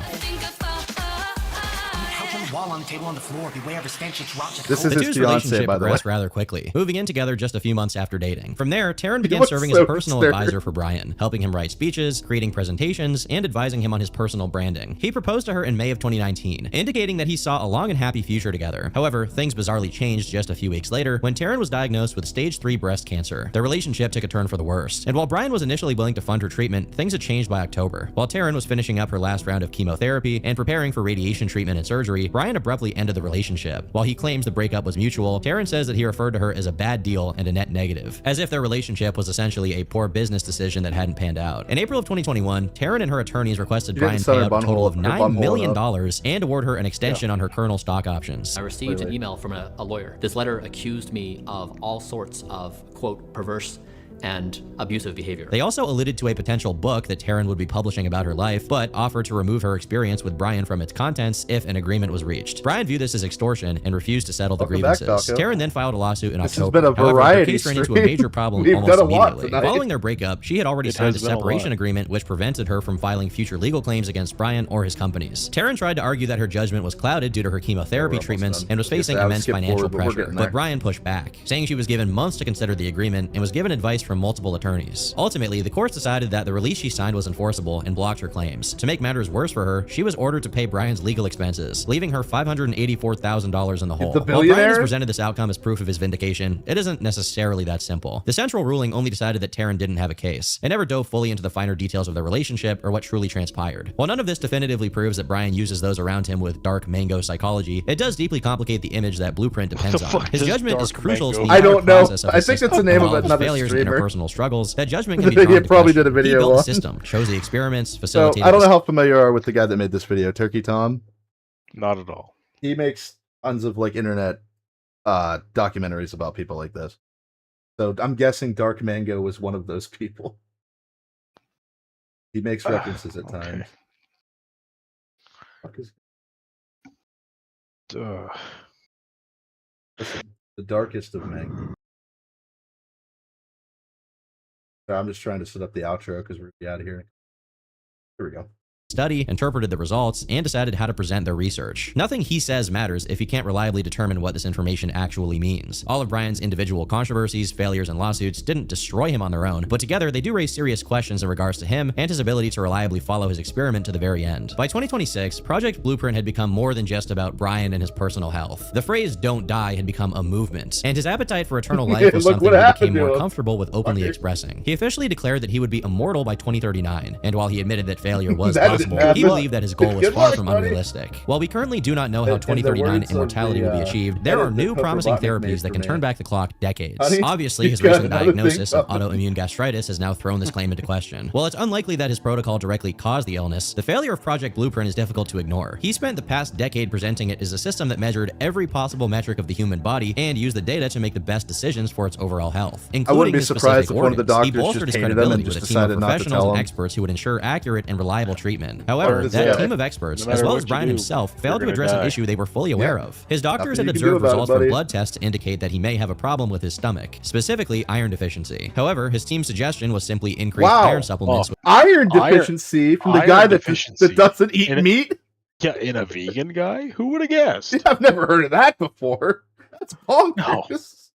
Wall on the table on the floor. Beware of a stench. It's rotten. This is his fiancé, by the way. Progressed rather quickly, moving in together just a few months after dating. From there, Taryn began serving as a personal advisor for Brian, helping him write speeches, creating presentations, and advising him on his personal branding. He proposed to her in May of 2019, indicating that he saw a long and happy future together. However, things bizarrely changed just a few weeks later when Taryn was diagnosed with stage 3 breast cancer. Their relationship took a turn for the worse, and while Brian was initially willing to fund her treatment, things had changed by October. While Taryn was finishing up her last round of chemotherapy and preparing for radiation treatment and surgery, Brian abruptly ended the relationship. While he claims the breakup was mutual, Taryn says that he referred to her as a bad deal and a net negative, as if their relationship was essentially a poor business decision that hadn't panned out. In April of 2021, Taryn and her attorneys requested Brian pay out a total of $9 million and award her an extension on her Colonel stock options. I received an email from a lawyer. This letter accused me of all sorts of, quote, perverse and abusive behavior. They also alluded to a potential book that Taryn would be publishing about her life, but offered to remove her experience with Brian from its contents if an agreement was reached. Brian viewed this as extortion and refused to settle the grievances. Taryn then filed a lawsuit in October. Has been a variety. However, her case ran into a major problem almost immediately. Following their breakup, she had already signed a separation agreement which prevented her from filing future legal claims against Brian or his companies. Taryn tried to argue that her judgment was clouded due to her chemotherapy treatments and was facing immense financial pressure, but Brian pushed back, saying she was given months to consider the agreement and was given advice from multiple attorneys. Ultimately, the courts decided that the release she signed was enforceable and blocked her claims. To make matters worse for her, she was ordered to pay Brian's legal expenses, leaving her $584,000 in the hole. While Brian has presented this outcome as proof of his vindication, it isn't necessarily that simple. The central ruling only decided that Taryn didn't have a case. It never dove fully into the finer details of their relationship or what truly transpired. While none of this definitively proves that Brian uses those around him with dark mango psychology, it does deeply complicate the image that Blueprint depends on. His judgment is crucial to the entire process of his system. I think it's the name of another failures streamer. In interpersonal struggles, that judgment can be drawn to probably question. did a video He built on. the system, chose the experiments, facilitated. So, I don't know how familiar you are with the guy that made this video, Turkey Tom. Not at all. He makes tons of like internet documentaries about people like this. So I'm guessing Dark Mango was one of those people. He makes references at times. Listen, the darkest of Mango. I'm just trying to set up the outro because we're out of here. Here we go. Study, interpreted the results, and decided how to present their research. Nothing he says matters if he can't reliably determine what this information actually means. All of Brian's individual controversies, failures, and lawsuits didn't destroy him on their own, but together they do raise serious questions in regards to him and his ability to reliably follow his experiment to the very end. By 2026, Project Blueprint had become more than just about Brian and his personal health. The phrase "don't die" had become a movement, and his appetite for eternal life was something he became more comfortable with openly expressing. He officially declared that he would be immortal by 2039, and while he admitted that failure was possible, he believed that his goal was far from unrealistic. While we currently do not know how 2039 immortality will be achieved, there are new promising therapies that can turn back the clock decades. Obviously, his recent diagnosis of autoimmune gastritis has now thrown this claim into question. While it's unlikely that his protocol directly caused the illness, the failure of Project Blueprint is difficult to ignore. He spent the past decade presenting it as a system that measured every possible metric of the human body and used the data to make the best decisions for its overall health, including his specific organs. He bolstered his credibility with a team of professionals and experts who would ensure accurate and reliable treatment. However, that team of experts, as well as Brian himself, failed to address an issue they were fully aware of. His doctors had observed results from blood tests to indicate that he may have a problem with his stomach, specifically iron deficiency. However, his team's suggestion was simply increase iron supplements. Iron deficiency from the guy that doesn't eat meat? Yeah, in a vegan guy? Who would have guessed? Yeah, I've never heard of that before. That's bonkers.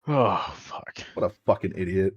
Oh, fuck. What a fucking idiot.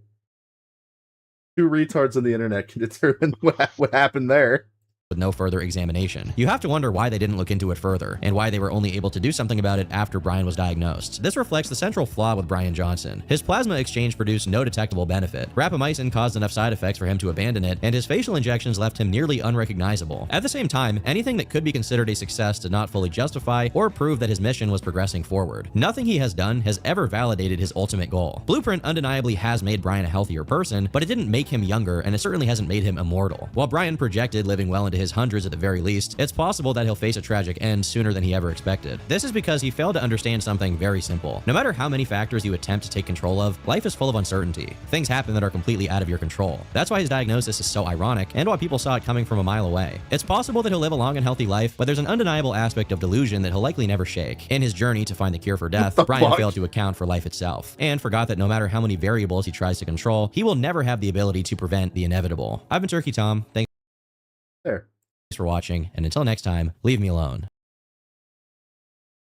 Two retards on the internet can determine what happened there. With no further examination. You have to wonder why they didn't look into it further, and why they were only able to do something about it after Brian was diagnosed. This reflects the central flaw with Brian Johnson. His plasma exchange produced no detectable benefit. Rapamycin caused enough side effects for him to abandon it, and his facial injections left him nearly unrecognizable. At the same time, anything that could be considered a success did not fully justify or prove that his mission was progressing forward. Nothing he has done has ever validated his ultimate goal. Blueprint undeniably has made Brian a healthier person, but it didn't make him younger, and it certainly hasn't made him immortal. While Brian projected living well into his hundreds at the very least, it's possible that he'll face a tragic end sooner than he ever expected. This is because he failed to understand something very simple. No matter how many factors you attempt to take control of, life is full of uncertainty. Things happen that are completely out of your control. That's why his diagnosis is so ironic, and why people saw it coming from a mile away. It's possible that he'll live a long and healthy life, but there's an undeniable aspect of delusion that he'll likely never shake. In his journey to find the cure for death, Brian failed to account for life itself, and forgot that no matter how many variables he tries to control, he will never have the ability to prevent the inevitable. I've been Turkey Tom. Thanks for watching, and until next time, leave me alone.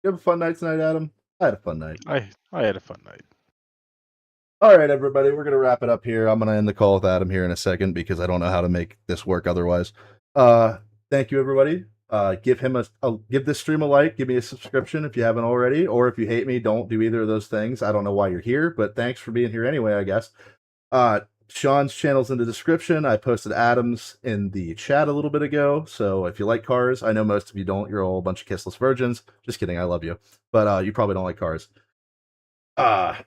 You have a fun night tonight, Adam? I had a fun night. I had a fun night. All right, everybody, we're going to wrap it up here. I'm going to end the call with Adam here in a second because I don't know how to make this work otherwise. Thank you, everybody. Give this stream a like, give me a subscription if you haven't already, or if you hate me, don't do either of those things. I don't know why you're here, but thanks for being here anyway, I guess. Sean's channel's in the description. I posted Adam's in the chat a little bit ago, so if you like cars, I know most of you don't. You're all a bunch of kissless virgins. Just kidding, I love you. But you probably don't like cars. But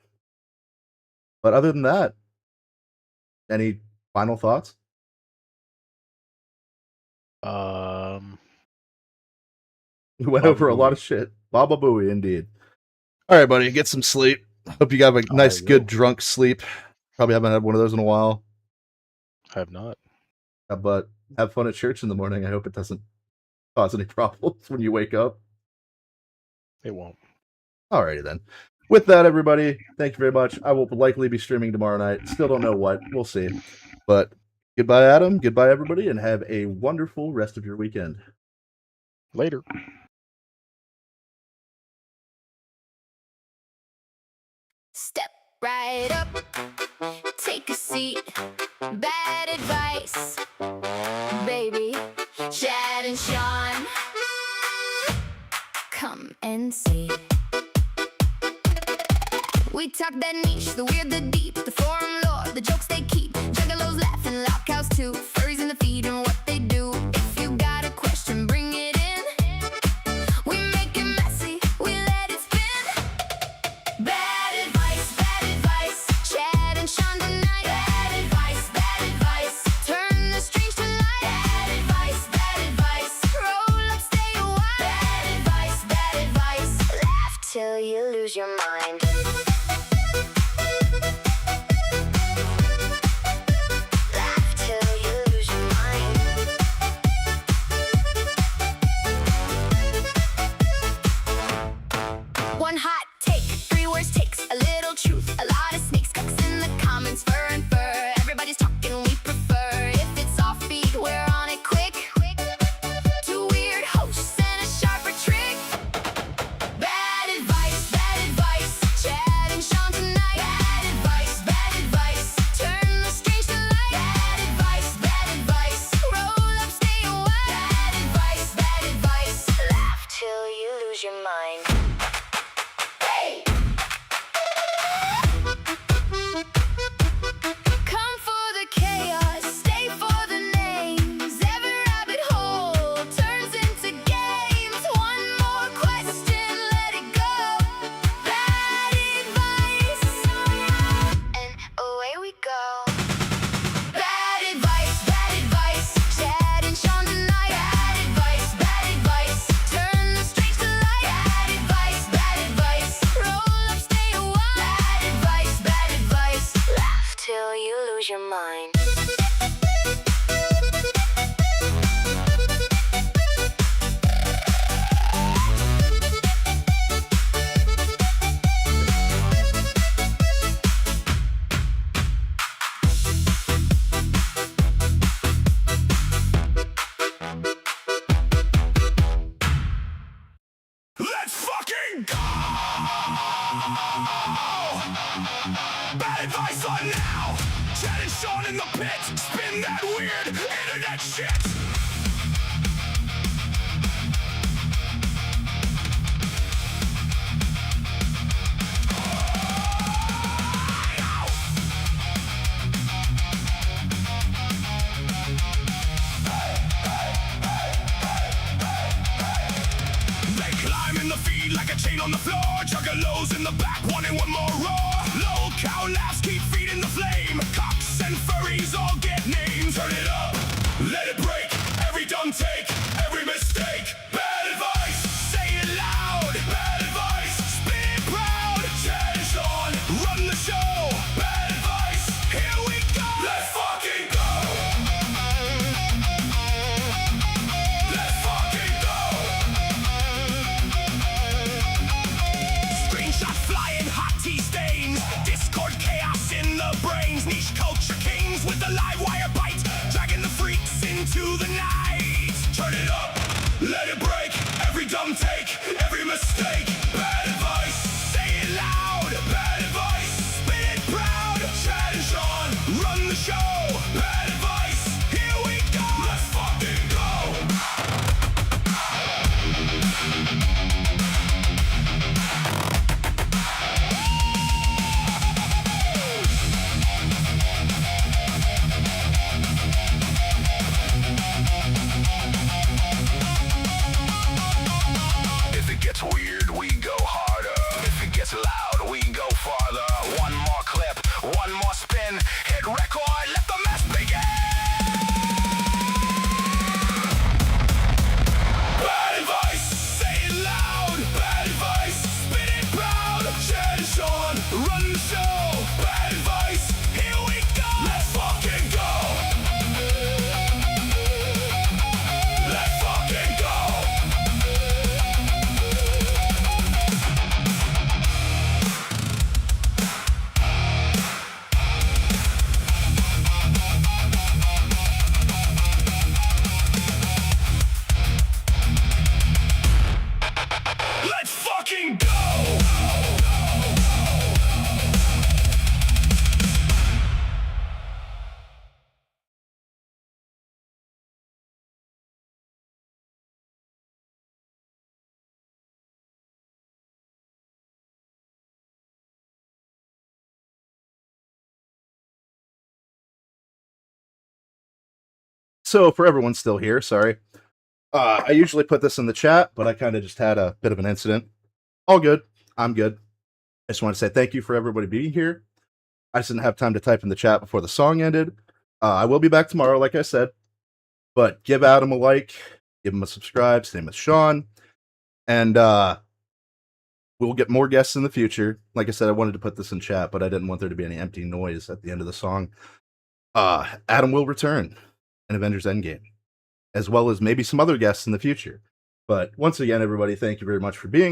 other than that, any final thoughts? We went over a lot of shit. Baba Booey, indeed. All right, buddy, get some sleep. Hope you have a nice, good, drunk sleep. Probably haven't had one of those in a while. I have not. But have fun at church in the morning. I hope it doesn't cause any problems when you wake up. It won't. Alrighty then. With that, everybody, thank you very much. I will likely be streaming tomorrow night. Still don't know what. We'll see. But goodbye, Adam. Goodbye, everybody, and have a wonderful rest of your weekend. Later. Step right up, take a seat. Bad advice, baby. Chad and Sean, come and see. We talk that niche, the weird, the deep, the forum lore, the jokes they keep. Juggalos laughing, lockouts too. Furries in the feed and what they do. If you got a question, bring it in. We make it messy, we let it spin. Bad advice, Chad and Sean tonight. Bad advice, turn the strings to light. Bad advice, roll up, stay a while. Bad advice, laugh till you lose your mind. Laugh till you lose your mind. internet shit. Like a chain on the floor, juggalos in the back, wanting one more roar. Low cow laughs keep feeding the flame. Cocks and furries all get names. Turn it up, let it break. Every dumb take, every mistake. Bad advice, say it loud. Bad advice, spin it proud. Chad is on, run the show. Bad advice, here we go. Let's fucking go. Let's fucking go. Screenshots flying, hot tea stains. Discord chaos in the brains. Niche culture kings with the live wire bite. Dragging the freaks into the night. Turn it up, let it break. Every dumb take, every mistake. Bad advice, say it loud. Bad advice, spin it proud. Chad and Sean, run the show. Bad advice, here we go. Let's fucking go. If it gets weird, we go harder. If it gets loud, we go farther. One more clip, one more spin. Hit record, let the mess begin. Bad advice, say it loud. Bad advice, spin it proud. Chad and Sean, run the show. Bad advice, here we go. Let's fucking go. Let's fucking go. Let's fucking go! So for everyone still here, sorry. I usually put this in the chat, but I kind of just had a bit of an incident. All good. I'm good. I just want to say thank you for everybody being here. I just didn't have time to type in the chat before the song ended. I will be back tomorrow, like I said. But give Adam a like, give him a subscribe, same with Sean. And we'll get more guests in the future. Like I said, I wanted to put this in chat, but I didn't want there to be any empty noise at the end of the song. Adam will return in Avengers Endgame, as well as maybe some other guests in the future. But once again, everybody, thank you very much for being here.